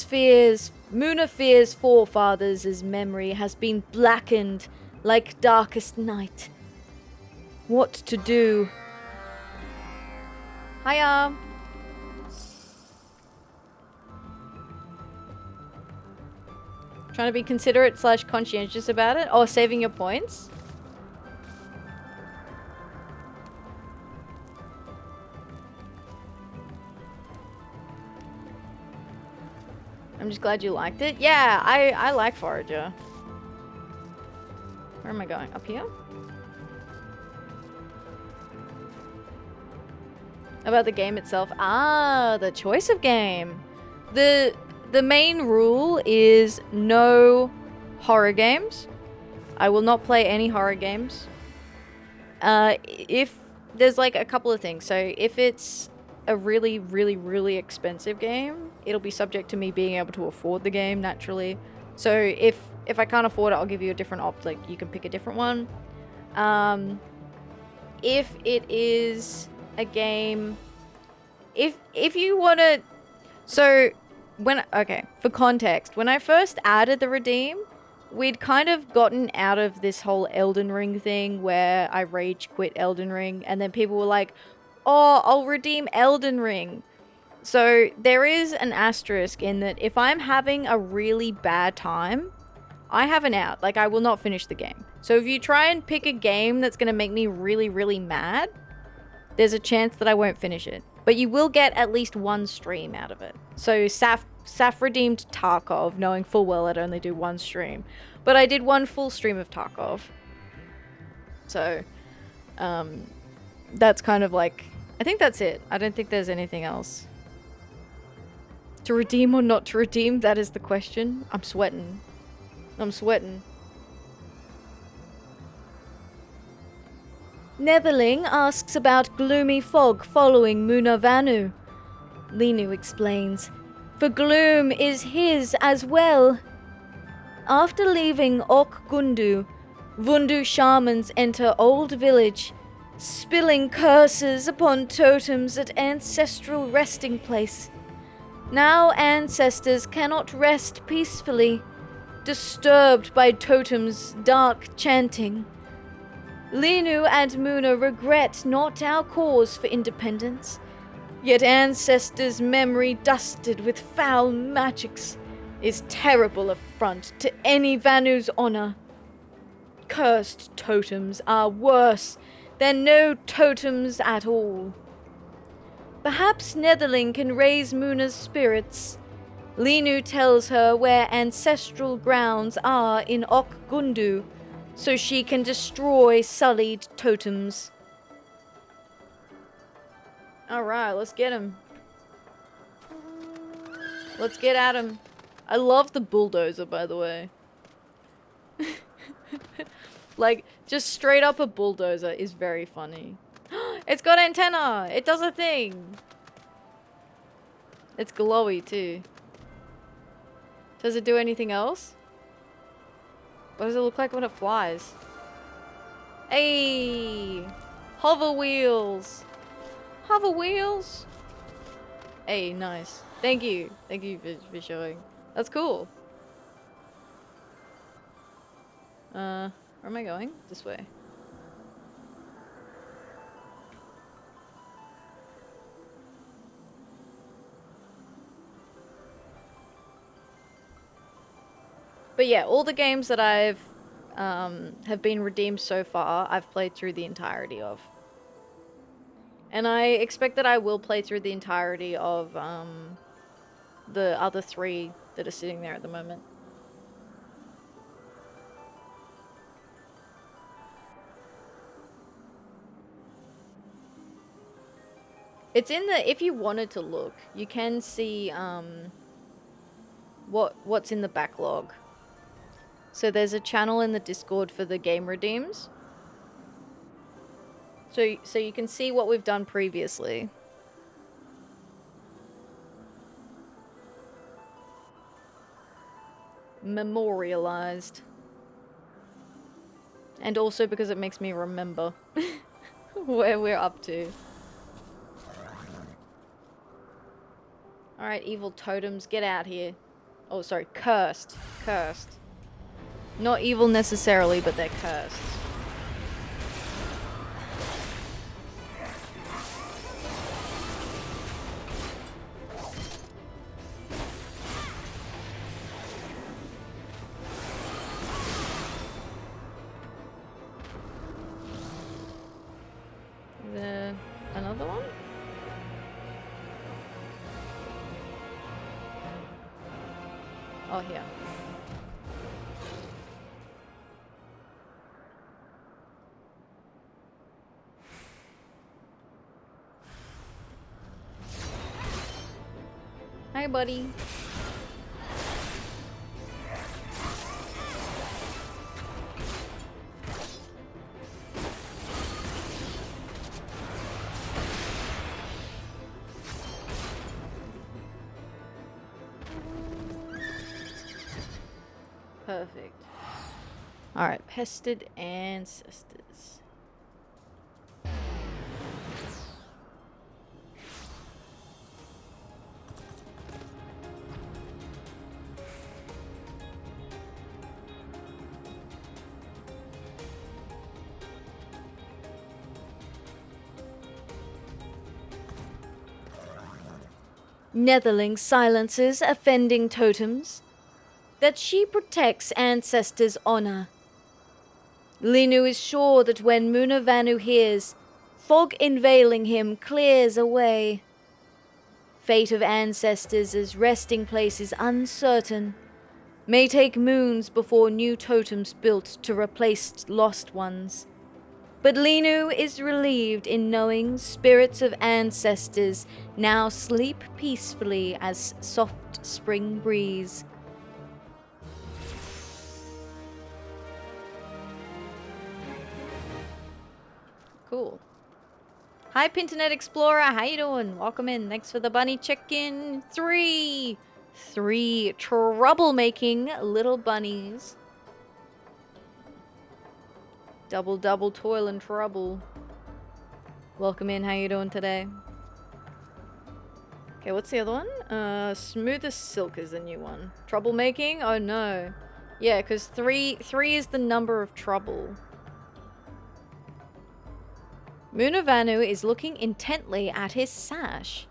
[SPEAKER 1] fears forefathers' memory has been blackened like darkest night. What to do? Hiya. Trying to be considerate / conscientious about it? Or saving your points? I'm just glad you liked it. Yeah, I like Forager. Where am I going? Up here? About the game itself. Ah, the choice of game. The main rule is no horror games. I will not play any horror games. If there's like a couple of things. So if it's a really, really, really expensive game, it'll be subject to me being able to afford the game naturally. So if I can't afford it, I'll give you a different like you can pick a different one. If it is a game, if you want to, so okay, for context, when I first added the redeem, we'd kind of gotten out of this whole Elden Ring thing where I rage quit Elden Ring, and then people were like, oh, I'll redeem Elden Ring. So there is an asterisk in that if I'm having a really bad time, I have an out. Like, I will not finish the game. So if you try and pick a game that's going to make me really, really mad, there's a chance that I won't finish it. But you will get at least one stream out of it. So Saf redeemed Tarkov, knowing full well I'd only do one stream. But I did one full stream of Tarkov. So, that's kind of like, I think that's it. I don't think there's anything else. To redeem or not to redeem, that is the question. I'm sweating. I'm sweating.
[SPEAKER 2] Netherling asks about gloomy fog following Muna Vanu. Linu explains, for gloom is his as well. After leaving Ok Gundu, Vundu shamans enter old village, spilling curses upon totems at ancestral resting place. Now ancestors cannot rest peacefully, disturbed by totems' dark chanting. Linu and Muna regret not our cause for independence, yet ancestors' memory dusted with foul magics is terrible affront to any Vanu's honor. Cursed totems are worse than no totems at all. Perhaps Netherling can raise Muna's spirits. Linu tells her where ancestral grounds are in Ok Gundu, so she can destroy sullied totems.
[SPEAKER 1] Alright, let's get him. Let's get at him. I love the bulldozer, by the way. Like, just straight up a bulldozer is very funny. It's got antenna! It does a thing! It's glowy, too. Does it do anything else? What does it look like when it flies? Hey! Hover wheels! Hover wheels! Hey, nice. Thank you. Thank you for showing. That's cool. Where am I going? This way. But yeah, all the games that I've have been redeemed so far, I've played through the entirety of. And I expect that I will play through the entirety of the other 3 that are sitting there at the moment. It's in the, if you wanted to look, you can see what's in the backlog. So there's a channel in the Discord for the game redeems. So you can see what we've done previously. memorialized. And also because it makes me remember where we're up to. Alright, evil totems, get out here. Oh, sorry, cursed. Cursed. Not evil necessarily, but they're cursed. Is there another one? Oh, here. Hi, buddy. Perfect. Alright, Pestered ancestors.
[SPEAKER 2] Netherling silences offending totems. That she protects ancestors' honor. Linu is sure that when Vanu hears, fog enveiling him clears away. Fate of ancestors as resting place is uncertain. May take moons before new totems built to replace lost ones. But Linu is relieved in knowing spirits of ancestors now sleep peacefully as soft spring breeze.
[SPEAKER 1] Cool. Hi, Pinternet Explorer. How you doing? Welcome in. Thanks for the bunny check-in. Three troublemaking little bunnies. Double toil and trouble. Welcome in. How you doing today? Okay, what's the other one? Smooth as silk is the new one. Troublemaking? Oh no. Yeah, because three is the number of trouble. Vanu is looking intently at his sash.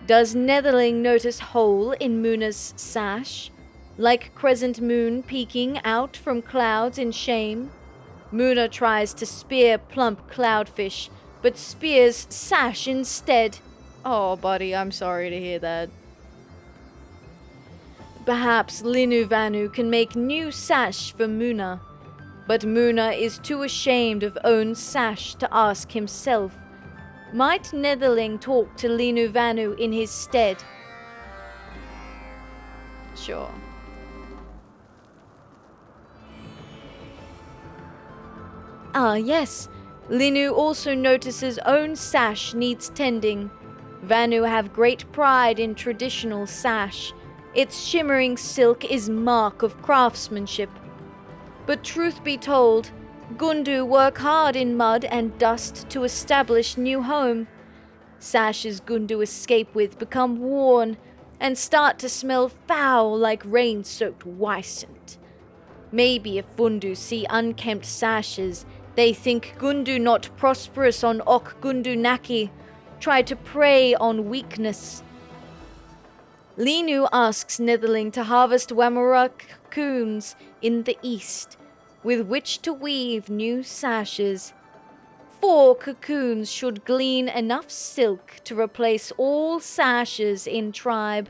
[SPEAKER 1] Does Netherling notice hole in Muna's sash? Like crescent moon peeking out from clouds in shame? Muna tries to spear plump cloudfish, but spears sash instead. Oh, buddy, I'm sorry to hear that. Perhaps Vanu can make new sash for Muna. But Muna is too ashamed of own sash to ask himself. Might Netherling talk to Vanu in his stead? Sure. Ah, yes. Linu also notices own sash needs tending. Vanu have great pride in traditional sash. Its shimmering silk is mark of craftsmanship. But truth be told, Gundu work hard in mud and dust to establish new home. Sashes Gundu escape with become worn and start to smell foul like rain-soaked Wysant. Maybe if Vundu see unkempt sashes, they think Gundu not prosperous on Ok Gundu Naki, try to prey on weakness. Linu asks Netherling to harvest Wamura cocoons in the east, with which to weave new sashes. 4 cocoons should glean enough silk to replace all sashes in tribe.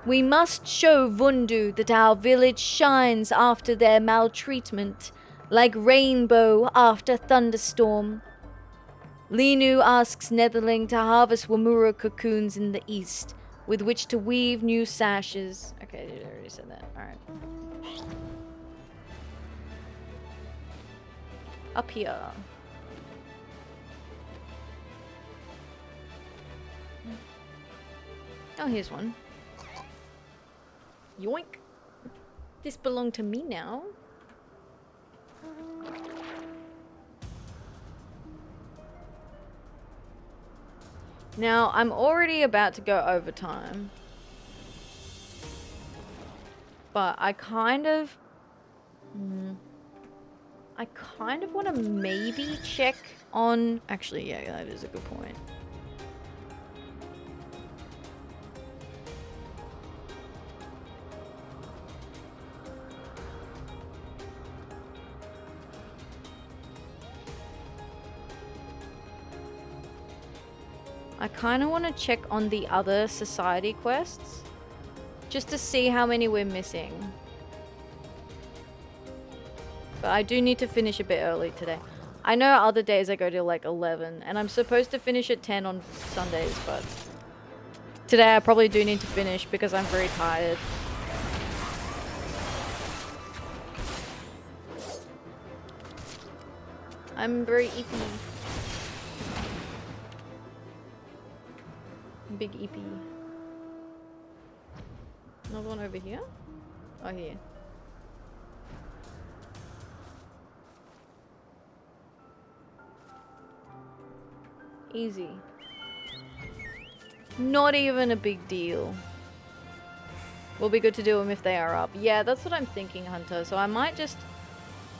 [SPEAKER 1] We must show Vundu that our village shines after their maltreatment, like rainbow after thunderstorm. Linu asks Netherling to harvest Wamura cocoons in the east, with which to weave new sashes. Okay, I already said that. Alright. Up here. Oh, here's one. Yoink. This belonged to me now. Now, I'm already about to go overtime. But I kind of... I kind of want to maybe check on... Actually, yeah, that is a good point. I kind of want to check on the other society quests. Just to see how many we're missing. But I do need to finish a bit early today. I know other days I go till like 11. And I'm supposed to finish at 10 on Sundays. But today I probably do need to finish because I'm very tired. I'm very eepy. Big eepy. Another one over here? Oh, here. Easy. Not even a big deal. Will be good to do them if they are up. Yeah, that's what I'm thinking, Hunter. So I might just...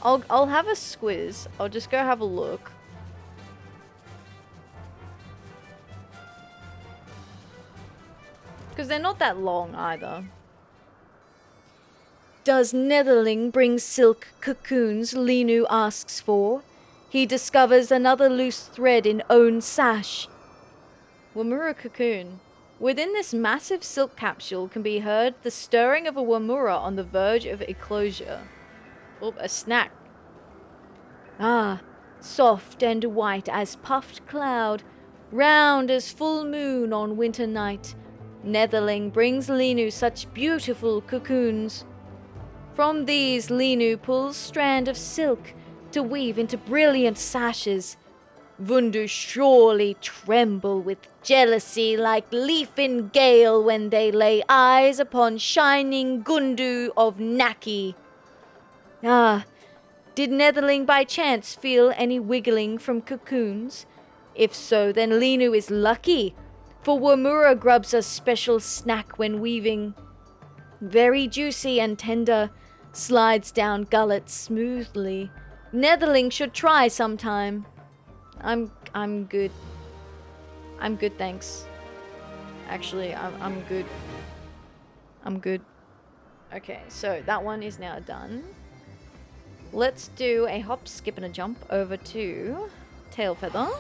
[SPEAKER 1] I'll have a squiz. I'll just go have a look. Because they're not that long either. Does Netherling bring silk cocoons Linu asks for? He discovers another loose thread in own sash. Wamura cocoon. Within this massive silk capsule can be heard the stirring of a Wamura on the verge of eclosure. Oh, a snack. Ah, soft and white as puffed cloud, round as full moon on winter night. Netherling brings Linu such beautiful cocoons. From these, Linu pulls strand of silk to weave into brilliant sashes. Vundu surely tremble with jealousy like leaf in gale when they lay eyes upon shining Gundu of Naki. Ah, did Netherling by chance feel any wiggling from cocoons? If so, then Linu is lucky. For Wamura grubs a special snack when weaving. Very juicy and tender, slides down gullet smoothly. Netherling should try sometime. I'm good. I'm good, thanks. Actually, I'm good. I'm good. Okay, so that one is now done. Let's do a hop, skip, and a jump over to Tailfeather.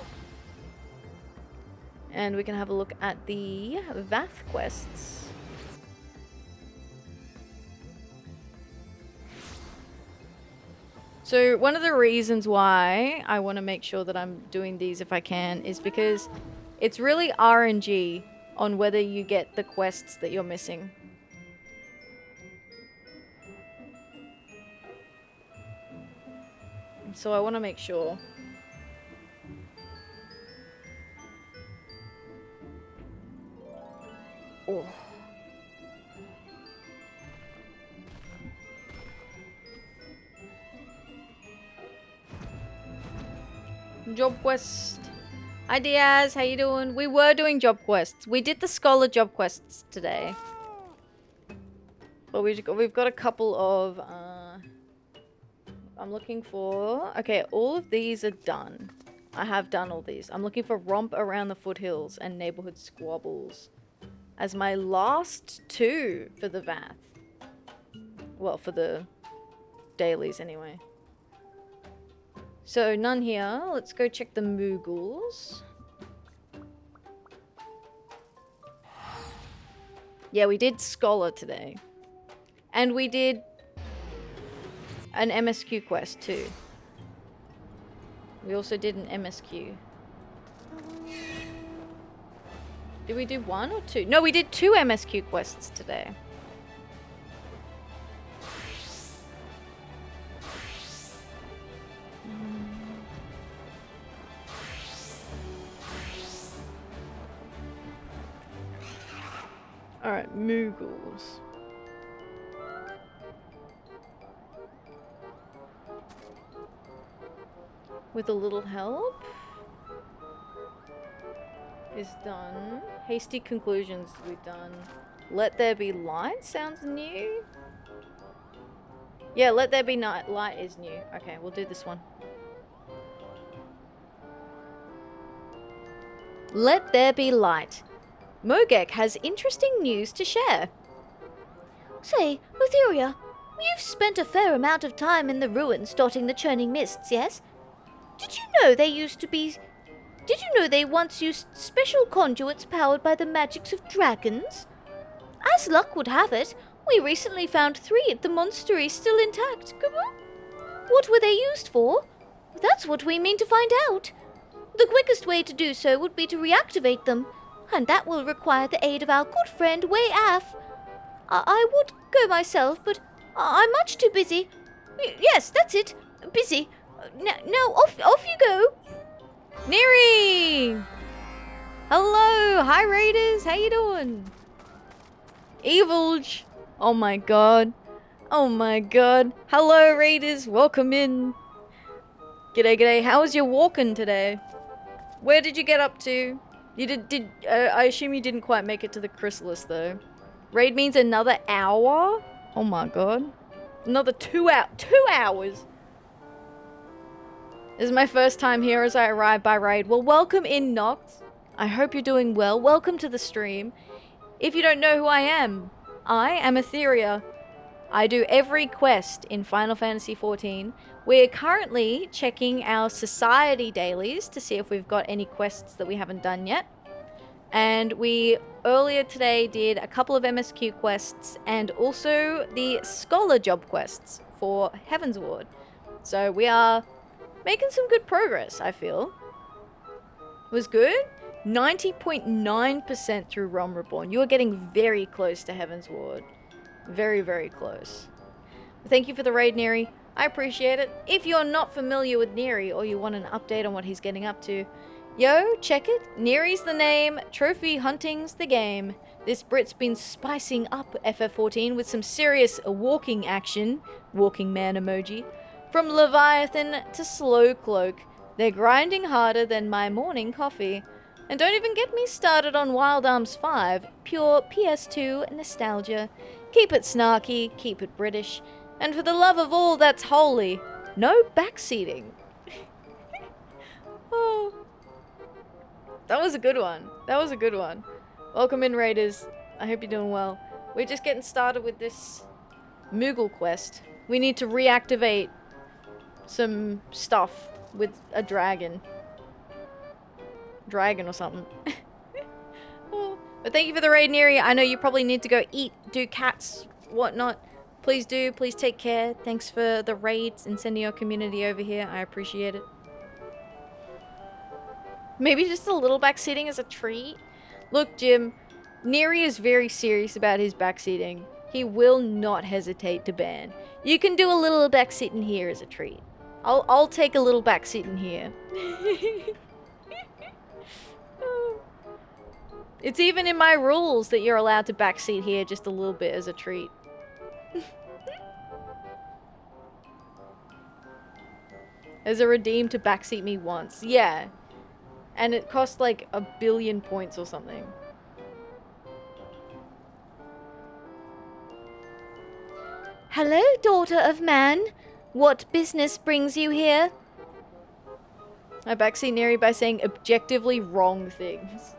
[SPEAKER 1] And we can have a look at the Vath quests. So one of the reasons why I want to make sure that I'm doing these if I can is because it's really RNG on whether you get the quests that you're missing. So I want to make sure. Oh. Job quest. Hi Diaz, how you doing? We were doing job quests. We did the scholar job quests today. But we've got a couple of I'm looking for... Okay, all of these are done. I have done all these. I'm looking for Romp Around the Foothills and Neighborhood Squabbles as my last two for the Vath. Well, for the dailies anyway. So, none here. Let's go check the Moogles. Yeah, we did Scholar today. And we did an MSQ quest too. We also did an MSQ. Did we do one or two? No, we did 2 MSQ quests today. Alright, Moogles. With a little help is done. Hasty conclusions we've done. Let there be light sounds new. Yeah, let there be light is new. Okay, we'll do this one. Let there be light. Mogek has interesting news to share.
[SPEAKER 2] Say, Atheria, you've spent a fair amount of time in the ruins dotting the churning mists, yes? Did you know they once used special conduits powered by the magics of dragons? As luck would have it, we recently found 3 at the monastery still intact. What were they used for? That's what we mean to find out. The quickest way to do so would be to reactivate them, and that will require the aid of our good friend Way Af. I would go myself, but I'm much too busy. Yes, that's it. Busy. Now off you go.
[SPEAKER 1] Neri! Hello! Hi Raiders! How you doing? Evilge! Oh my god. Oh my god. Hello Raiders! Welcome in. G'day, g'day. How was your walking today? Where did you get up to? You I assume you didn't quite make it to the chrysalis though. Raid means another hour? Oh my god. Another 2 hours! This is my first time here as I arrive by raid. Well, welcome in, Nox. I hope you're doing well. Welcome to the stream. If you don't know who I am Atheria. I do every quest in Final Fantasy XIV. We're currently checking our society dailies to see if we've got any quests that we haven't done yet. And we earlier today did a couple of MSQ quests and also the scholar job quests for Heaven's Ward. So we are making some good progress, I feel. It was good. 90.9% through Realm Reborn. You are getting very close to Heaven's Ward. Very, very close. Thank you for the raid, Neri. I appreciate it. If you're not familiar with Neri or you want an update on what he's getting up to, yo, check it. Neri's the name, trophy hunting's the game. This Brit's been spicing up FF14 with some serious walking action. Walking man emoji. From Leviathan to Slow Cloak, they're grinding harder than my morning coffee. And don't even get me started on Wild Arms 5, pure PS2 nostalgia. Keep it snarky, keep it British, and for the love of all that's holy, no backseating. Oh, that was a good one. That was a good one. Welcome in, Raiders. I hope you're doing well. We're just getting started with this Moogle quest. We need to reactivate some stuff with a dragon or something. Oh, but thank you for the raid, Neri. I know you probably need to go eat, do cats, whatnot. Please do. Please take care. Thanks for the raids and sending your community over here. I appreciate it. Maybe just a little backseating as a treat. Look, Jim, Neri is very serious about his backseating. He will not hesitate to ban. You can do a little backseat in here as a treat. I'll take a little backseat in here. It's even in my rules that you're allowed to backseat here just a little bit as a treat. As a redeem to backseat me once. Yeah. And it cost like 1 billion points or something.
[SPEAKER 2] Hello, daughter of man. What business brings you here?
[SPEAKER 1] I backseat Neri by saying objectively wrong things.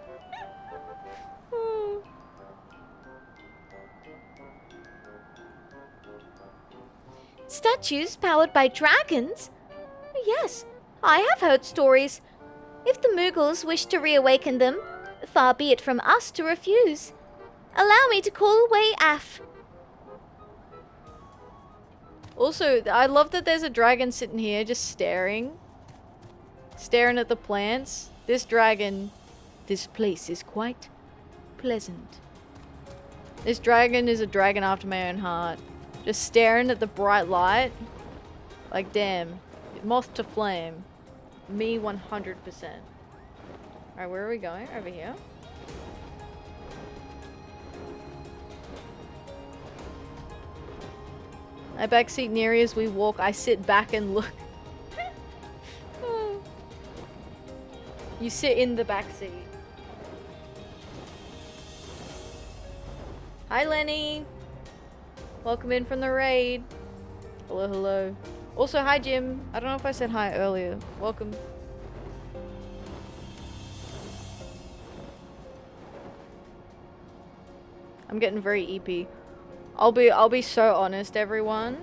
[SPEAKER 2] Statues powered by dragons? Yes, I have heard stories. If the Moogles wish to reawaken them, far be it from us to refuse. Allow me to call Way Af.
[SPEAKER 1] Also, I love that there's a dragon sitting here just staring. Staring at the plants. This place is quite pleasant. This dragon is a dragon after my own heart. Just staring at the bright light. Like, damn. Moth to flame. Me 100%. Alright, where are we going? Over here. I backseat Neri as we walk. I sit back and look. You sit in the backseat. Hi, Lenny. Welcome in from the raid. Hello, hello. Also, hi, Jim. I don't know if I said hi earlier. Welcome. I'm getting very EP. I'll be so honest, everyone.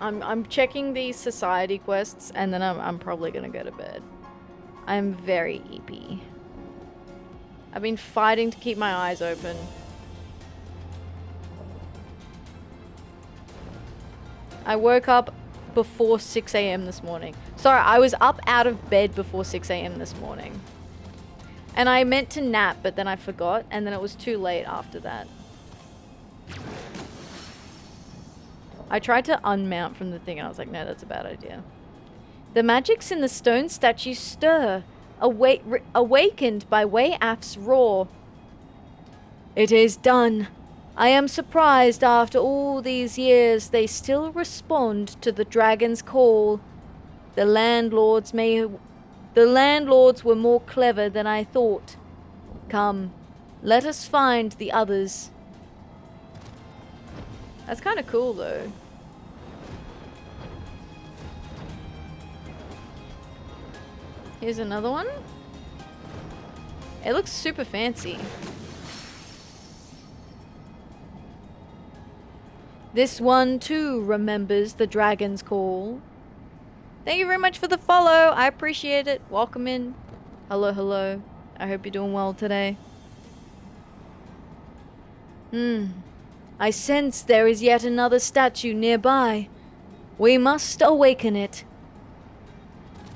[SPEAKER 1] I'm checking these society quests and then I'm probably gonna go to bed. I'm very EP. I've been fighting to keep my eyes open. I woke up before 6 a.m. this morning. Sorry, I was up out of bed before 6 a.m. this morning. And I meant to nap, but then I forgot, and then it was too late after that. I tried to unmount from the thing, and I was like, no, that's a bad idea. The magics in the stone statue stir, awakened by Way-Af's roar. It is done. I am surprised after all these years they still respond to the dragon's call. The landlords were more clever than I thought. Come, let us find the others. That's kind of cool, though. Here's another one. It looks super fancy. This one, too, remembers the dragon's call. Thank you very much for the follow. I appreciate it. Welcome in. Hello, hello. I hope you're doing well today. I sense there is yet another statue nearby. We must awaken it.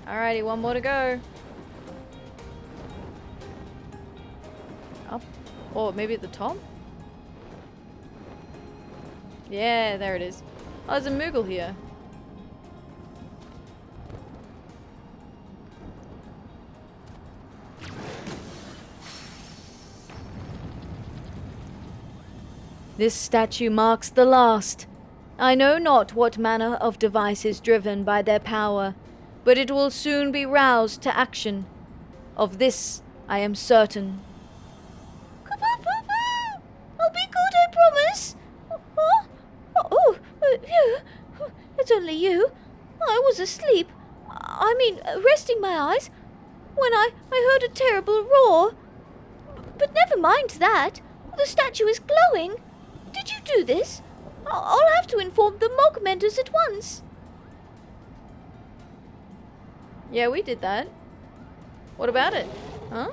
[SPEAKER 1] Alrighty, one more to go. Up. Or maybe at the top? Yeah, there it is. Oh, there's a Moogle here. This statue marks the last. I know not what manner of device is driven by their power, but it will soon be roused to action. Of this, I am certain.
[SPEAKER 2] I'll be good, I promise. It's only you. I was asleep. I mean, resting my eyes, when I heard a terrible roar. But never mind that. The statue is glowing. Did you do this? I'll have to inform the Mogmenters at once.
[SPEAKER 1] Yeah, we did that. What about it? Huh?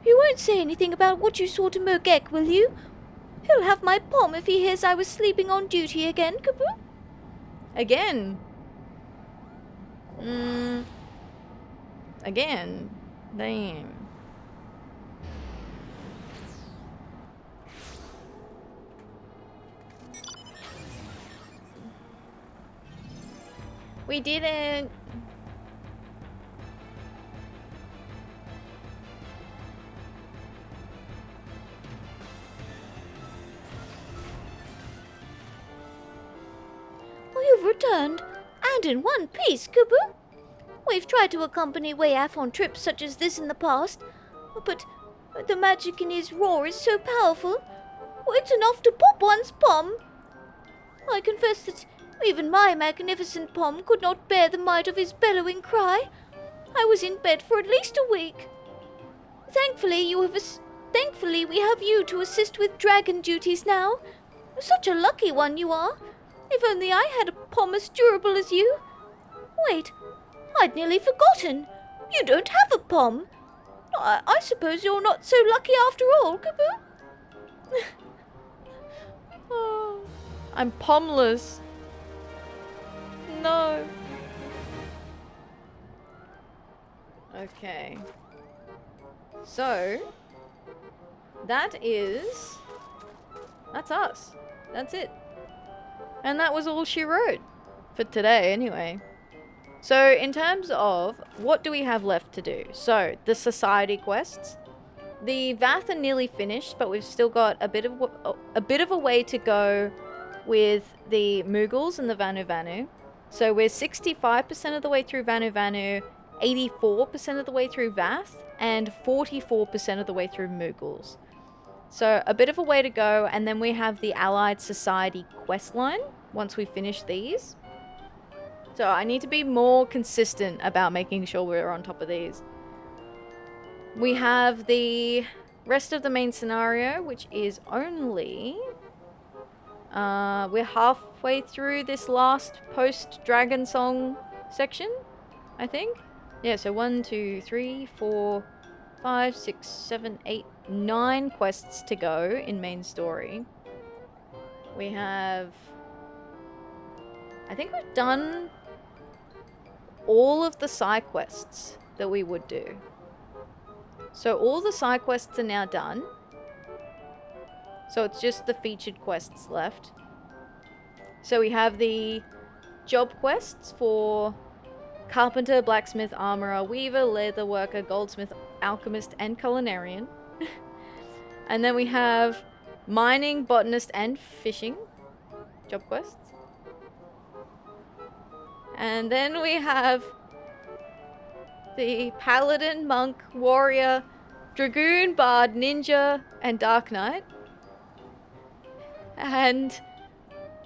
[SPEAKER 2] You won't say anything about what you saw to Mogek, will you? He'll have my palm if he hears I was sleeping on duty again, Kaboo.
[SPEAKER 1] Again? Again? Damn. We didn't.
[SPEAKER 2] Oh, you've returned, and in one piece, Kaboo. We've tried to accompany Way-Af on trips such as this in the past, but the magic in his roar is so powerful, it's enough to pop one's palm. I confess that even my magnificent palm could not bear the might of his bellowing cry. I was in bed for at least a week. Thankfully, we have you to assist with dragon duties now. Such a lucky one you are. If only I had a palm as durable as you. Wait, I'd nearly forgotten. You don't have a palm. I suppose you're not so lucky after all, Kaboo.
[SPEAKER 1] Oh, I'm palmless. No. Okay. So, that's us. That's it. And that was all she wrote. For today, anyway. So, in terms of, what do we have left to do? So, the society quests. the Vath are nearly finished, but we've still got a bit of a way to go with the Moogles and the Vanu. So we're 65% of the way through Vanu, 84% of the way through Vath, and 44% of the way through Moogles. So a bit of a way to go, and then we have the Allied Society quest line once we finish these. So I need to be more consistent about making sure we're on top of these. We have the rest of the main scenario, which is only... we're halfway through this last post-Dragon Song section, I think. Yeah, so 1, 2, 3, 4, 5, 6, 7, 8, 9 quests to go in main story. We have... I think we've done all of the side quests that we would do. So all the side quests are now done. So it's just the featured quests left. So we have the job quests for Carpenter, Blacksmith, Armorer, Weaver, Leatherworker, Goldsmith, Alchemist, and Culinarian. And then we have Mining, Botanist, and Fishing job quests. And then we have the Paladin, Monk, Warrior, Dragoon, Bard, Ninja, and Dark Knight. And...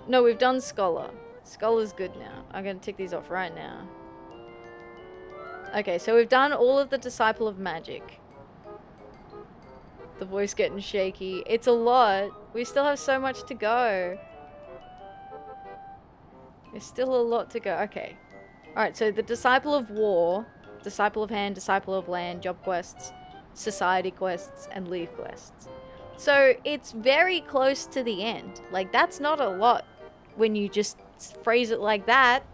[SPEAKER 1] no, we've done Scholar. Scholar's good now. I'm going to tick these off right now. Okay, so we've done all of the Disciple of Magic. The voice getting shaky. It's a lot. We still have so much to go. There's still a lot to go. Okay. Alright, so the Disciple of War, Disciple of Hand, Disciple of Land, job quests, society quests, and leave quests. So it's very close to the end. Like, that's not a lot when you just phrase it like that.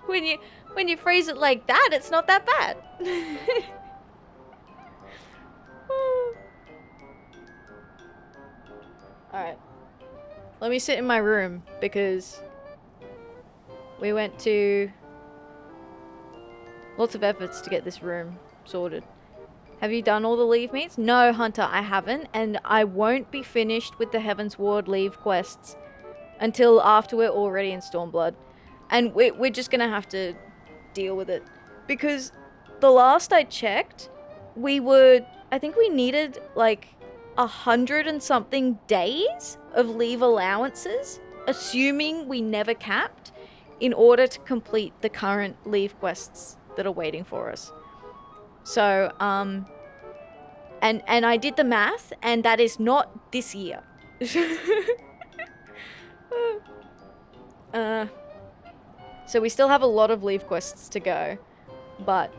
[SPEAKER 1] when you phrase it like that, it's not that bad. Alright. Let me sit in my room because we went to lots of efforts to get this room sorted. Have you done all the leave meets? No, Hunter, I haven't, and I won't be finished with the Heaven's Ward leave quests until after we're already in Stormblood. And we're just gonna have to deal with it. Because the last I checked, I think we needed like 100 and something days of leave allowances, assuming we never capped, in order to complete the current leave quests that are waiting for us. So, and I did the math, and that is not this year. So we still have a lot of leave quests to go, but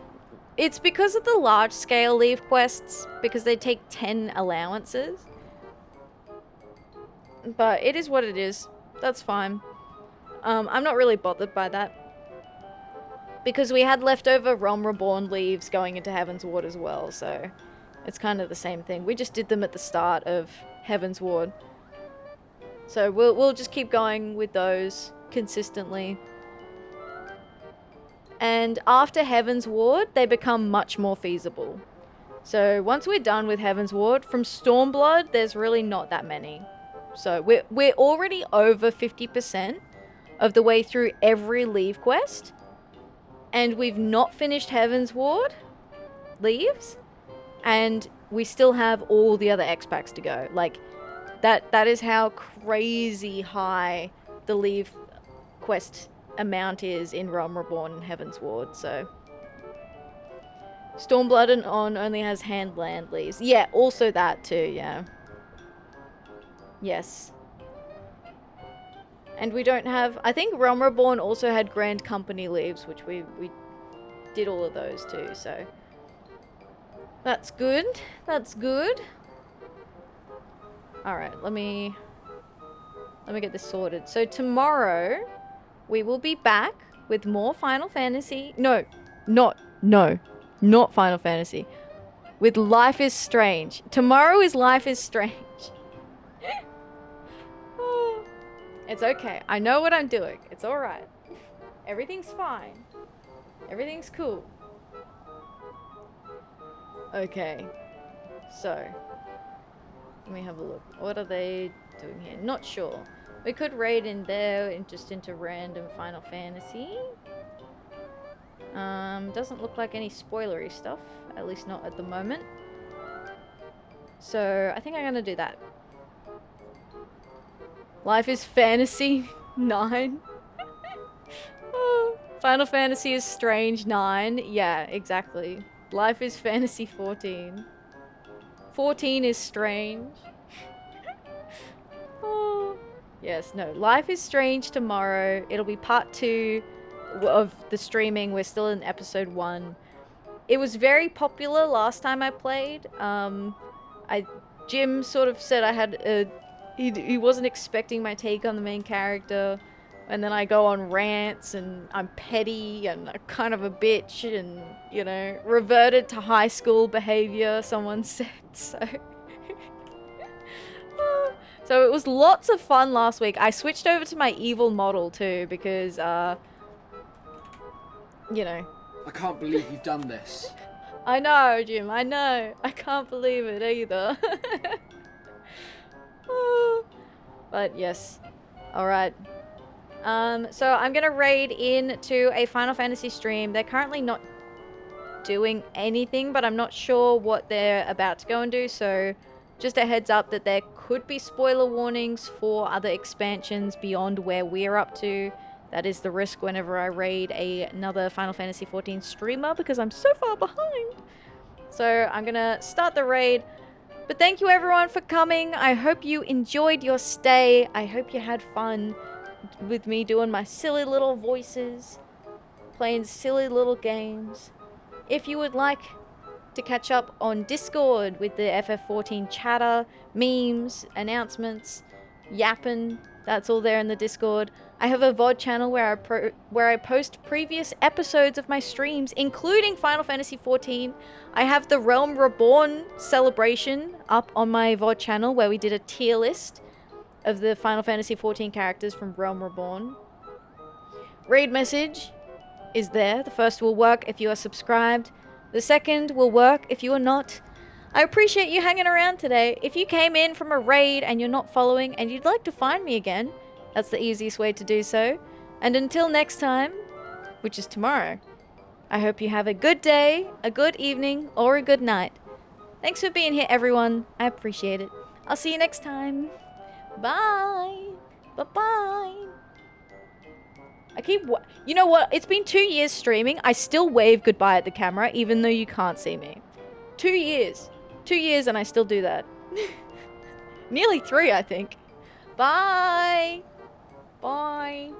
[SPEAKER 1] it's because of the large scale leave quests, because they take 10 allowances. But it is what it is. That's fine. I'm not really bothered by that. Because we had leftover Realm Reborn leaves going into Heaven's Ward as well, so it's kind of the same thing. We just did them at the start of Heaven's Ward. So we'll just keep going with those consistently. And after Heaven's Ward, they become much more feasible. So once we're done with Heaven's Ward, from Stormblood, there's really not that many. So we're already over 50% of the way through every leave quest. And we've not finished Heaven's Ward leaves. And we still have all the other X-Packs to go. Like, that is how crazy high the leave quest amount is in Realm Reborn and Heaven's Ward, so. Stormblood and On only has hand land leaves. Yeah, also that too, yeah. Yes. And we don't have... I think Realm Reborn also had Grand Company leaves, which we did all of those too, so... That's good. That's good. Alright, let me get this sorted. So tomorrow, we will be back with more Final Fantasy... No, not Final Fantasy. With Life is Strange. Tomorrow is Life is Strange. It's okay. I know what I'm doing. It's alright. Everything's fine. Everything's cool. Okay. So, let me have a look. What are they doing here? Not sure. We could raid in there and just into random Final Fantasy. Doesn't look like any spoilery stuff. At least not at the moment. So, I think I'm gonna do that. Life is Fantasy 9. Oh, Final Fantasy is Strange 9. Yeah, exactly. Life is Fantasy 14. 14 is Strange. Oh. Yes, no. Life is Strange tomorrow. It'll be part 2 of the streaming. We're still in episode 1. It was very popular last time I played. Jim sort of said I had he wasn't expecting my take on the main character, and then I go on rants and I'm petty and kind of a bitch and, you know, reverted to high school behavior, someone said, so. So it was lots of fun last week. I switched over to my evil model too because, you know.
[SPEAKER 11] I can't believe you've done this.
[SPEAKER 1] I know, Jim, I know. I can't believe it either. But yes. Alright. So I'm gonna raid into a Final Fantasy stream. They're currently not doing anything, but I'm not sure what they're about to go and do, so just a heads up that there could be spoiler warnings for other expansions beyond where we're up to. That is the risk whenever I raid another Final Fantasy XIV streamer, because I'm so far behind. So I'm gonna start the raid. But thank you everyone for coming. I hope you enjoyed your stay. I hope you had fun with me doing my silly little voices, playing silly little games. If you would like to catch up on Discord with the FF14 chatter, memes, announcements, yapping, that's all there in the Discord. I have a VOD channel where I post previous episodes of my streams, including Final Fantasy XIV. I have the Realm Reborn celebration up on my VOD channel where we did a tier list of the Final Fantasy XIV characters from Realm Reborn. Raid message is there. The first will work if you are subscribed. The second will work if you are not. I appreciate you hanging around today. If you came in from a raid and you're not following and you'd like to find me again, that's the easiest way to do so. And until next time, which is tomorrow, I hope you have a good day, a good evening, or a good night. Thanks for being here, everyone. I appreciate it. I'll see you next time. Bye. Bye-bye. You know what? It's been 2 years streaming. I still wave goodbye at the camera, even though you can't see me. 2 years. 2 years and I still do that. Nearly 3, I think. Bye. Bye.